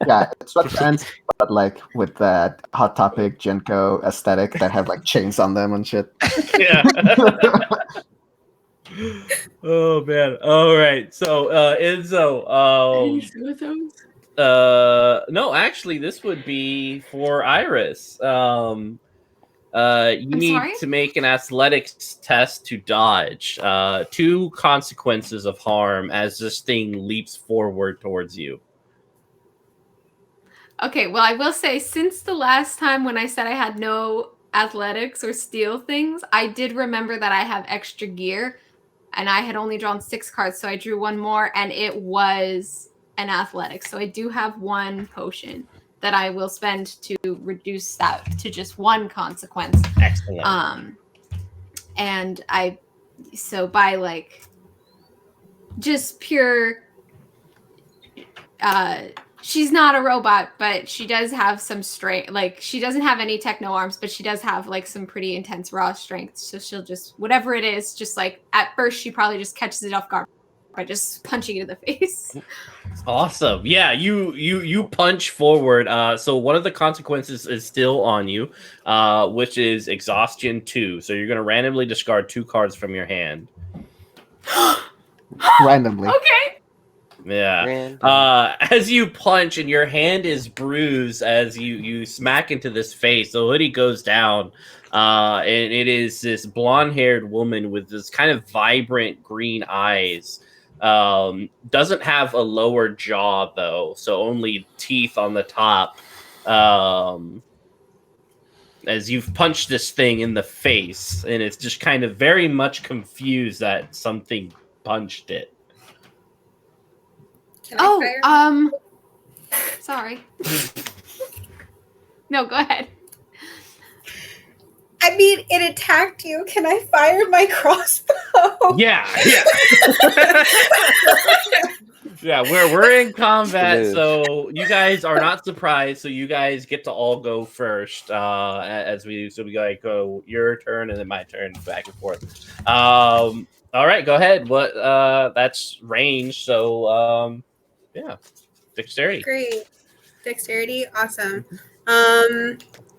Yeah, sweatpants, but like with that Hot Topic Genko aesthetic that have like chains on them and shit. Yeah. Oh man. All right. So Enzo, no, actually this would be for Iris. You need to make an athletics test to dodge 2 consequences of harm as this thing leaps forward towards you. Okay, well, I will say, since the last time when I said I had no athletics or steal things, I did remember that I have extra gear, and I had only drawn 6 cards, so I drew 1 more, and it was an athletics. So I do have 1 potion that I will spend to reduce that to just 1 consequence. Excellent. And so by like just pure, she's not a robot, but she does have some strength. Like, she doesn't have any techno arms, but she does have like some pretty intense raw strength. So she'll just, whatever it is, just like at first she probably just catches it off guard by just punching it in the face. Awesome. Yeah, you punch forward. So one of the consequences is still on you, which is exhaustion 2. So you're going to randomly discard 2 cards from your hand. Randomly. Okay. Yeah. As you punch and your hand is bruised as you smack into this face, the hoodie goes down. And it is this blonde-haired woman with this kind of vibrant green eyes. Doesn't have a lower jaw though, so only teeth on the top. As you've punched this thing in the face, and it's just kind of very much confused that something punched it. Can I fire? Sorry. No, go ahead. I mean, it attacked you. Can I fire my crossbow? Yeah. Yeah, we're in combat, so you guys are not surprised. So you guys get to all go first. We go your turn and then my turn, back and forth. All right, go ahead. What? That's range. So yeah, dexterity. Great. Dexterity, awesome.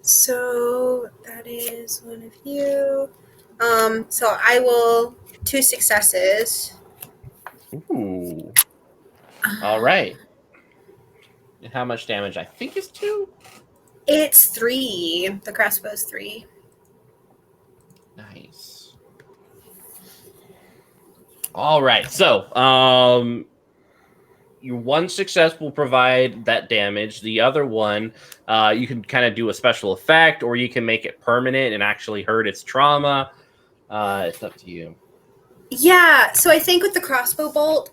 So that is one of you. So I will 2 successes. Ooh. All right. And how much damage? I think it's 2. It's 3. The crossbow's 3. Nice. All right. So, your one success will provide that damage. The other one, you can kind of do a special effect, or you can make it permanent and actually hurt its trauma. It's up to you. Yeah, so I think with the crossbow bolt,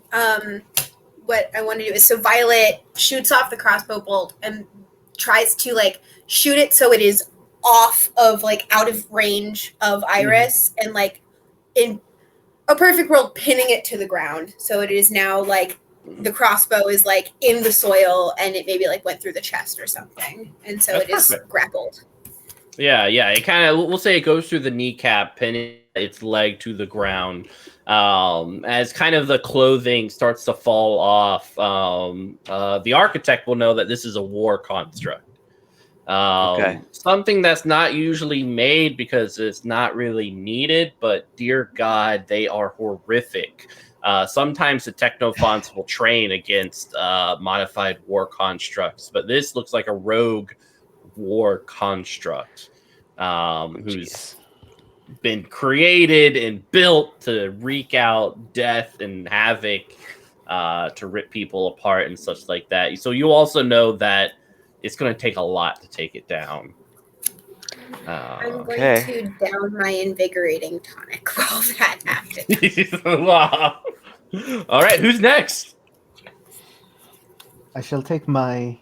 what I want to do is, so Violet shoots off the crossbow bolt and tries to like shoot it so it is off of like out of range of Iris, and like in a perfect world pinning it to the ground. So it is now like the crossbow is like in the soil and it maybe like went through the chest or something. And so That's it is perfect. grappled. Yeah. It kind of, we'll say it goes through the kneecap, pinning its leg to the ground. As kind of the clothing starts to fall off, the architect will know that this is a war construct. Something that's not usually made because it's not really needed, but dear God, they are horrific. Sometimes the technophants will train against modified war constructs, but this looks like a rogue war construct who's been created and built to wreak out death and havoc, to rip people apart and such like that. So you also know that it's going to take a lot to take it down. I'm going to down my invigorating tonic while that happens. Wow. All right, who's next? I shall take my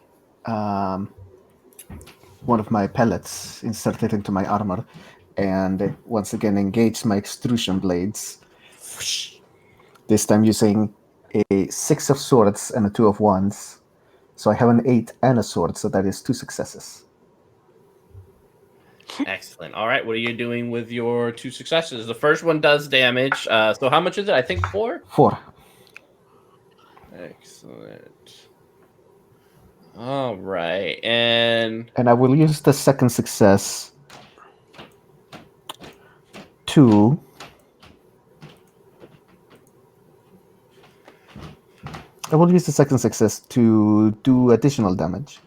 one of my pellets, insert it into my armor, and once again engage my extrusion blades. This time using a 6 of swords and a 2 of wands. So I have an 8 and a sword, so that is 2 successes. Excellent. All right, what are you doing with your 2 successes? The first one does damage. So how much is it? I think 4? 4. Excellent. All right, and I will use the second success to do additional damage.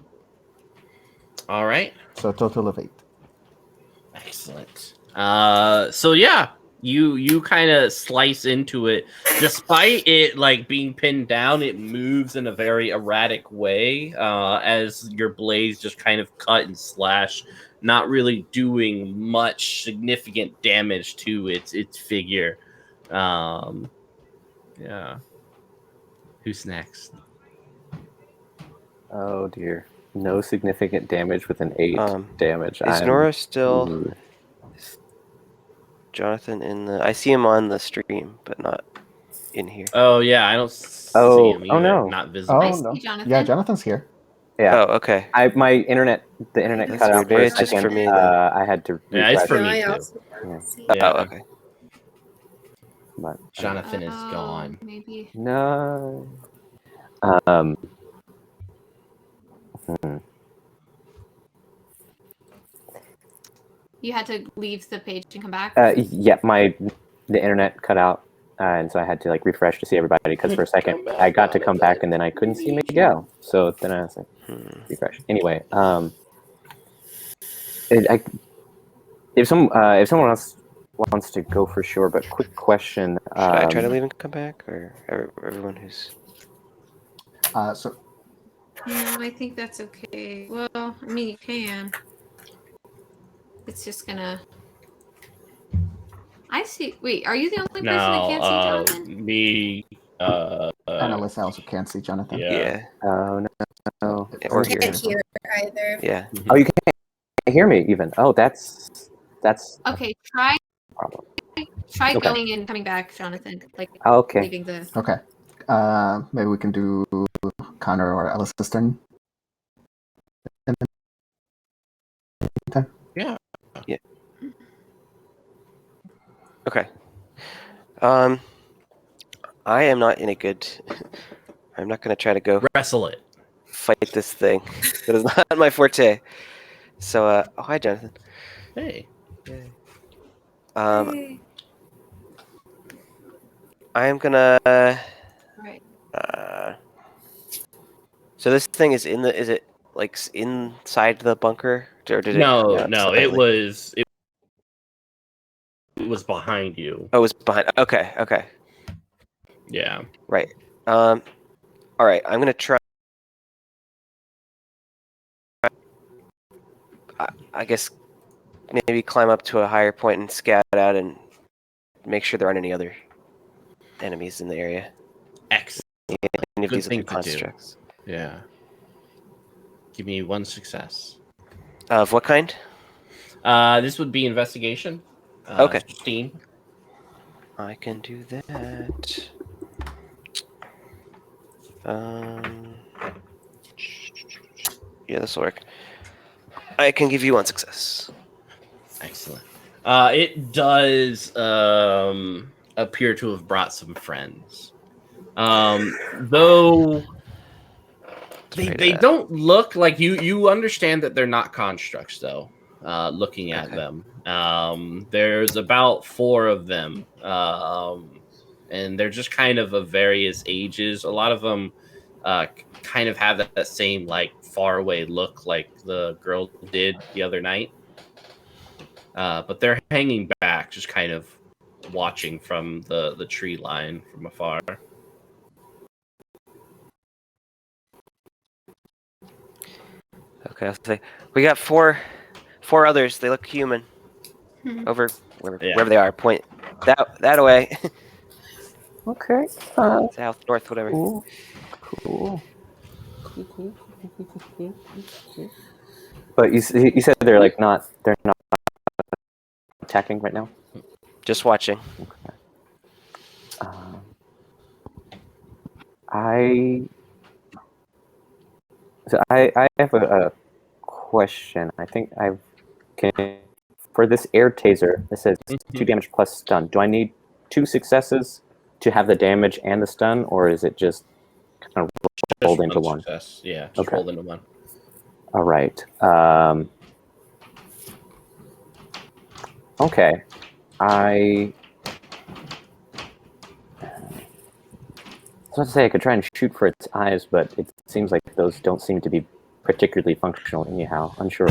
all right. So a total of 8. Excellent. So yeah, you kind of slice into it. Despite it like being pinned down, it moves in a very erratic way, as your blades just kind of cut and slash, not really doing much significant damage to its figure. Yeah. Who's next? Oh dear. No significant damage with an 8 damage. Is Nora still... Is Jonathan in the... I see him on the stream, but not in here. Oh, yeah, I don't see him either. No. Not visible. I see Jonathan. Yeah, Jonathan's here. Yeah. Oh, okay. The internet That's cut out weird. for a It's just second. for me, then. I had to Yeah, it's for refresh. me I too. also Yeah. see. Yeah. Oh, okay. But, Jonathan is gone. Maybe. no. You had to leave the page and come back? Yeah, the internet cut out and so I had to like refresh to see everybody because for a second I got to come back and then I couldn't see Miguel. So then I was like, refresh. Anyway, if someone else wants to go for sure, but quick question. Should I try to leave and come back, or everyone who's? So No, I think that's okay. Well, I mean, you can. It's just gonna. I see. Wait, are you the only person that can't see Jonathan? Me. Analysts also can't see Jonathan. Yeah. Oh no. Yeah, or Can't here. hear either. Yeah. Oh, you can't hear me even. Oh, that's Okay, try a problem. Okay. going and coming back, Jonathan. Like Okay. leaving the. Okay. Maybe we can do Connor or Alice's turn. Yeah. Okay. I am not in a good. I'm not gonna try to go Wrestle it. fight this thing. That is not my forte. So, oh, hi, Jonathan. Hey. I am gonna. Right. So this thing is in the. Is it like inside the bunker, or did it? No, come out it slightly? was behind you. Oh, it was behind. Okay. Yeah. Right. All right. I'm gonna try. I guess maybe climb up to a higher point and scout out and make sure there aren't any other enemies in the area. Excellent. Any of Good these thing other to do. constructs. Yeah. Give me one success. Of what kind? This would be investigation. Okay. 16. I can do that. Yeah, this will work. I can give you one success. Excellent. It does appear to have brought some friends. Though they don't look like you understand that they're not constructs though. Looking at them. There's about 4 of them. And they're just kind of various ages. A lot of them kind of have that same like faraway look like the girl did the other night. But they're hanging back, just kind of watching from the tree line from afar. Okay, I'll say we got four others. They look human. Over wherever they are. Point that away. Okay. South, north, whatever. Cool. But you said they're not attacking right now. Just watching. Okay. I have a question. I think for this air taser. It says 2 damage plus stun. Do I need 2 successes to have the damage and the stun, or is it just kind of rolled into one? Success. Yeah, just rolled into one. All right. Okay. I was about to say I could try and shoot for its eyes, but it seems like those don't seem to be particularly functional anyhow. Unsure.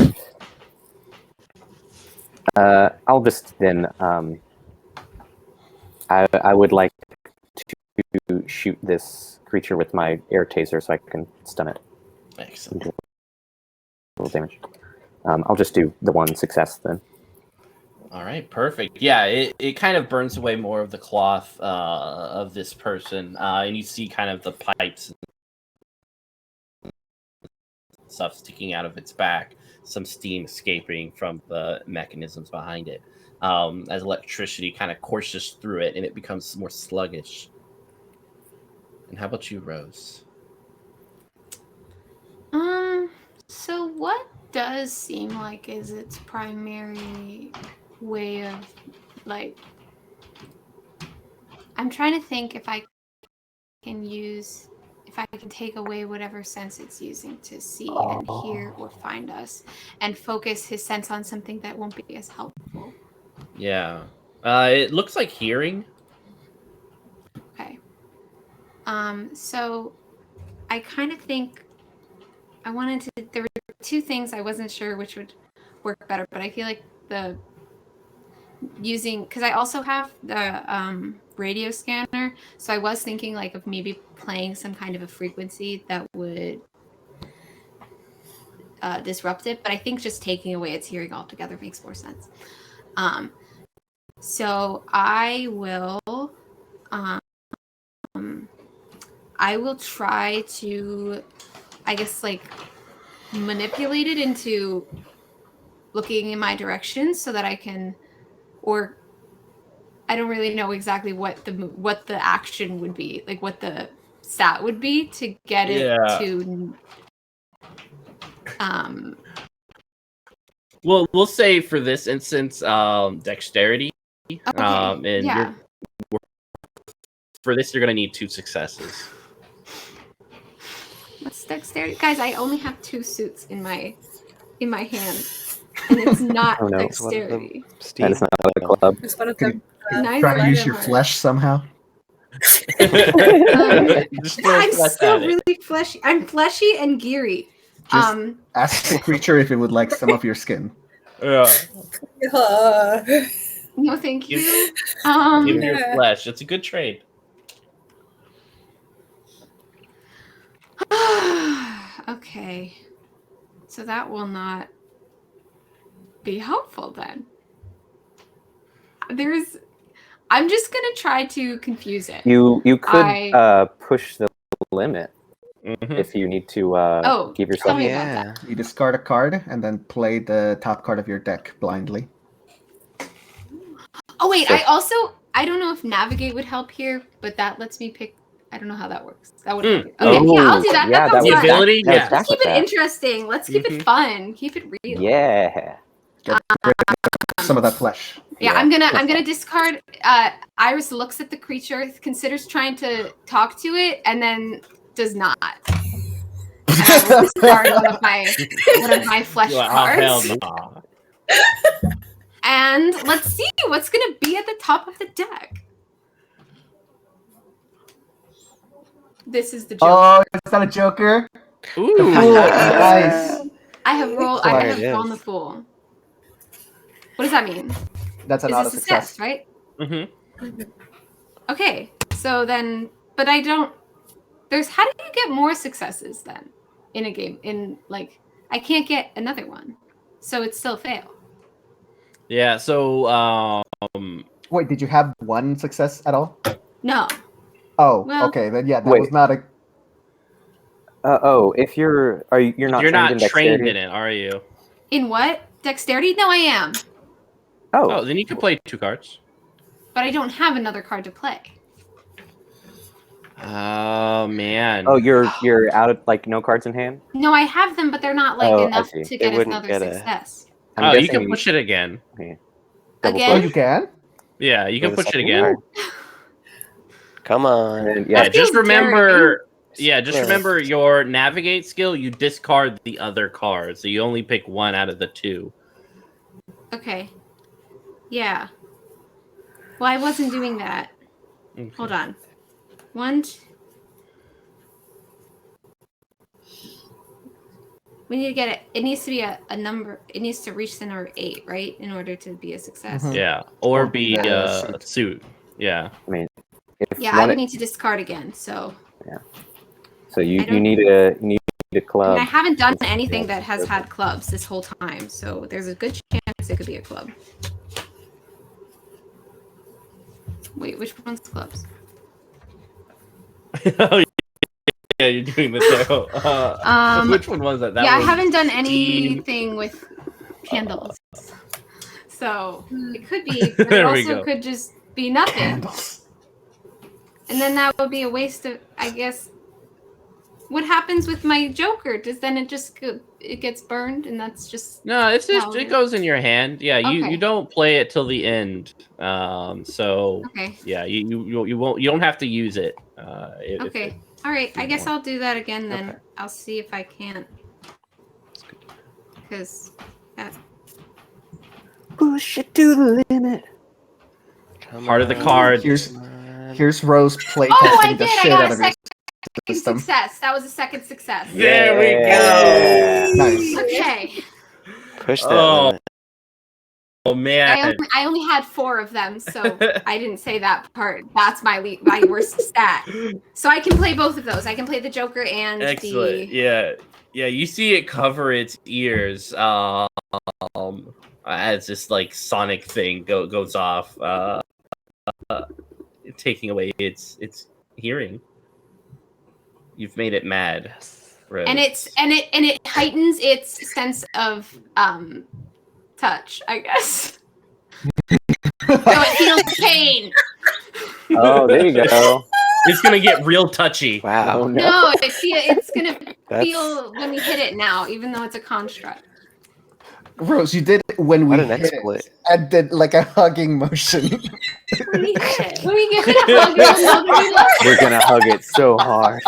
I'll just then. I would like to shoot this creature with my air taser so I can stun it. Excellent. A little damage. I'll just do the 1 success then. All right, perfect. Yeah, it kind of burns away more of the cloth of this person, and you see kind of the pipes and stuff sticking out of its back, some steam escaping from the mechanisms behind it, as electricity kind of courses through it, and it becomes more sluggish. And how about you, Rose? So what does seem like is its primary way of, like, I'm trying to think if I can take away whatever sense it's using to see and hear or find us, and focus his sense on something that won't be as helpful. Yeah. It looks like hearing. So I kind of think I wanted to. There were two things I wasn't sure which would work better, but I feel like the using because I also have the radio scanner, so I was thinking like of maybe playing some kind of a frequency that would disrupt it. But I think just taking away its hearing altogether makes more sense. So I will try to, I guess, like manipulate it into looking in my direction so that I can, or I don't really know exactly what the action would be, like what the stat would be to get it to. Well, we'll say for this instance, dexterity. Okay. And yeah. For this, you're gonna need 2 successes. What's dexterity, guys? I only have 2 suits in my hand, and it's not Oh, no. dexterity. That is not a club. It's one of them. Try to use your flesh somehow. I'm still really fleshy. I'm fleshy and geary. Just ask the creature if it would like some of your skin. Yeah. No, thank you. Give me your flesh. It's a good trade. Okay. So that will not be helpful then. I'm just gonna try to confuse it. You could push the limit if you need to give yourself. Tell me about that. You discard a card and then play the top card of your deck blindly. Oh wait, I don't know if navigate would help here, but that lets me pick. I don't know how that works. That would help. Okay, yeah, I'll do that. Yeah, that the ability. Yeah, let's keep it interesting. Let's keep it fun. Keep it real. Yeah. Get rid of some of that flesh. Yeah, I'm gonna discard. Iris looks at the creature, considers trying to talk to it, and then does not. And I will discard one of my flesh cards. Hell nah. And let's see what's gonna be at the top of the deck. This is the Joker. Oh, is that a Joker? Ooh, nice. I have drawn the Fool. What does that mean? That's an auto success, right? Mm-hmm. Okay, so then, but I don't. How do you get more successes then in a game? I can't get another one, so it's still fail. Yeah. So, Wait, did you have one success at all? No. Oh, well, okay. Then yeah, that was not a. If you're not trained in it, are you? In what? Dexterity? No, I am. Oh, then you can play 2 cards. But I don't have another card to play. Oh man. Oh, you're out of no cards in hand. No, I have them, but they're not enough to get another success. You can push it again. Again? Oh, you can? Yeah, you can push it again. Come on. Yeah, just remember. Yeah, just remember your navigate skill. You discard the other card, so you only pick 1 out of the 2. Okay. Yeah. Well, I wasn't doing that. Okay. Hold on. 1. We need to get it. It needs to be a number. It needs to reach the number 8, right, in order to be a success. Mhm. Yeah, or be a suit. Yeah. I mean, I would need to discard again. So. Yeah. So you need a club. I mean, I haven't done anything that has had clubs this whole time, so there's a good chance it could be a club. Wait, which one's clubs? Oh yeah, you're doing the tarot. Which one was that? I haven't done anything with candles, so it could be. But it also could just be nothing. Candles. And then that would be a waste of, I guess. What happens with my Joker? Does then it just it gets burned, and that's just it goes in your hand. Yeah, you don't play it till the end. So yeah, you don't have to use it. Okay, all right. I guess I'll do that again then. Okay. I'll see if I can't. Because push it to the limit. Part of the card. Here's Rose playtesting the shit out of your system. success. That was a second success. There we Yeah. go. Nice. Okay. Push that Oh, limit. oh man. I only had 4 of them, so I didn't say that part. That's my worst stat. So I can play both of those. I can play the Joker and Excellent. Yeah. Yeah, you see it cover its ears as this like sonic thing goes off, taking away its hearing. You've made it mad. Rose. and it heightens its sense of touch, I guess. So it feels pain. Oh, there you go. It's gonna get real touchy. Wow. Oh, no. No, it's gonna That's- feel when we hit it now, even though it's a construct. Rose, you did it when we What an hit exploit. it and did like a hugging motion. When we hit it, when we give it a hug, it'll know that we love it. We're gonna hug it so hard.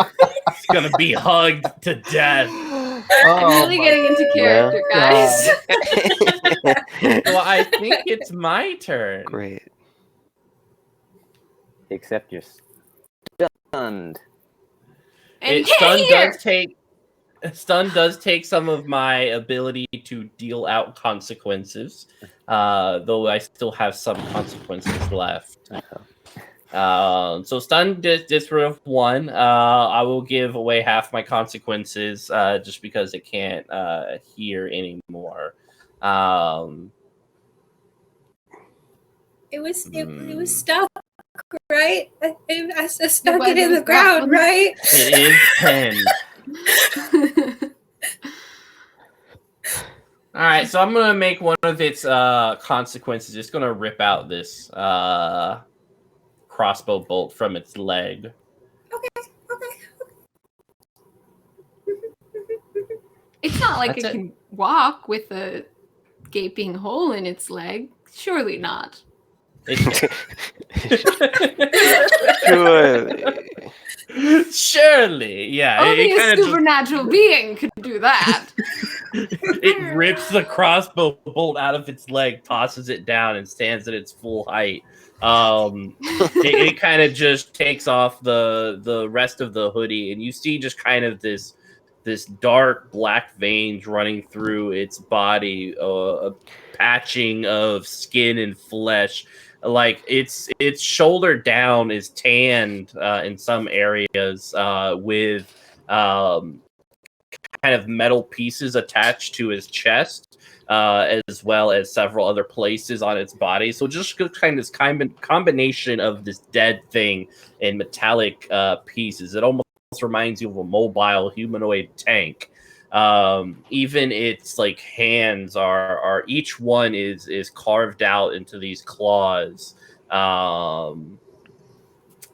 It's gonna be hugged to death. I'm really getting into character, guys. Well, I think it's my turn. Great. Except you're stunned. And Stun does take some of my ability to deal out consequences, though I still have some consequences left. So stun gets rid of 1. I will give away half my consequences just because it can't hear anymore. It was stuck, right? I stuck it in the ground, right? It is 10. All right, so I'm gonna make one of its consequences. It's gonna rip out this crossbow bolt from its leg. Okay. It's not like That's it can walk with a gaping hole in its leg. Surely not. Surely, yeah. Only it a kinda supernatural being could do that. it rips the crossbow bolt out of its leg, tosses it down, and stands at its full height. It kind of just takes off the rest of the hoodie, and you see just kind of this dark black veins running through its body, a patching of skin and flesh. Like its shoulder down is tanned in some areas with kind of metal pieces attached to his chest, as well as several other places on its body. So just kind of this combination of this dead thing and metallic pieces. It almost reminds you of a mobile humanoid tank. Even its like hands are each one is carved out into these claws.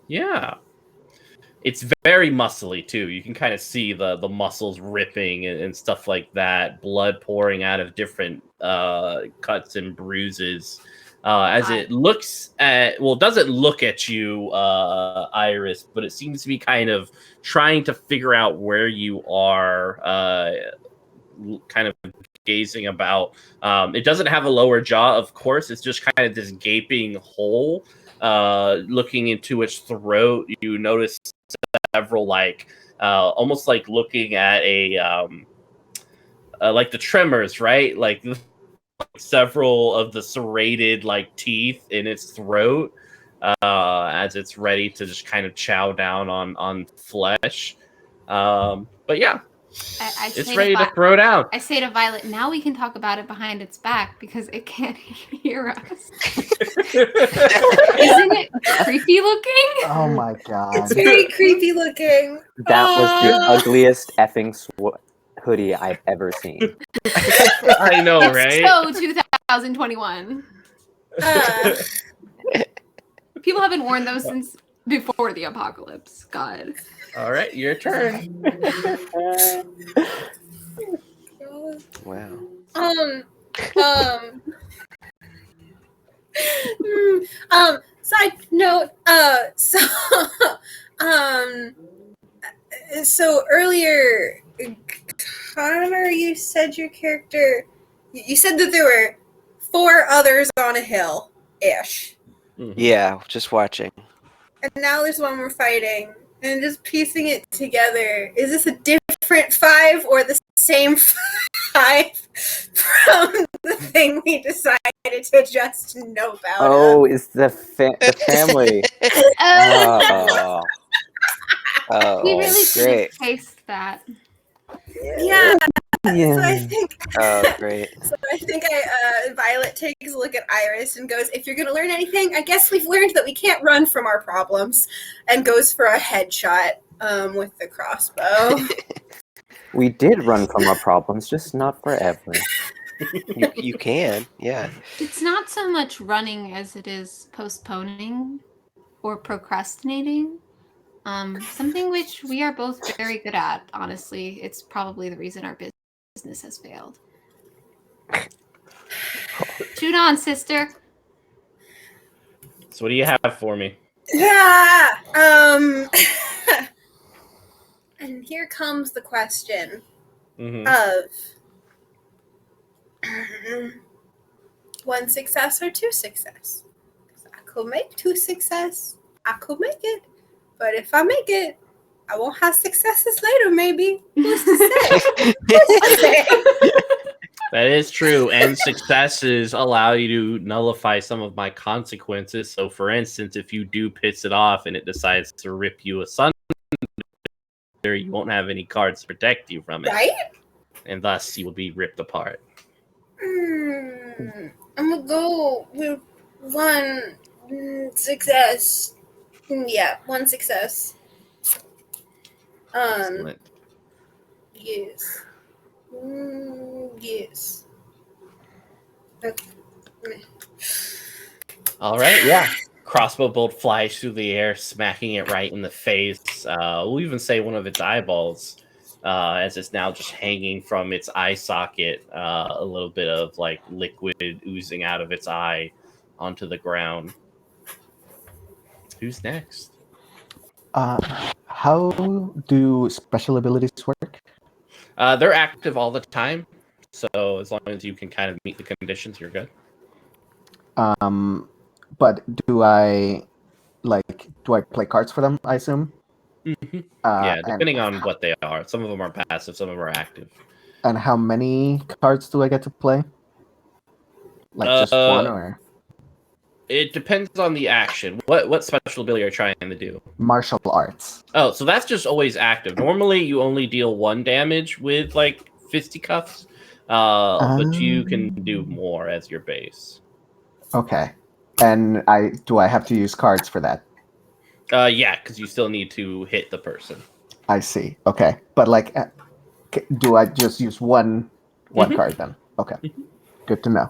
Yeah. It's very muscly too. You can kind of see the muscles ripping and stuff like that. Blood pouring out of different cuts and bruises. As it looks at, well, it doesn't look at you, Iris, but it seems to be kind of trying to figure out where you are, kind of gazing about. It doesn't have a lower jaw, of course. It's just kind of this gaping hole. Looking into its throat, you notice several almost like looking at a like the Tremors, right? Like several of the serrated like teeth in its throat as it's ready to just kind of chow down on flesh. But yeah, it's ready to throw down. I say to Violet, now we can talk about it behind its back because it can't hear us. Isn't it creepy looking? Oh my god. It's very creepy looking. That was the ugliest effing hoodie I've ever seen. I know, right? So 2021. People haven't worn those since before the apocalypse. God. All right, your turn. Wow. Side note, so earlier, Connor, you said your character, you said that there were 4 others on a hill-ish. Yeah, just watching. And now there's one we're fighting, and just piecing it together. Is this a different 5 or the same 5 from the thing we decided to just know about? Oh, it's the family. Oh, We really should great. have faced that. Yeah. yeah. So I think. Great. So I think Violet takes a look at Iris and goes, "If you're going to learn anything, I guess we've learned that we can't run from our problems," and goes for a headshot with the crossbow. We did run from our problems, just not forever. You can, yeah. It's not so much running as it is postponing or procrastinating. Something which we are both very good at, honestly. It's probably the reason our business has failed. Shoot on, sister. So what do you have for me? Yeah. And here comes the question of 1 success or 2 success. I could make 2 success. I could make it. But if I make it, I won't have successes later, maybe. Who's to say? Who's to say? That is true, and successes allow you to nullify some of my consequences. So, for instance, if you do piss it off and it decides to rip you asunder, you won't have any cards to protect you from it. Right? And thus, you will be ripped apart. I'm gonna go with 1 success. Yeah, 1 success. Excellent. Yes. Yes. Okay. All right, yeah. Crossbow bolt flies through the air, smacking it right in the face. We'll even say one of its eyeballs, as it's now just hanging from its eye socket. A little bit of like liquid oozing out of its eye onto the ground. Who's next? How do special abilities work? They're active all the time, so as long as you can kind of meet the conditions, you're good. But do I play cards for them? I assume. Yeah, depending on what they are. Some of them are passive, some of them are active. And how many cards do I get to play? Like just one, or it depends on the action. What special ability are you trying to do? martial arts? Oh, so that's just always active. Normally, you only deal 1 damage with like fisticuffs, but you can do more as your base. Okay, and I have to use cards for that? Yeah, because you still need to hit the person. I see. Okay, but like, do I just use one card then? Okay, good to know.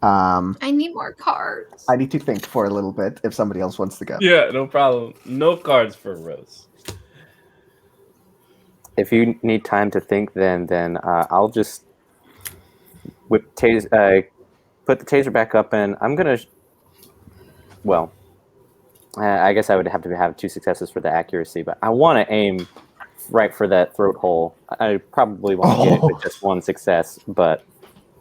I need more cards. I need to think for a little bit if somebody else wants to go. Yeah, no problem. No cards for Rose. If you need time to think, then I'll just put the taser back up, and I'm gonna. I guess I would have to have 2 successes for the accuracy, but I want to aim right for that throat hole. I probably won't get it with just 1 success, but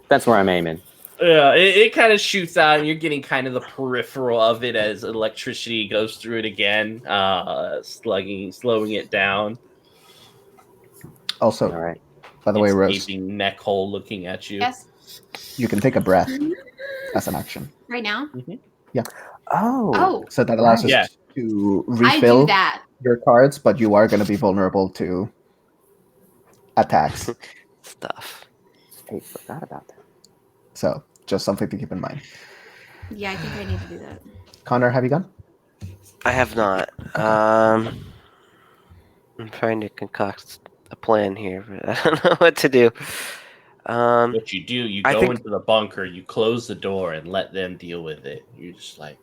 that's where I'm aiming. Yeah, it kind of shoots out, and you're getting kind of the peripheral of it as electricity goes through it again, slowing it down. Also, all right. By the way, Rose, gaping neck hole looking at you. Yes. You can take a breath as an action. Right now? Yeah. Oh. So that allows us to refill your cards, but you are going to be vulnerable to attacks. Stuff. I forgot about that. So just something to keep in mind. Yeah, I think I need to do that. Connor, have you gone? I have not. I'm trying to concoct a plan here, but I don't know what to do. What you do, you go into the bunker, you close the door, and let them deal with it. You're just like,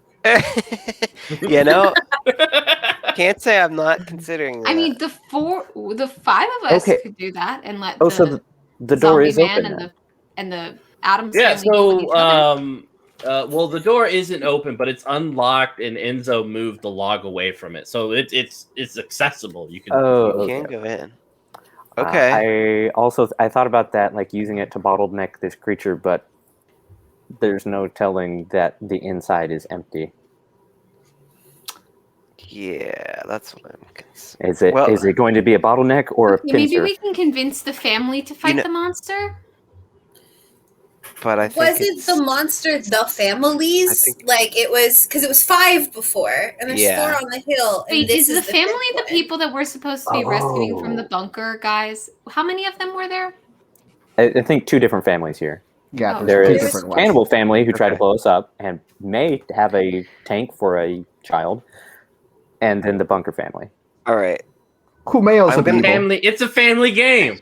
can't say I'm not considering that. I mean, the 5 of us could do that and let so the door is open and the Adams yeah. family deal with each other. Well, the door isn't open, but it's unlocked, and Enzo moved the log away from it, so it's accessible. You can go in. Okay. I thought about that, like using it to bottleneck this creature, but there's no telling that the inside is empty. Yeah, that's what I'm concerned. Is it going to be a bottleneck or a Okay, maybe pincer? we can convince the family to fight the monster. But I think Was it the monster the families? Like it was because it was 5 before, and there's 4 on the hill. And Wait, this is the family fifth the one. people that we're supposed to be rescuing from the bunker, guys? How many of them were there? I think 2 different families here. Yeah, Oh. There there's 2 is different ones. cannibal family who tried to Okay. blow us up and may have a tank for a child, and then the bunker family. All right. Who may also I'm be gonna- evil. Family. It's a family game.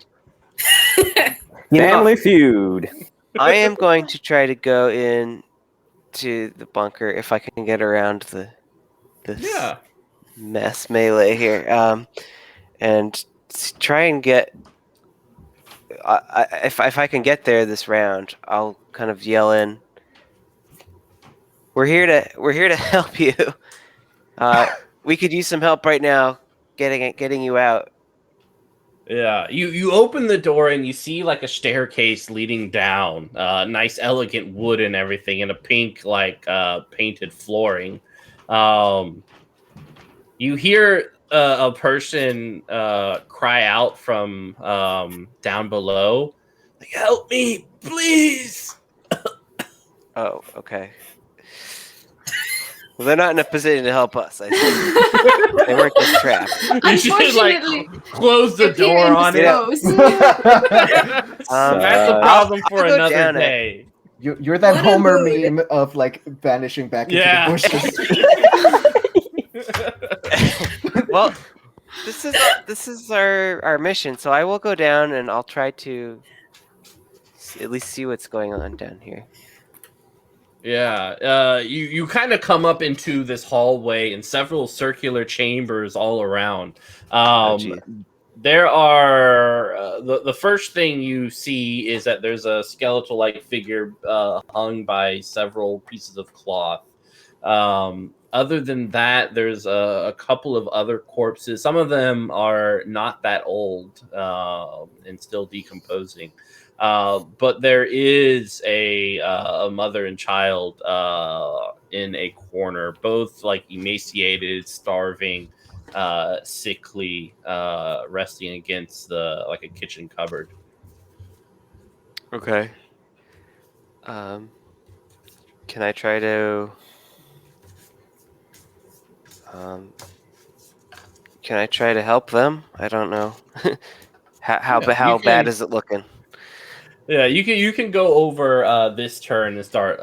Family feud. I am going to try to go in to the bunker if I can get around this Yeah. mess melee here, and try and get. If I can get there this round, I'll kind of yell in. We're here to help you. We could use some help right now, getting you out. Yeah, you open the door and you see like a staircase leading down, nice elegant wood and everything, and a pink painted flooring. You hear a person cry out from down below, like, "Help me, please!" Oh, okay. Well, they're not in a position to help us. I think they weren't just trapped. You should like close the door on it. That's a problem for I'll go another down it. day. You're that What a Homer mood. meme of like vanishing back into Yeah. the bushes. Well, this is our mission. So I will go down and I'll try to at least see what's going on down here. Yeah, you kind of come up into this hallway and several circular chambers all around. Geez. There are the first thing you see is that there's a skeletal-like figure hung by several pieces of cloth. Other than that, there's a couple of other corpses. Some of them are not that old and still decomposing. But there is a mother and child in a corner, both like emaciated, starving, sickly, resting against a kitchen cupboard. Okay. Can I try to? Can I try to help them? I don't know. How bad is it looking? Yeah, you can go over this turn and start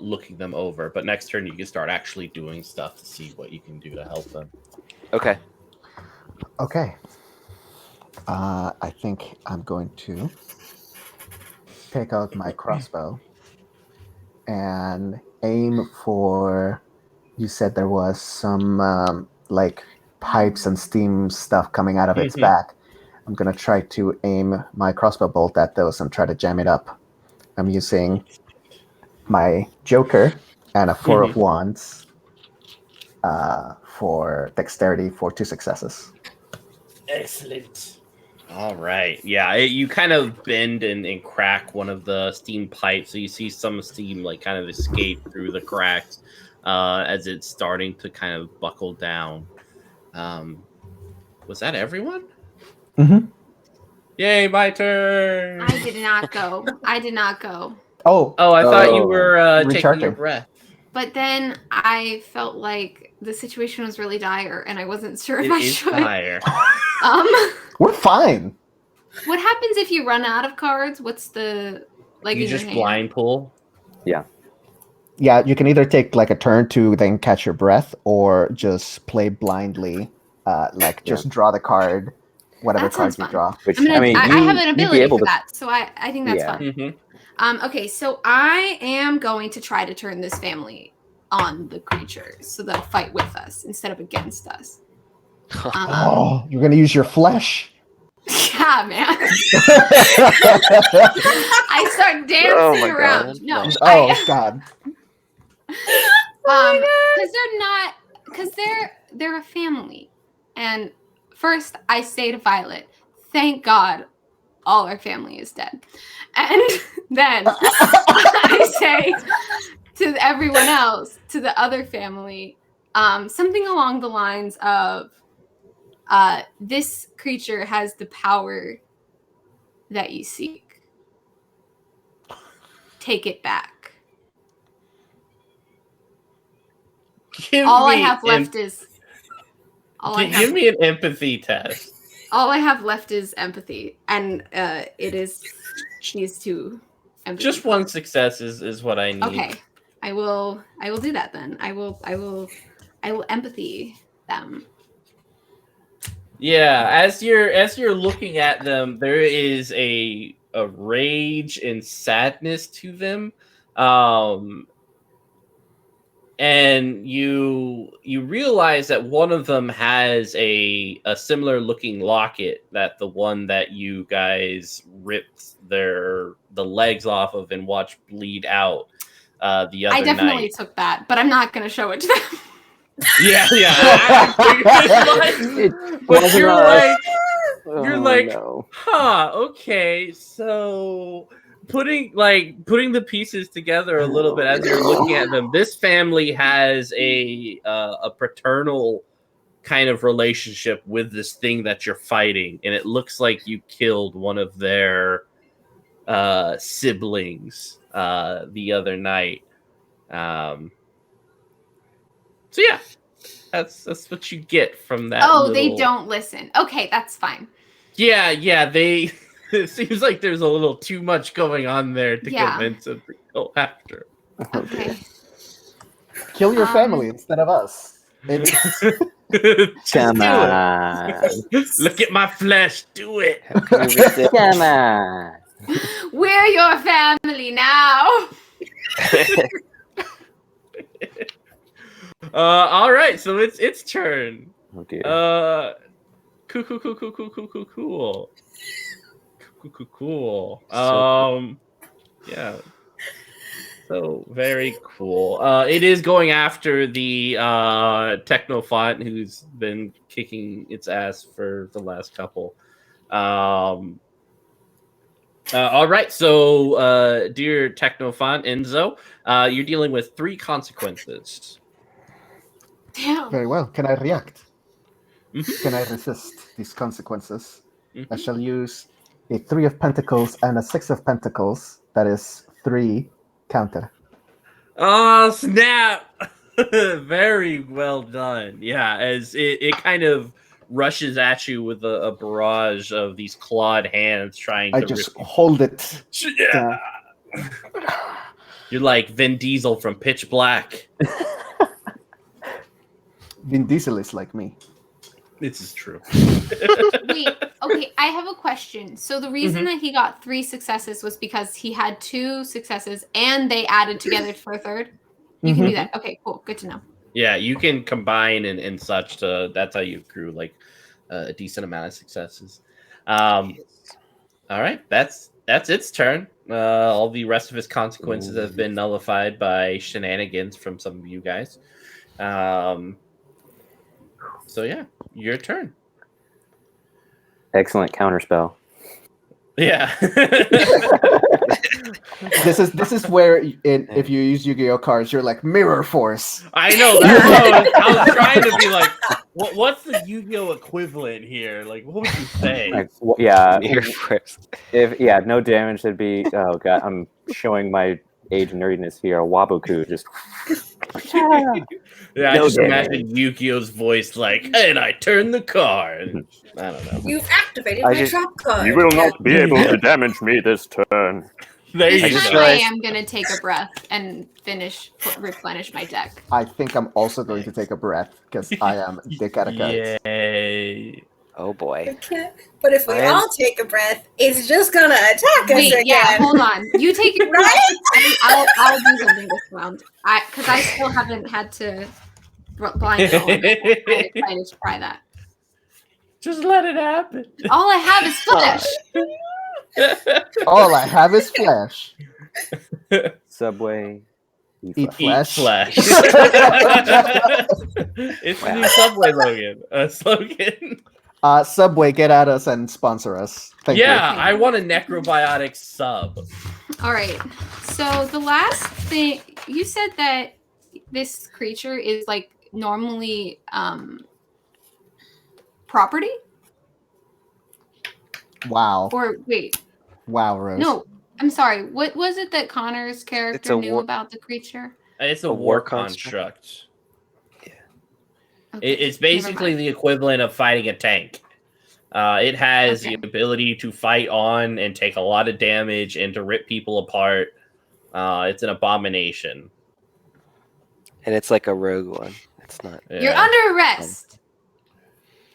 looking them over, but next turn you can start actually doing stuff to see what you can do to help them. Okay. Okay. I think I'm going to take out my crossbow and aim for. You said there was some like pipes and steam stuff coming out of its back. I'm gonna try to aim my crossbow bolt at those and try to jam it up. I'm using my Joker and a 4 of Wands for dexterity for 2 successes. Excellent. All right. Yeah, you kind of bend and crack one of the steam pipes, so you see some steam like kind of escape through the cracks as it's starting to kind of buckle down. Was that everyone? Mm-hmm. Yay, my turn! I did not go. Oh, I thought you were taking your recharging. breath. But then I felt like the situation was really dire, and I wasn't sure if It I is should. dire. We're fine. What happens if you run out of cards? What's the like? You in your just hand? blind pull. Yeah, you can either take like a turn to then catch your breath, or just play blindly, just draw the card, whatever That sounds card you fun. draw. Which I have an you'd be ability able for to- that, so I think that's fun. Mm-hmm. Okay, so I am going to try to turn this family on the creatures so they'll fight with us instead of against us. Oh, you're gonna use your flesh. Yeah, man. I start dancing around. God. No, Oh God. because they're a family. And first I say to Violet, thank God all our family is dead. And then I say to everyone else, to the other family, something along the lines of this creature has the power that you seek. Take it back. All I have left is an empathy test. All I have left is empathy, and it needs to empathy. Just one success is what I need. Okay, I will do that then. I will empathy them. Yeah, as you're looking at them, there is a rage and sadness to them, and you realize that one of them has a similar looking locket that the one that you guys ripped the legs off of and watched bleed out the other night. I definitely took that, but I'm not going to show it to them. Yeah. But you're like, no. huh, okay, so putting the pieces together a little bit as you're looking at them, this family has a paternal kind of relationship with this thing that you're fighting, and it looks like you killed one of their siblings the other night. So yeah, that's what you get from that. Oh, they don't listen. Okay, that's fine. Yeah, they. It seems like there's a little too much going on there to convince them to go after. Okay. Kill your family instead of us. Come on. Look at my flesh. Do it. Come on. We're your family now. All right, so it's turn. Oh dear. Cool. So Yeah. So very cool. It is going after the Technofont, who's been kicking its ass for the last couple. All right, so dear Technofont Enzo, you're dealing with 3 consequences. Damn. Very well. Can I react? Mhm. Can I resist these consequences? Mhm. I shall use a 3 of Pentacles and a 6 of Pentacles. That is 3 counter. Oh, snap! Very well done. Yeah, as it kind of rushes at you with a barrage of these clawed hands trying I to just rip you. hold it. Yeah. You're like Vin Diesel from Pitch Black. Vin Diesel is like me. This is true. Wait, okay, I have a question. So the reason that he got 3 successes was because he had 2 successes and they added together for a third? You can do that. Okay, cool. Good to know. Yeah, you can combine and such to. That's how you accrue like a decent amount of successes. All right, that's its turn. All the rest of his consequences have been nullified by shenanigans from some of you guys. So yeah, your turn. Excellent counterspell. Yeah. This is where if you use Yu-Gi-Oh cards, you're like Mirror Force. I know. That's what I was trying to be like. What's the Yu-Gi-Oh equivalent here? Like, what would you say? Like, yeah. Mirror Force. If no damage, it'd be. Oh god, I'm showing my age and nerdiness here. A Waboku just. Yeah, I No just damage. imagine Yu-Gi-Oh's voice like, and I turn the card. I don't know. You've activated my trap card. You will not be able to damage me this turn. There you This just time go. I realized- am going to take a breath and replenish my deck. I think I'm also going to take a breath because I am dick out of cards. Yay. Oh boy. Okay. But if we I am- all take a breath, it's just gonna attack us Wait, again. yeah, hold on. You take it. Right? I'll do something this round. Because I still haven't had to blind roll. I'm excited to try that. Just let it happen. All I have is flesh. All I have is flesh. Subway. Eat Eat flesh. flesh. It's the new Subway slogan. Subway, get at us and sponsor us. Thank Yeah, you. I want a necrobiotic sub. All right. So the last thing you said that this creature is like normally property? Wow. Or wait, Wow, Rose. no, I'm sorry. What was it that Connor's character knew about the creature? It's a A war war construct. Okay, It's never basically mind. the equivalent of fighting a tank. It has Okay. the ability to fight on and take a lot of damage and to rip people apart. It's an abomination. And it's like a rogue one. It's not. You're Yeah. under arrest.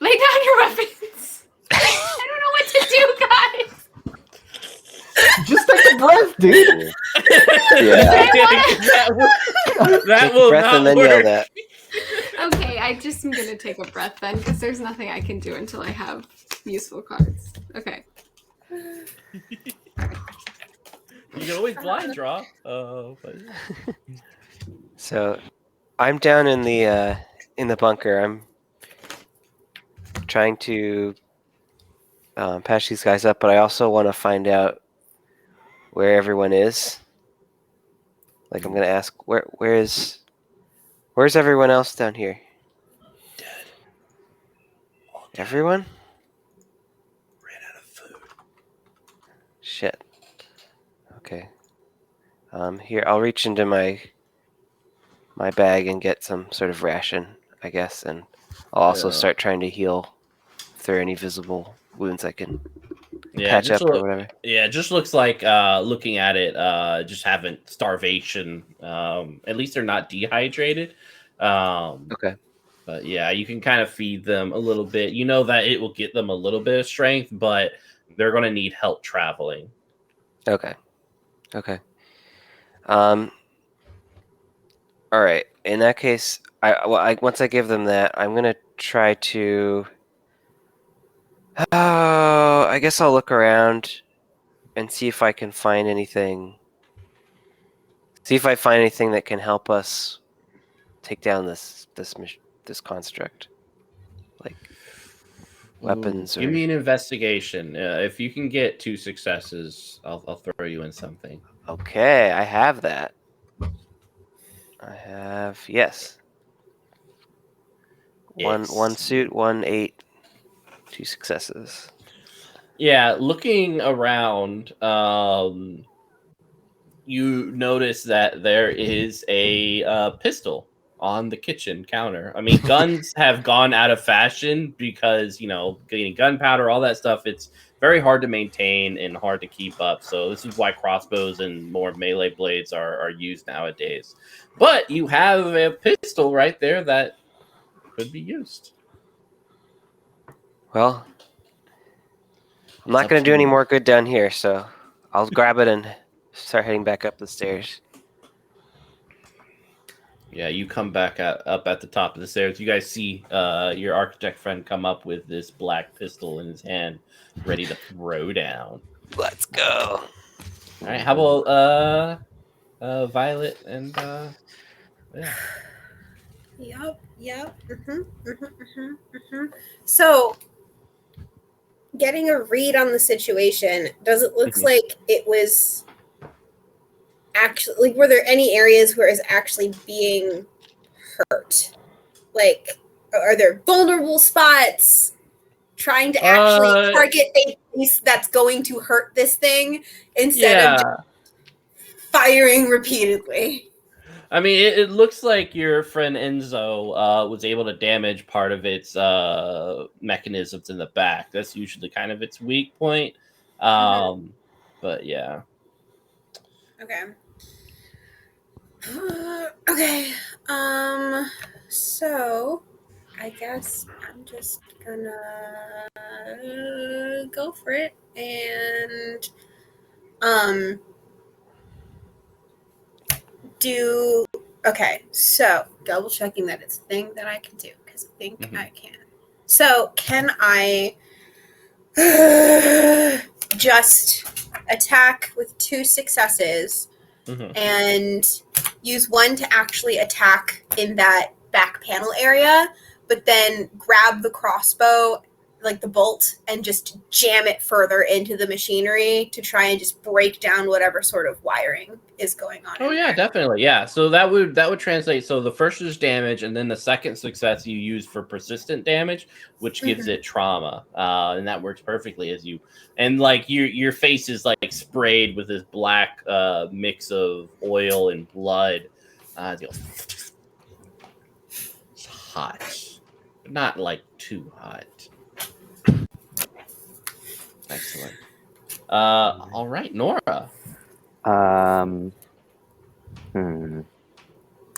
Lay down your weapons. I don't know what to do, guys. Just take a breath, dude. Yeah. that will breath not and then work. yell that. Okay, I just am gonna take a breath then, because there's nothing I can do until I have useful cards. Okay. You can always blind draw. But... So, I'm down in the bunker. I'm trying to patch these guys up, but I also want to find out where everyone is. Like, I'm gonna ask where's everyone else down here? Dead. Everyone? Ran out of food. Shit. Okay. Here, I'll reach into my bag and get some sort of ration, I guess, and I'll also start trying to heal if there are any visible wounds I can patch up or whatever. Yeah, it just looks like looking at it, just having starvation. At least they're not dehydrated. Okay. But yeah, you can kind of feed them a little bit. You know that it will get them a little bit of strength, but they're going to need help traveling. Okay. All right. In that case, once I give them that, I'm gonna try to. Oh, I guess I'll look around and see if I can find anything. See if I find anything that can help us take down this construct, like weapons. Give or me an investigation. If you can get 2 successes, I'll throw you in something. Okay, I have that. I have yes. One suit, 1 8, 2 successes. Yeah, looking around, you notice that there is a pistol on the kitchen counter. I mean, guns have gone out of fashion because, getting gunpowder, all that stuff, it's very hard to maintain and hard to keep up. So this is why crossbows and more melee blades are used nowadays. But you have a pistol right there that could be used. Well, I'm not going to do any more good down here, so I'll grab it and start heading back up the stairs. Yeah, you come back up at the top of the stairs. You guys see your architect friend come up with this black pistol in his hand, ready to throw down. Let's go. All right, how about Violet and yeah. Yep. So, getting a read on the situation, does it look like it was actually, were there any areas where it's actually being hurt? Like, are there vulnerable spots? Trying to actually target a piece that's going to hurt this thing instead of just firing repeatedly. I mean, it looks like your friend Enzo was able to damage part of its mechanisms in the back. That's usually kind of its weak point. But yeah. Okay. Okay. So I guess I'm just gonna go for it and do okay. So double checking that it's a thing that I can do because I think I can. So can I just attack with 2 successes and use 1 to actually attack in that back panel area, but then grab the crossbow like the bolt and just jam it further into the machinery to try and just break down whatever sort of wiring is going on. Oh yeah, definitely. Yeah. So that would translate. So the first is damage, and then the second success you use for persistent damage, which gives it trauma, and that works perfectly as you and like your face is like sprayed with this black mix of oil and blood. It's hot, but not like too hot. Excellent. All right, Nora. Well,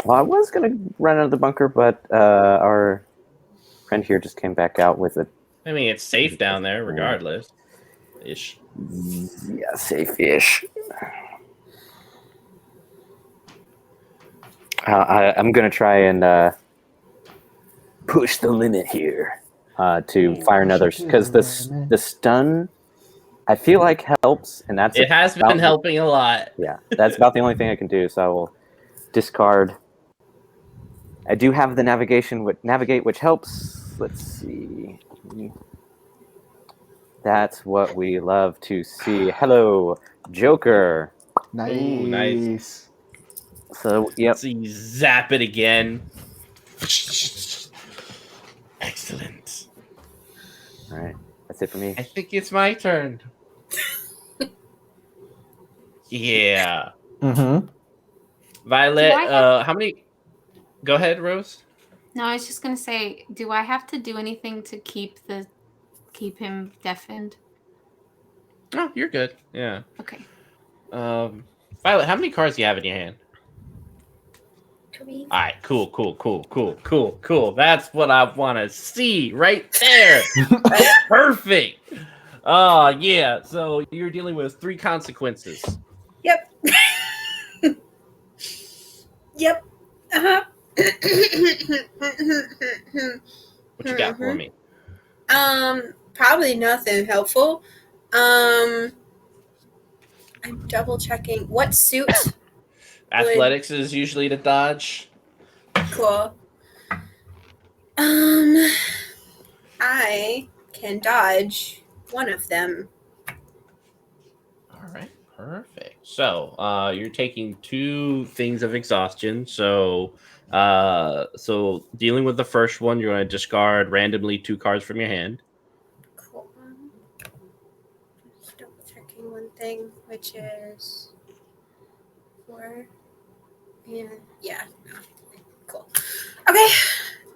I was going to run out of the bunker, but our friend here just came back out with it. I mean, it's safe down there, regardless. Ish. Yeah, safe-ish. I'm going to try and push the limit here to fire another, because the stun, I feel like helps, and that's it has been helping a lot. Yeah, that's about the only thing I can do. So I will discard. I do have the navigate, which helps. Let's see. That's what we love to see. Hello, Joker. Nice. Ooh, nice. So, yep. So you zap it again. Excellent. All right, that's it for me. I think it's my turn. Yeah. Mm-hmm. Violet, how many? Go ahead, Rose. No, I was just gonna say, do I have to do anything to keep him deafened? Oh, you're good. Yeah. Okay. Violet, how many cards do you have in your hand? 3. All right, cool. That's what I want to see right there. Perfect. Oh, yeah. So you're dealing with 3 consequences. Yep. Yep. Uh-huh. What you got for me? Probably nothing helpful. I'm double checking what suit. Athletics is usually to dodge. Cool. I can dodge one of them. All right, perfect. So, you're taking 2 things of exhaustion. So, dealing with the first one, you're going to discard randomly 2 cards from your hand. Cool. Just double checking one thing, which is 4. And yeah. Cool. Okay.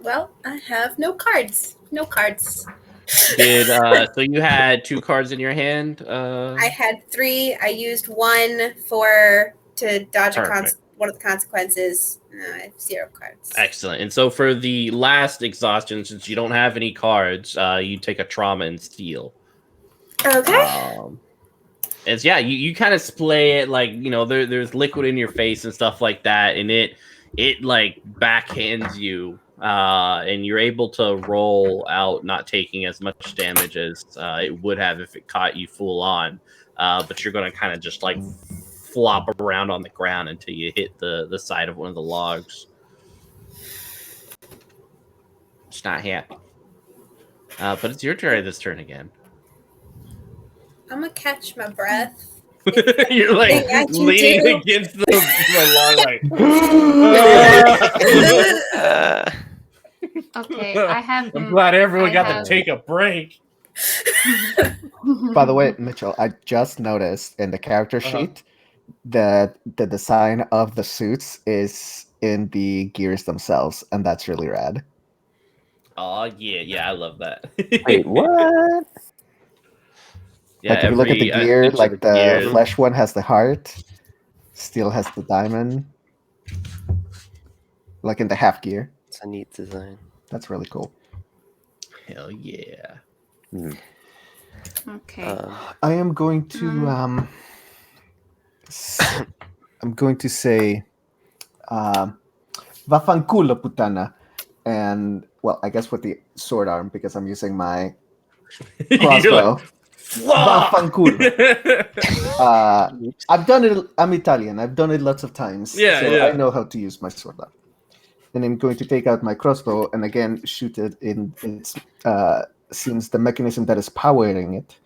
Well, I have no cards. No cards. So you had 2 cards in your hand? I had 3. I used 1 to dodge one of the consequences. I have 0 cards. Excellent. And so for the last exhaustion, since you don't have any cards, you take a trauma and steal. Okay. And yeah, you kind of splay it like, there's liquid in your face and stuff like that, and it like backhands you, and you're able to roll out not taking as much damage as it would have if it caught you full on. But you're going to kind of just like flop around on the ground until you hit the side of one of the logs. It's not happy. But it's your turn this turn again. I'm going to catch my breath. You're like leaning against the log, like. Okay, I have. I'm glad everyone got to take a break. By the way, Mitchell, I just noticed in the character sheet that the design of the suits is in the gears themselves, and that's really rad. Oh yeah, I love that. Wait, what? Yeah, like if you look at the gear, like the flesh one has the heart, steel has the diamond, like in the half gear. It's a neat design. That's really cool. Hell yeah. Okay. I am going to I'm going to say Vafanculo putana, and well, I guess with the sword arm because I'm using my crossbow. Vafanculo. I've done it. I'm Italian. I've done it lots of times. So I know how to use my sword arm. And I'm going to take out my crossbow and again shoot it in its seems the mechanism that is powering it.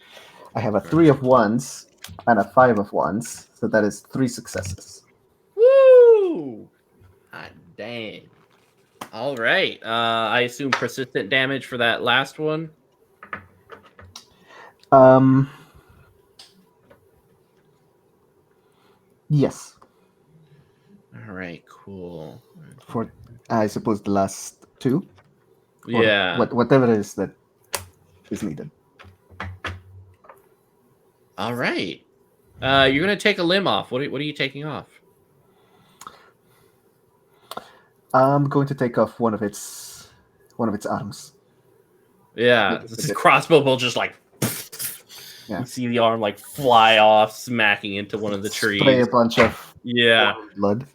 I have a 3 of wands and a 5 of wands, so that is 3 successes. Woo! God dang. All right. I assume persistent damage for that last one. Yes, All right, cool. for I suppose the last 2. Or Yeah. whatever it is that is needed. All right. You're gonna take a limb off. What are you taking off? I'm going to take off one of its arms. Yeah, this is crossbow bolt just like. Yeah. You see the arm like fly off, smacking into one of the trees. Spray a bunch of blood.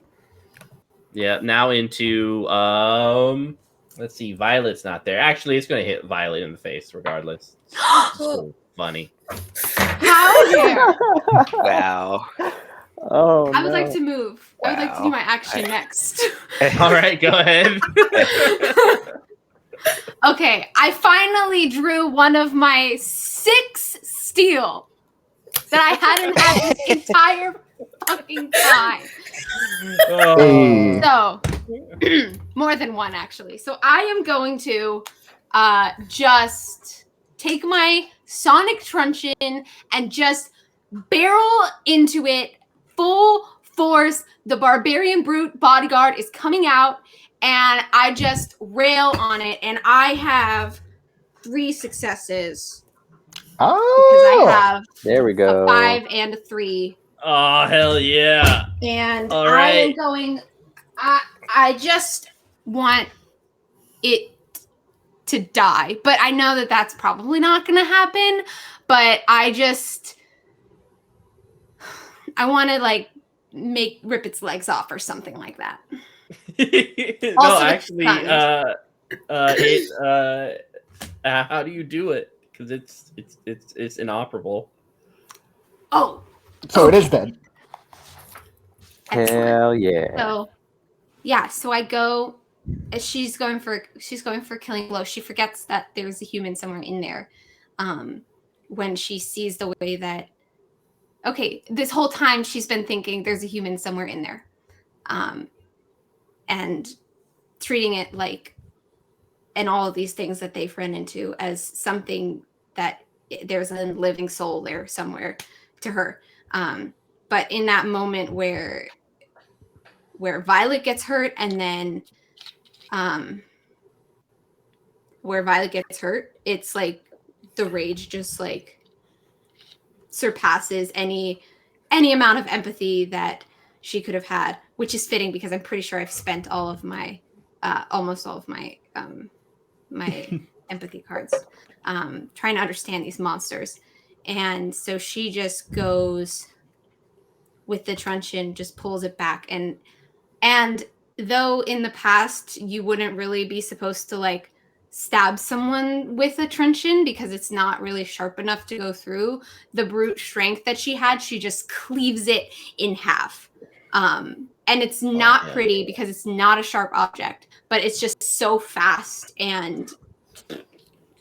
Yeah. Now into let's see, Violet's not there. Actually, it's gonna hit Violet in the face regardless. So funny. How dare! Wow. Oh, I would like to move. I would like to do Wow. my action next. All right, go ahead. Okay, I finally drew one of my 6 steel that I hadn't had this entire fucking time. Hey. So, more than one actually. So I am going to just take my sonic truncheon and just barrel into it full force. The barbarian brute bodyguard is coming out, and I just rail on it, and I have 3 successes because I have there we a go. 5 and a 3. Oh, hell yeah. And All I am right. going. I just want it to die, but I know that that's probably not going to happen. But I want to like rip its legs off or something like that. No, Also, it's actually, how do you do it? Because it's inoperable. Oh, So it is dead. excellent. Hell yeah. So, yeah. So I go. She's going for killing blow. She forgets that there's a human somewhere in there. When she sees the way that. Okay, this whole time she's been thinking there's a human somewhere in there, and treating it like, and all of these things that they've run into as something that there's a living soul there somewhere to her. But in that moment where Violet gets hurt, and then where Violet gets hurt, it's like the rage just like surpasses any amount of empathy that she could have had, which is fitting because I'm pretty sure I've spent all of my almost all of my my empathy cards trying to understand these monsters. And so she just goes with the truncheon, just pulls it back, and though in the past you wouldn't really be supposed to like stab someone with a truncheon because it's not really sharp enough to go through, the brute strength that she had, she just cleaves it in half. And it's not pretty because it's not a sharp object, but it's just so fast and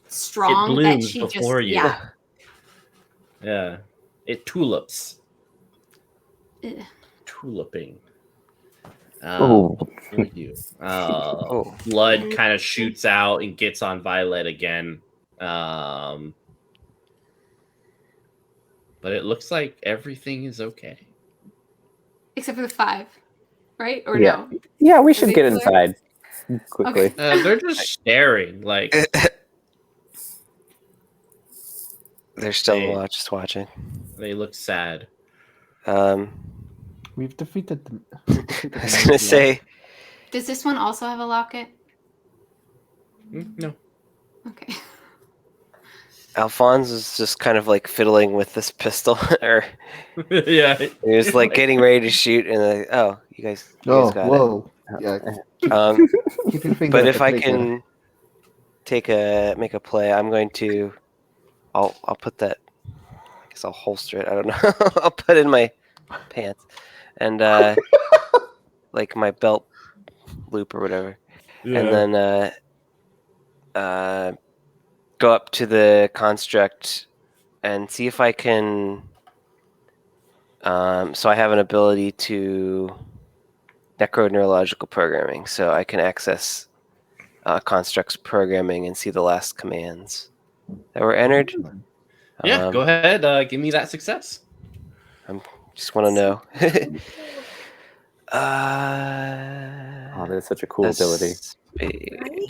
strong that she before just you. Yeah. It tulips. Tuliping. For you. Blood kind of shoots out and gets on Violet again. But it looks like everything is okay. Except for the 5, right? Or Yeah. no? Yeah, we should get inside quickly. Okay. They're just staring like They're still just watching. they look sad. We've defeated them. I was gonna say, Does this one also have a locket? No. Okay. Alphonse is just kind of like fiddling with this pistol, or Yeah. he was like getting ready to shoot, and like, oh, you guys got whoa. Yeah. it. Keep your finger But at if the I trigger. can make a play, I'm going to. I'll put that. I guess I'll holster it. I don't know. I'll put it in my pants and like my belt loop or whatever, and then go up to the construct and see if I can. So I have an ability to necroneurological programming, so I can access constructs programming and see the last commands that were entered. Yeah, go ahead. Give me that success. Just want to know. Oh, that's such a cool ability.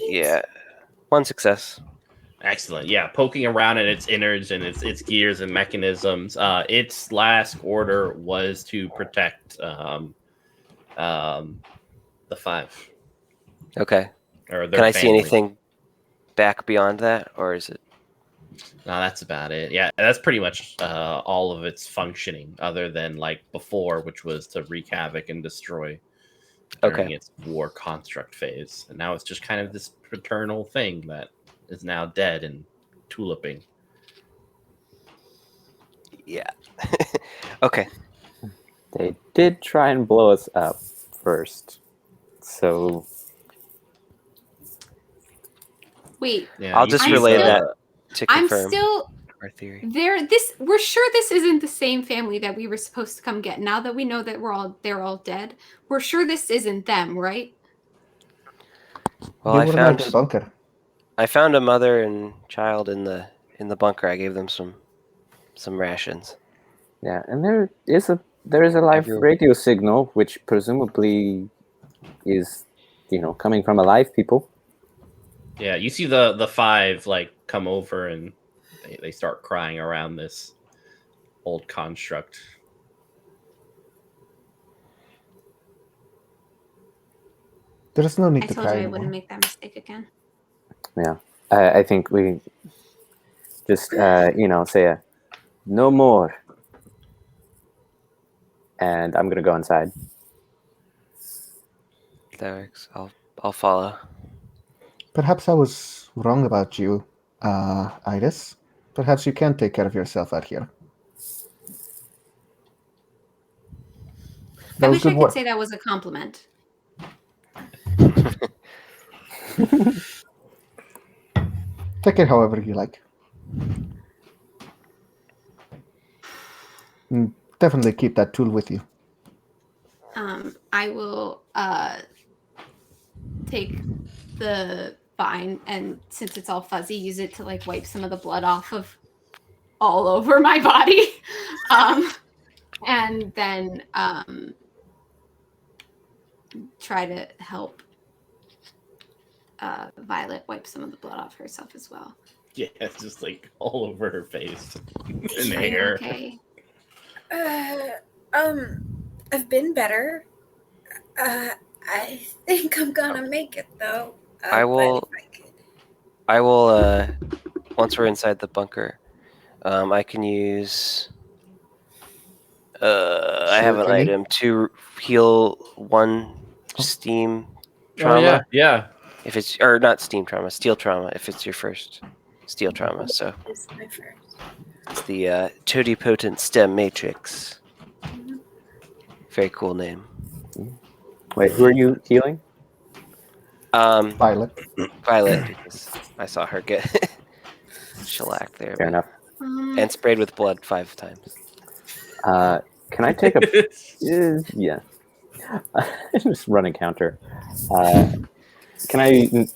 Yeah, 1 success. Excellent. Yeah, poking around in its innards and its gears and mechanisms. Its last order was to protect the 5. Okay. Or their Can I see family. anything back beyond that, or is it? No, that's about it. Yeah, that's pretty much all of its functioning, other than like before, which was to wreak havoc and destroy during its war construct phase. And now it's just kind of this paternal thing that is now dead and tuliping. Yeah. Okay. They did try and blow us up first, so Wait. Yeah, I'll just relay that to I'm confirm still our theory. We're sure this isn't the same family that we were supposed to come get. Now that we know that they're all dead, we're sure this isn't them, right? Well, They were not in the bunker. I found a mother and child in the bunker. I gave them some rations. yeah, and there is a live radio signal, which presumably is, coming from alive people. Yeah, you see the 5 like come over and they start crying around this old construct. There's no need I to told cry you I anymore. wouldn't make that mistake again. Yeah, I think we just say no more, and I'm gonna go inside. That works. I'll follow. Perhaps I was wrong about you, Iris. Perhaps you can take care of yourself out here. I wish I could say that was a compliment. Take it however you like. Definitely keep that tool with you. I will take the vine, and since it's all fuzzy, use it to like wipe some of the blood off of all over my body. And then try to help Violet wipe some of the blood off herself as well. Yeah, it's just like all over her face and Are you hair. okay? I've been better. I think I'm gonna make it though. I will. Once we're inside the bunker, I can use. I have an item to heal 1 steam trauma. Oh, yeah. If it's not steam trauma, steel trauma. If it's your first steel trauma, so It's my first. it's the Totipotent Stem Matrix. Very cool name. Wait, who are you healing? Violet. Violet, because I saw her get shellacked there. Fair enough. And sprayed with blood 5 times. Can I take a? Yeah. Just run a counter. Can I?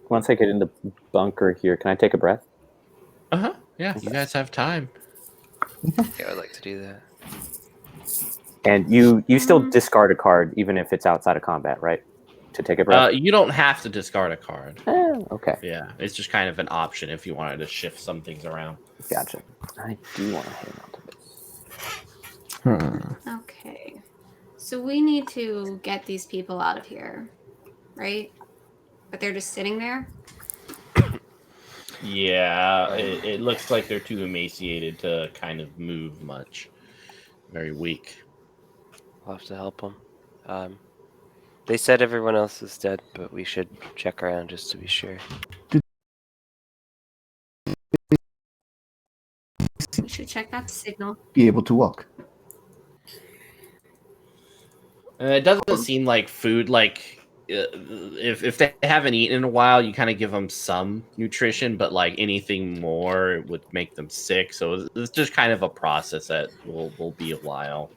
Once I get in the bunker here, can I take a breath? Yeah, you guys have time. Yeah, I'd like to do that. And you still discard a card even if it's outside of combat, right? To take a breath. You don't have to discard a card. Okay. Yeah, it's just kind of an option if you wanted to shift some things around. Gotcha. I do want to hang on to this. Okay. So we need to get these people out of here, right? But they're just sitting there? Yeah, it looks like they're too emaciated to kind of move much. Very weak. We'll have to help them. They said everyone else is dead, but we should check around just to be sure. We should check that signal. Be able to walk. It doesn't seem like food, like if they haven't eaten in a while, you kind of give them some nutrition, but like anything more would make them sick. So it's just kind of a process that will be a while.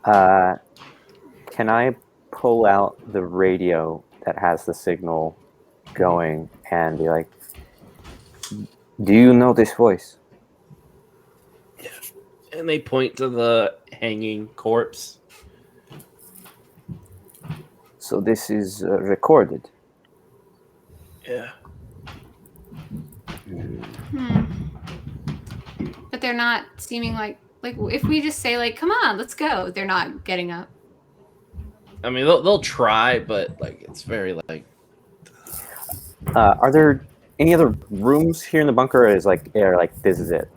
Can I pull out the radio that has the signal going and be like, do you know this voice? And they point to the hanging corpse. So this is recorded. Yeah. But they're not seeming like if we just say like, come on, let's go, they're not getting up. I mean, they'll try, but like it's very like. Are there any other rooms here in the bunker? Or is like this is it?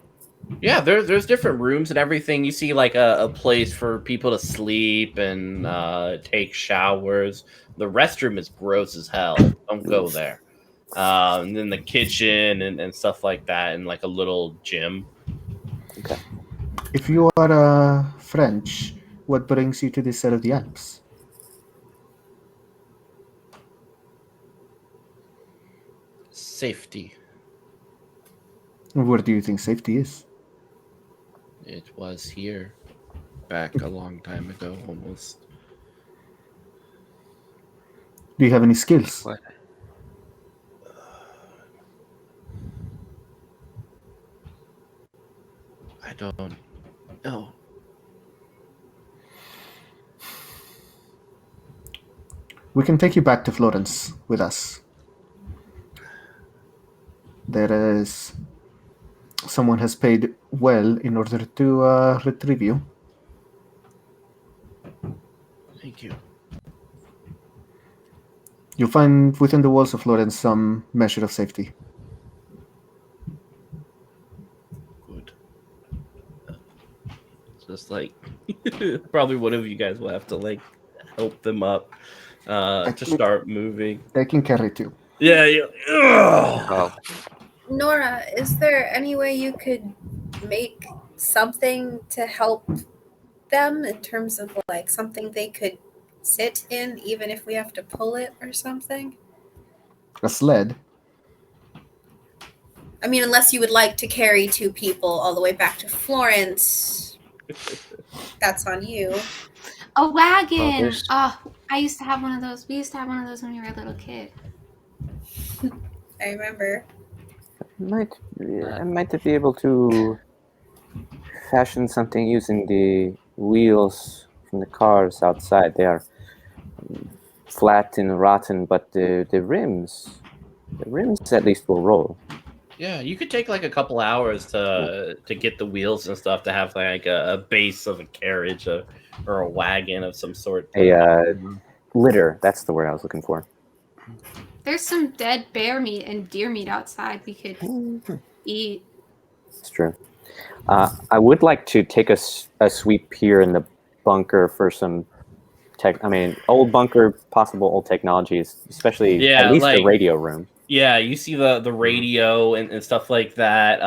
Yeah, there's different rooms and everything. You see like a place for people to sleep and take showers. The restroom is gross as hell. Don't go there. And then the kitchen and stuff like that, and like a little gym. Okay. If you are French, what brings you to this side of the Alps? Safety. Where do you think safety is? It was here back a long time ago, almost. Do you have any skills? What? I don't know. We can take you back to Florence with us. There is someone has paid well in order to retrieve you. Thank you. You'll find within the walls of Florence some measure of safety. Good. It's just like probably one of you guys will have to like help them up to start moving. They can carry too. Yeah. Oh, Nora, is there any way you could make something to help them in terms of like something they could sit in, even if we have to pull it or something? A sled. I mean, unless you would like to carry two people all the way back to Florence, that's on you. A wagon. there's- Oh, I used to have one of those. We used to have one of those when we were a little kid. I remember. I might be able to fashion something using the wheels from the cars outside. They are flat and rotten, but the rims at least will roll. Yeah, you could take like a couple hours to get the wheels and stuff to have like a base of a carriage or a wagon of some sort. A litter, that's the word I was looking for. There's some dead bear meat and deer meat outside we could eat. It's true. I would like to take a sweep here in the bunker for some old bunker, possible old technologies, especially at least the radio room. Yeah, you see the radio and stuff like that.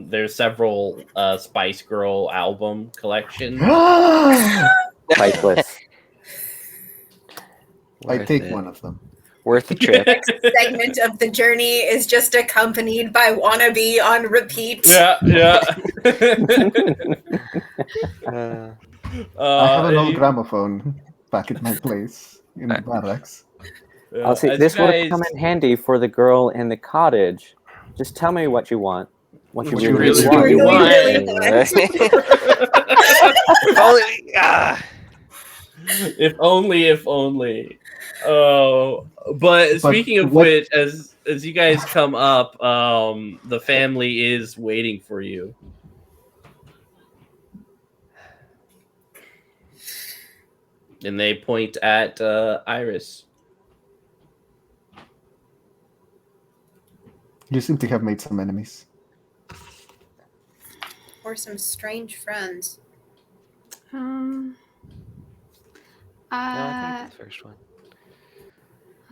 There's several Spice Girl album collections. Priceless. I Worth take it. one of them. Worth the trip. Next segment of the journey is just accompanied by Wannabe on repeat. Yeah. I have an old gramophone back at my place in the barracks. I'll see. As This you would guys- come in handy for the girl in the cottage. Just tell me what you want. What you What you really, really want. If only. Oh, but speaking of what- which, as you guys come up, the family is waiting for you. And they point at Iris. You seem to have made some enemies. Or some strange friends. No, I think the first one.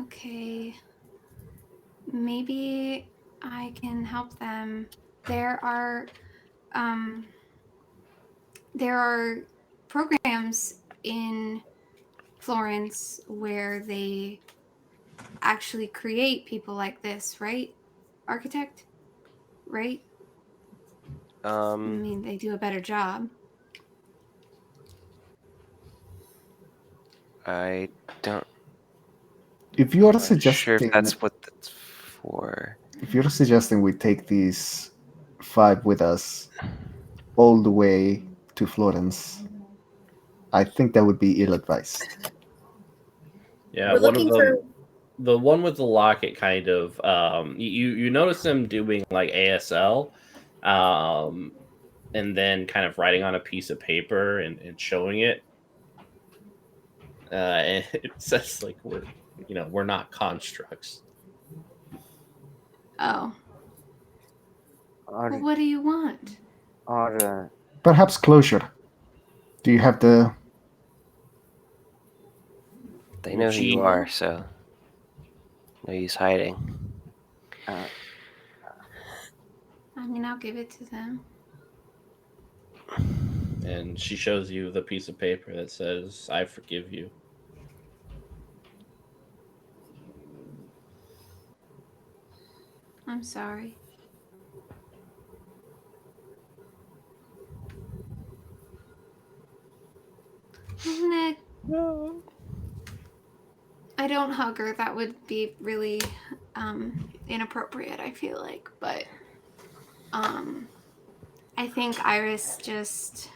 Okay. Maybe I can help them. There are programs in Florence where they actually create people like this, right? Architect? Right? I mean, they do a better job. I don't. If you are I'm not sure if suggesting, that's what that's for. if you're suggesting we take these 5 with us all the way to Florence, I think that would be ill-advised. Yeah, We're one of looking them, for. the one with the locket, kind of. You notice them doing like ASL, and then kind of writing on a piece of paper and showing it. And it says like we're not constructs. Oh. Are Well, what do you want? are Perhaps closure. Do you have the... They know who you Cheat. are, so no use hiding. uh, I mean, I'll give it to them. And she shows you the piece of paper that says, "I forgive you." I'm sorry. Nick, No. I don't hug her. That would be really inappropriate, I feel like. But I think Iris just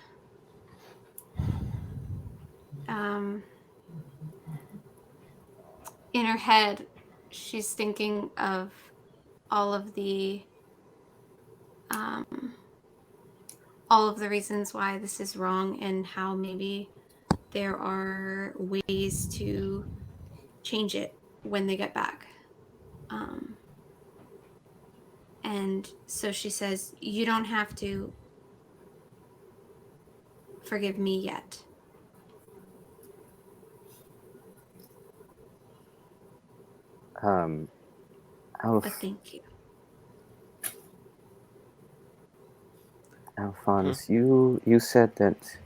in her head, she's thinking of all of the reasons why this is wrong and how maybe there are ways to change it when they get back. And so she says, "You don't have to forgive me yet." Alf, But thank you. Alphonse, you said that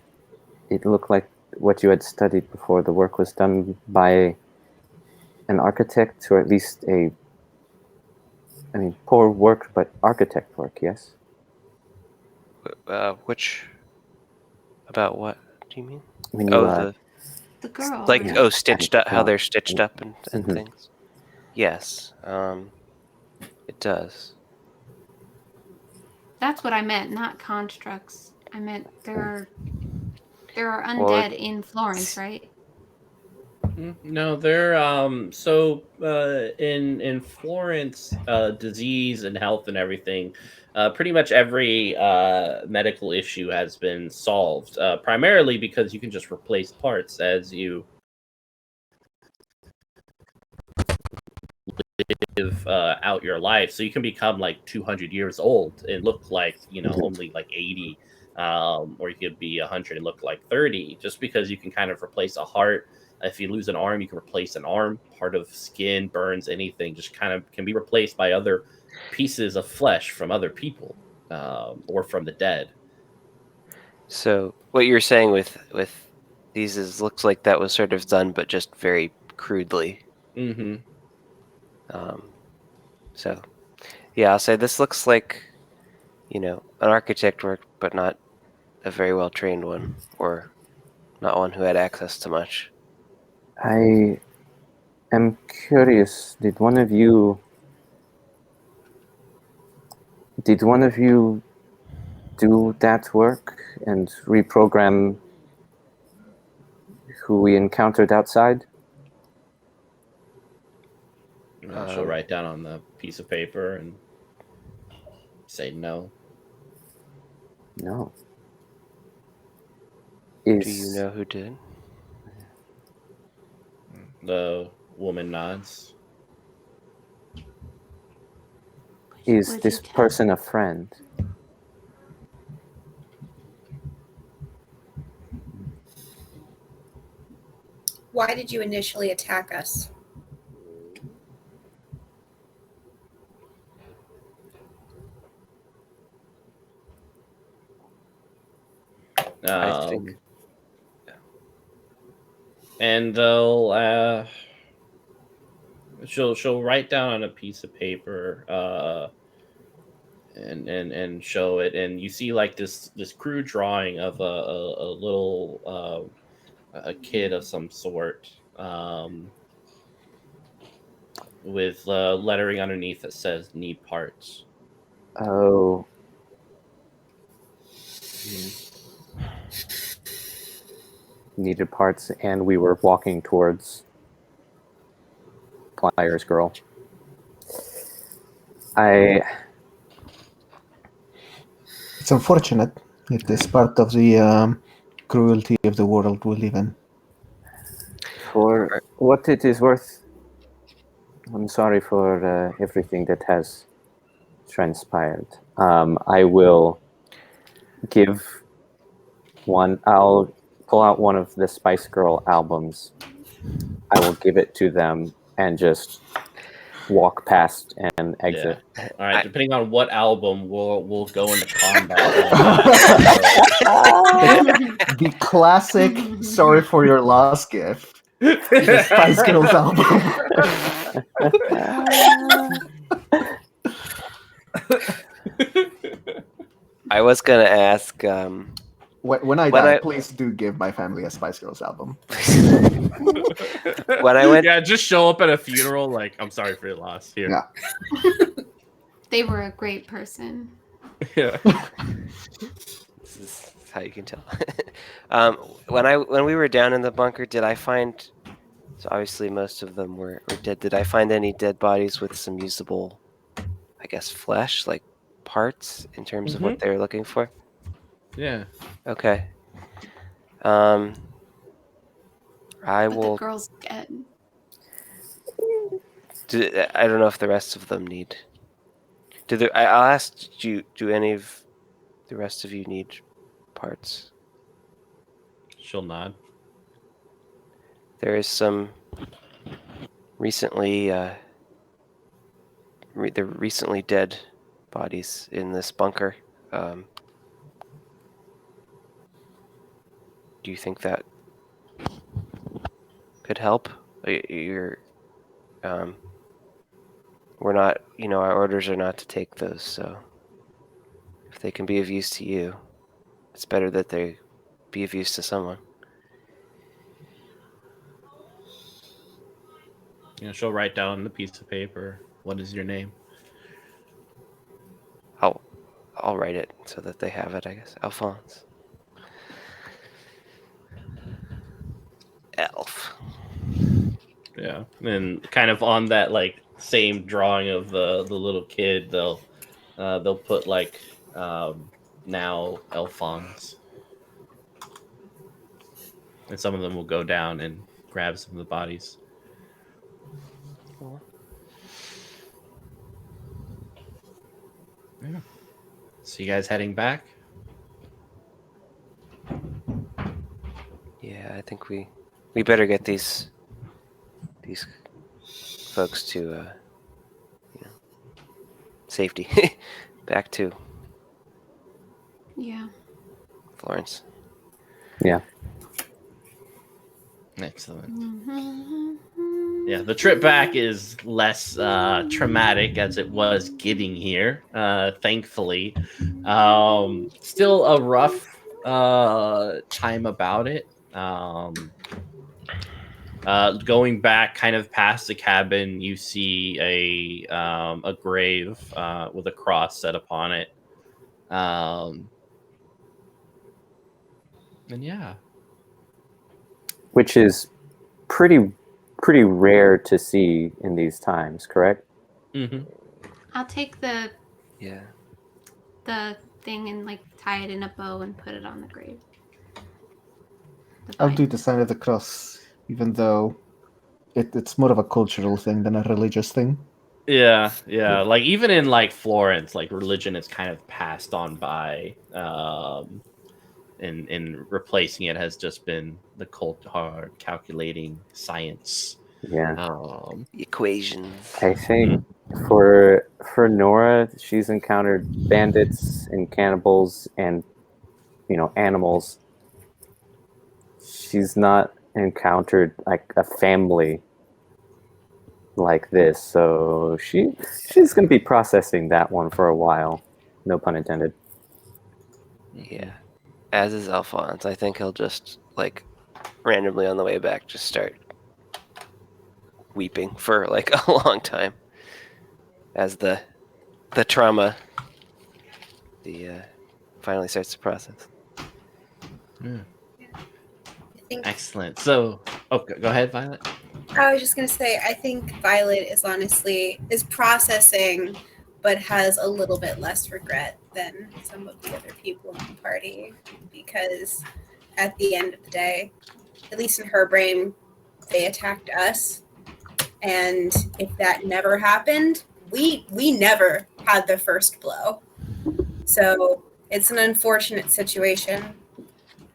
it looked like what you had studied before the work was done by an architect, or at least I mean, poor work, but architect work, yes? Which about what do you mean? I mean, Oh, the The girl, like yeah. stitched up, how they're stitched up and Mhm. things. Yes, it does. That's what I meant, not constructs. I meant there are Well, undead in Florence, right? No, they're so in Florence, disease and health and everything, pretty much every medical issue has been solved, primarily because you can just replace parts as you live out your life. So you can become like 200 years old and look like only like 80, or you could be 100 and look like 30, just because you can kind of replace a heart. If you lose an arm, you can replace an arm. Part of skin, burns, anything just kind of can be replaced by other pieces of flesh from other people, or from the dead. so what you're saying with these is looks like that was sort of done, but just very crudely. Mm-hmm. So yeah, I'll say this looks like an architect work, but not a very well trained one, or not one who had access to much. I am curious, did one of you do that work and reprogram who we encountered outside? And she'll write down on the piece of paper and say no. No. Do you know who did? The woman nods. Is Would this you tell? person a friend? Why did you initially attack us? I think and they'll she'll write down on a piece of paper and show it, and you see like this crude drawing of a little a kid of some sort, with lettering underneath that says "need parts." Oh. Needed parts, and we were walking towards Pliers Girl. It's unfortunate. It is part of the cruelty of the world we live in. For what it is worth, I'm sorry for everything that has transpired. I will give one. I'll pull out one of the Spice Girl albums. I will give it to them and just walk past and exit. Yeah. All right. Depending on what album, we'll go into combat. The classic "Sorry for Your Loss" gift. The Spice Girls album. I was gonna ask. When I die, please do give my family a Spice Girls album. When I went, yeah, just show up at a funeral like, I'm sorry for your loss. Here. Yeah. They were a great person. Yeah. This is how you can tell. When we were down in the bunker, did I find? So obviously most of them were dead. Did I find any dead bodies with some usable, I guess, flesh, like parts in terms of what they were looking for? Yeah. Okay. I But will. the girl's dead. I don't know if the rest of them need. I'll ask you. Do any of the rest of you need parts? She'll nod. There is some recently the recently dead bodies in this bunker. Do you think that could help? We're not, our orders are not to take those, so if they can be of use to you, it's better that they be of use to someone. She'll write down on the piece of paper, what is your name? I'll write it so that they have it, I guess. Alphonse. Elf. Yeah, and kind of on that like same drawing of the little kid, they'll put like now Alphonse, and some of them will go down and grab some of the bodies. Yeah. So you guys heading back? Yeah, I think we better get these folks to safety. Back to Florence. Yeah. Excellent. Yeah, the trip back is less traumatic as it was getting here, thankfully. Still a rough time about it. Going back kind of past the cabin, you see a grave with a cross set upon it. And yeah. Which is pretty rare to see in these times, correct? Mm-hmm. I'll take the thing and like tie it in a bow and put it on the grave. I'll do the sign of the cross, even though it's more of a cultural thing than a religious thing. Yeah. Like even in like Florence, like religion is kind of passed on by, and replacing it has just been the cold hard calculating science. Yeah. Equations. I think for Nora, she's encountered bandits and cannibals and animals. She's not encountered like a family like this, so she's going to be processing that one for a while. No pun intended. Yeah. As is Alphonse. I think he'll just like randomly on the way back just start weeping for like a long time as the trauma finally starts to process. I think Excellent. So, go ahead, Violet. I was just gonna say, I think Violet is processing, but has a little bit less regret than some of the other people in the party, because at the end of the day, at least in her brain, they attacked us, and if that never happened, we never had the first blow. So it's an unfortunate situation,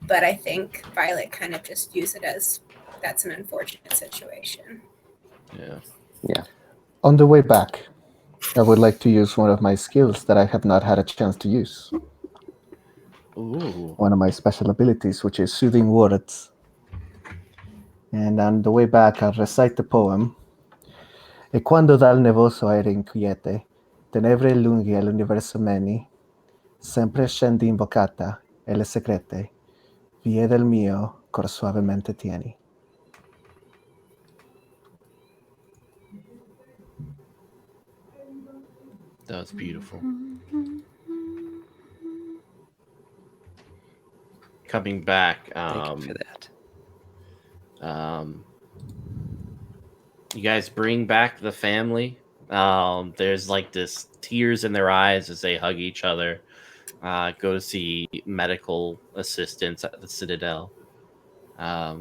but I think Violet kind of just views it as that's an unfortunate situation. Yeah. On the way back, I would like to use one of my skills that I have not had a chance to use. Ooh. One of my special abilities, which is soothing words. And on the way back, I'll recite the poem. E quando dal nevoso aereo inquiete, tenebre lunghi all'universo meni, sempre scendi invocata, e le secrete, vie del mio cor suavemente tieni. That was beautiful. Coming back, Thank you for that. You guys bring back the family. There's like this tears in their eyes as they hug each other. Go to see medical assistants at the Citadel. Yeah,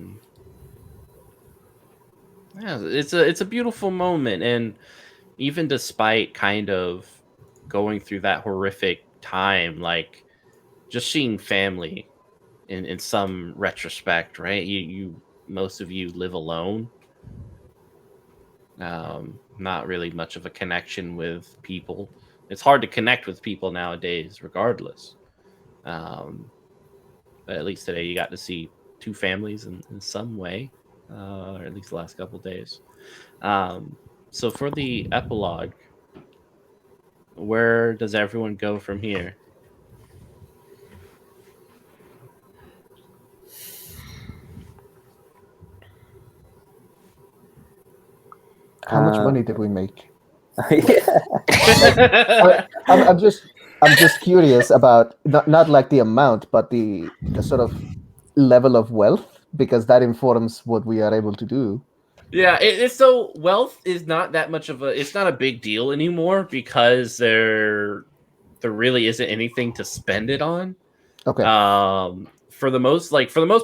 it's a beautiful moment, and even despite kind of going through that horrific time, like just seeing family in some retrospect, right? You most of you live alone. Not really much of a connection with people. It's hard to connect with people nowadays, regardless. But at least today you got to see two families in some way, or at least the last couple days. So for the epilogue, where does everyone go from here? How much money did we make? Yeah. I'm just curious about not like the amount, but the sort of level of wealth, because that informs what we are able to do. Yeah, it's so wealth is not that much of it's not a big deal anymore because there really isn't anything to spend it on. Okay. For the most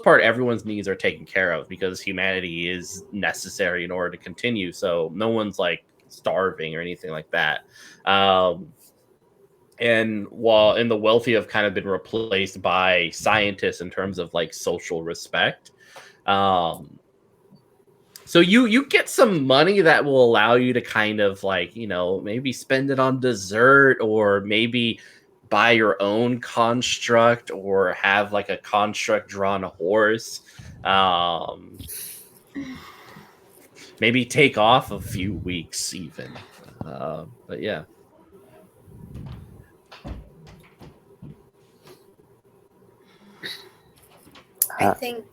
part, everyone's needs are taken care of because humanity is necessary in order to continue. So no one's like starving or anything like that. And while the wealthy have kind of been replaced by scientists in terms of like social respect. So you get some money that will allow you to kind of like, maybe spend it on dessert or maybe buy your own construct or have like a construct drawn horse. Maybe take off a few weeks even. But yeah. I think.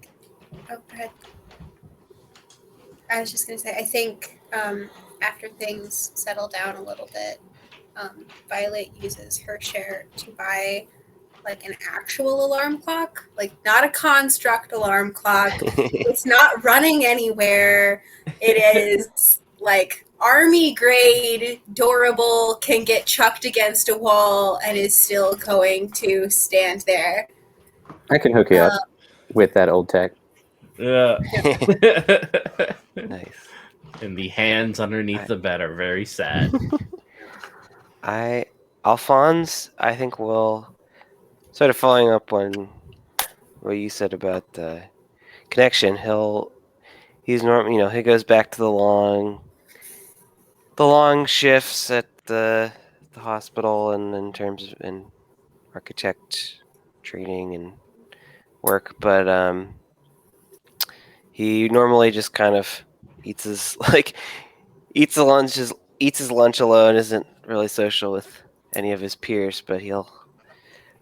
Oh, go ahead. I was just gonna say, I think after things settle down a little bit, Violet uses her share to buy like an actual alarm clock, like not a construct alarm clock. It's not running anywhere. It is like army grade, durable, can get chucked against a wall and is still going to stand there. I can hook you up with that old tech. Yeah. Nice. And the hands underneath the bed are very sad. Alphonse, I think will sort of following up on what you said about the connection. He's normal, he goes back to the long shifts at the hospital and in terms of in architect training and work, but He normally just kind of eats his eats his lunch alone. Isn't really social with any of his peers, but he'll,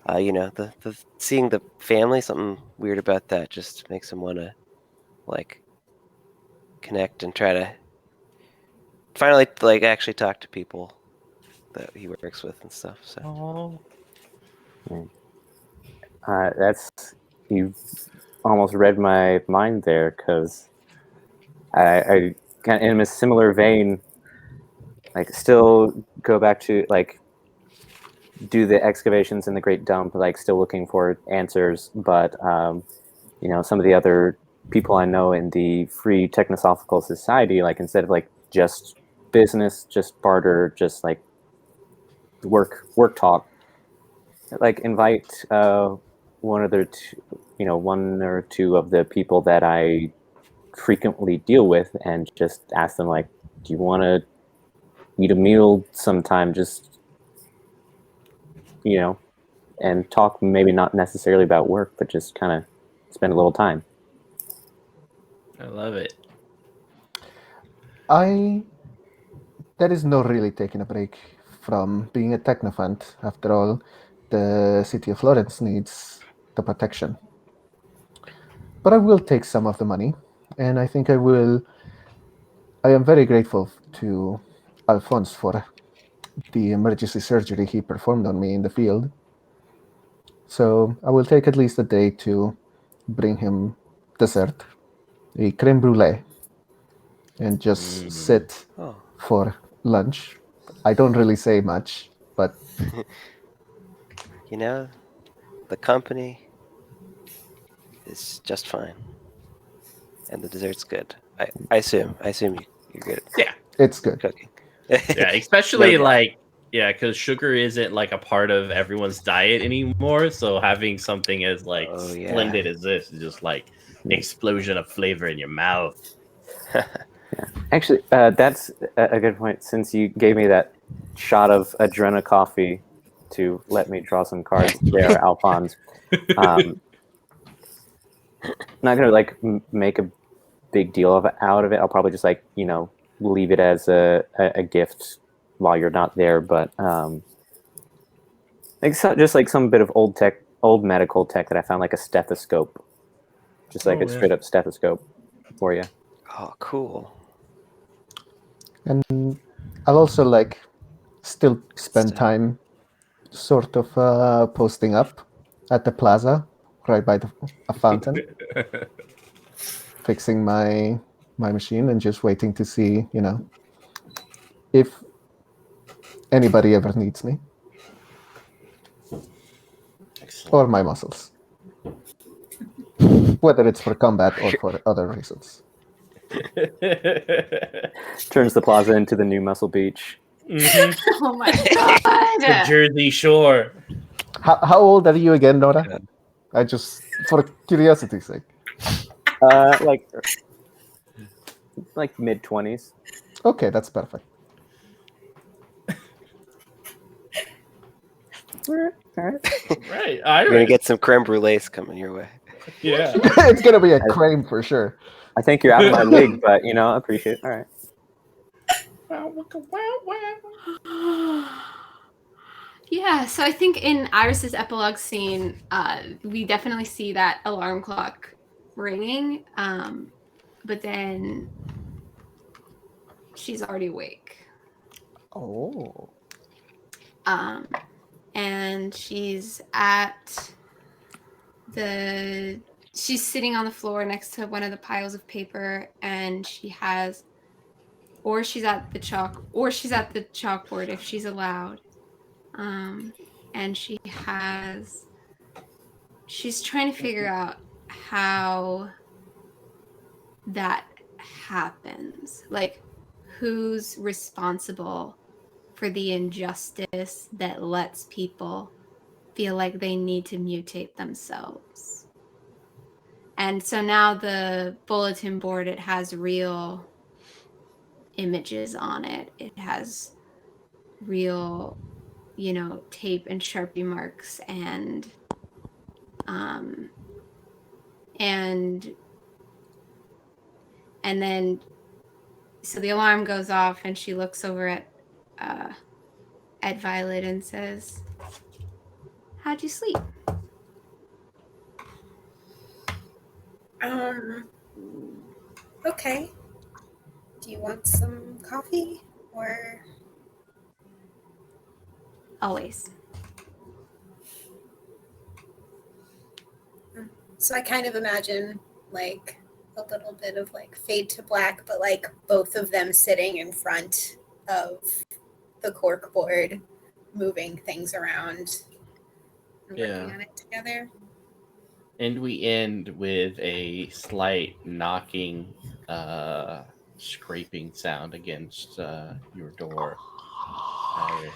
the seeing the family, something weird about that just makes him want to like connect and try to finally like actually talk to people that he works with and stuff. So That's you almost read my mind there, because I kind of in a similar vein, like still go back to like do the excavations in the Great Dump, like still looking for answers, but some of the other people I know in the Free Technosophical Society, like instead of like just business, just barter, just like work talk, like invite one one or two of the people that I frequently deal with, and just ask them like, do you want to eat a meal sometime, just and talk, maybe not necessarily about work, but just kind of spend a little time. I love it. That is not really taking a break from being a technophant. After all, the city of Florence needs the protection. But I will take some of the money, and I think I will. I am very grateful to Alphonse for the emergency surgery he performed on me in the field. So I will take at least a day to bring him dessert, a creme brulee, and just sit Oh. for lunch. I don't really say much, but the company is just fine, and the dessert's good. I assume you're good Yeah, it's good. at cooking. yeah, especially No. because sugar isn't like a part of everyone's diet anymore. So having something as like Oh, yeah. splendid as this is just like explosion of flavor in your mouth. Actually, that's a good point. Since you gave me that shot of Adrena coffee to let me draw some cards there, Alphonse, not gonna like make a big deal out of it. I'll probably just leave it as a gift while you're not there. But just like some bit of old medical tech that I found, like a stethoscope, just like a straight up stethoscope for you. Oh, cool. And I'll also still spend time sort of posting up at the plaza right by a fountain, fixing my machine and just waiting to see, if anybody ever needs me or my muscles, whether it's for combat or for other reasons. Turns the plaza into the new Muscle Beach. Oh my god! The Jersey Shore. How old are you again, Nora? I just, for curiosity's sake. Like mid-20s. Okay, that's perfect. All right. Right. You're gonna get some creme brulees coming your way. Yeah. It's gonna be a crane for sure. I think you're out of my league, but I appreciate it. All right. Yeah, so I think in Iris's epilogue scene, we definitely see that alarm clock ringing, but then she's already awake. Oh. And she's sitting on the floor next to one of the piles of paper, and she's at the chalkboard if she's allowed. And she's trying to figure out how that happens. Like, who's responsible for the injustice that lets people feel like they need to mutate themselves. And so now the bulletin board, it has real images on it. It has real, tape and Sharpie marks and And then, so the alarm goes off, and she looks over at Violet and says, "How'd you sleep?" Okay. Do you want some coffee or? Always. So I kind of imagine like a little bit of like fade to black, but like both of them sitting in front of the cork board, moving things around and working on it together. And we end with a slight knocking, scraping sound against your door, Iris.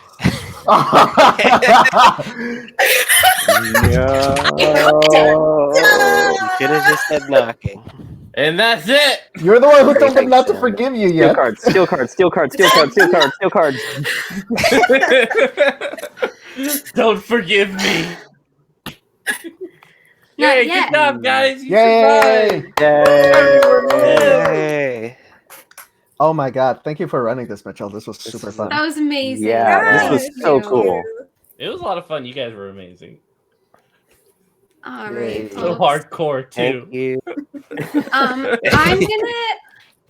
You could have just said knocking. And that's it. You're the one who told them Great not to sound. forgive you Steal yet. cards, steal cards, steal cards, steal cards, steal cards, steal cards. Don't forgive me. Not Yay, yet. good job, guys. You Yay! survived. Yay! Yay! Oh my god, thank you for running this, Mitchell. This was This super is fun. That was amazing. Yeah, this Thank was so you. cool. It was a lot of fun. You guys were amazing. All Yay. right, So folks. hardcore too. Thank you. I'm gonna,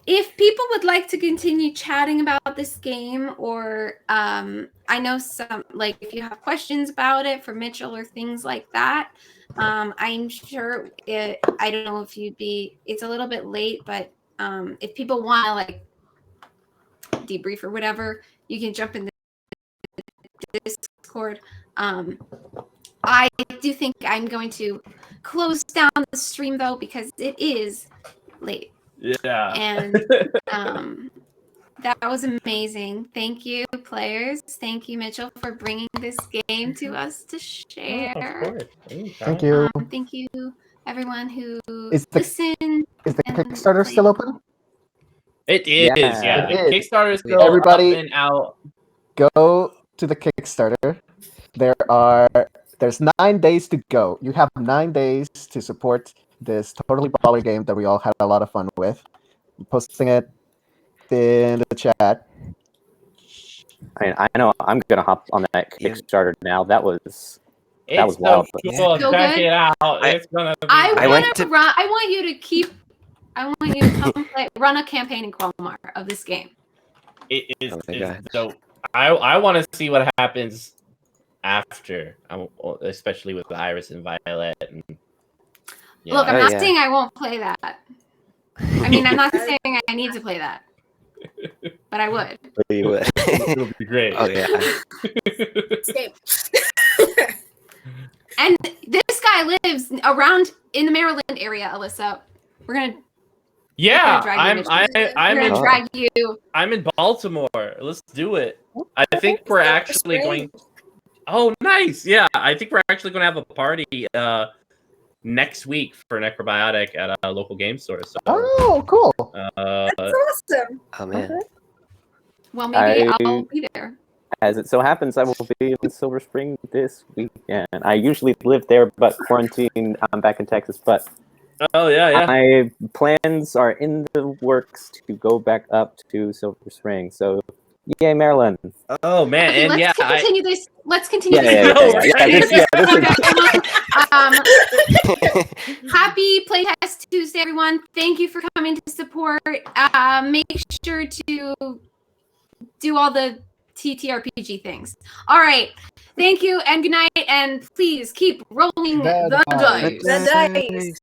if people would like to continue chatting about this game, or I know some, like, if you have questions about it for Mitchell or things like that, I'm sure I don't know if you'd be, it's a little bit late, but if people want to like debrief or whatever, you can jump in the Discord. I do think I'm going to close down the stream though, because it is late. Yeah. And that was amazing. Thank you, players. Thank you, Mitchell, for bringing this game to us to share. Of course. Thank you. Thank you, everyone who Is the listened. Is the and Kickstarter played. still open? It is. Yeah. Yeah, the It is. Kickstarter is still Everybody- up and out. Go to the Kickstarter. There's 9 days to go. You have 9 days to support this totally baller game that we all had a lot of fun with. I'm posting it in the chat. I mean, I know I'm gonna hop on that Yeah. Kickstarter now. That was It's was so wild. cool. So Check good. it out. It's gonna be I I want went to to- run. I want you to come run a campaign in Qualmar of this game. It is Oh my God. so. I want to see what happens after, especially with Iris and Violet. And, yeah. Look, I'm Oh, not yeah. saying I won't play that. I mean, I'm not saying I need to play that, but I would. You would. It'll be great. Oh yeah. Same. And this guy lives around in the Maryland area, Alyssa. We're gonna Yeah, drag you I'm into I'm we're in gonna drag you. I'm in Baltimore. Let's do it. I think we're Silver actually Spring. going. Oh, nice. Yeah, I think we're actually going to have a party next week for Necrobiotic at a local game store. So, Oh, cool. uh, That's awesome. Oh man. Well, maybe I- I'll be there. As it so happens, I will be in Silver Spring this weekend. I usually live there, but quarantine, I'm back in Texas. But oh yeah. my plans are in the works to go back up to Silver Spring. So, yay, Maryland! Oh man, Okay, and let's yeah, continue this. Let's continue Yeah, this. yeah, yeah, yeah. This is Happy Playtest Tuesday, everyone. Thank you for coming to support. Make sure to do all the TTRPG things. All right. Thank you and good night. And please keep rolling The the dice. dice. The dice.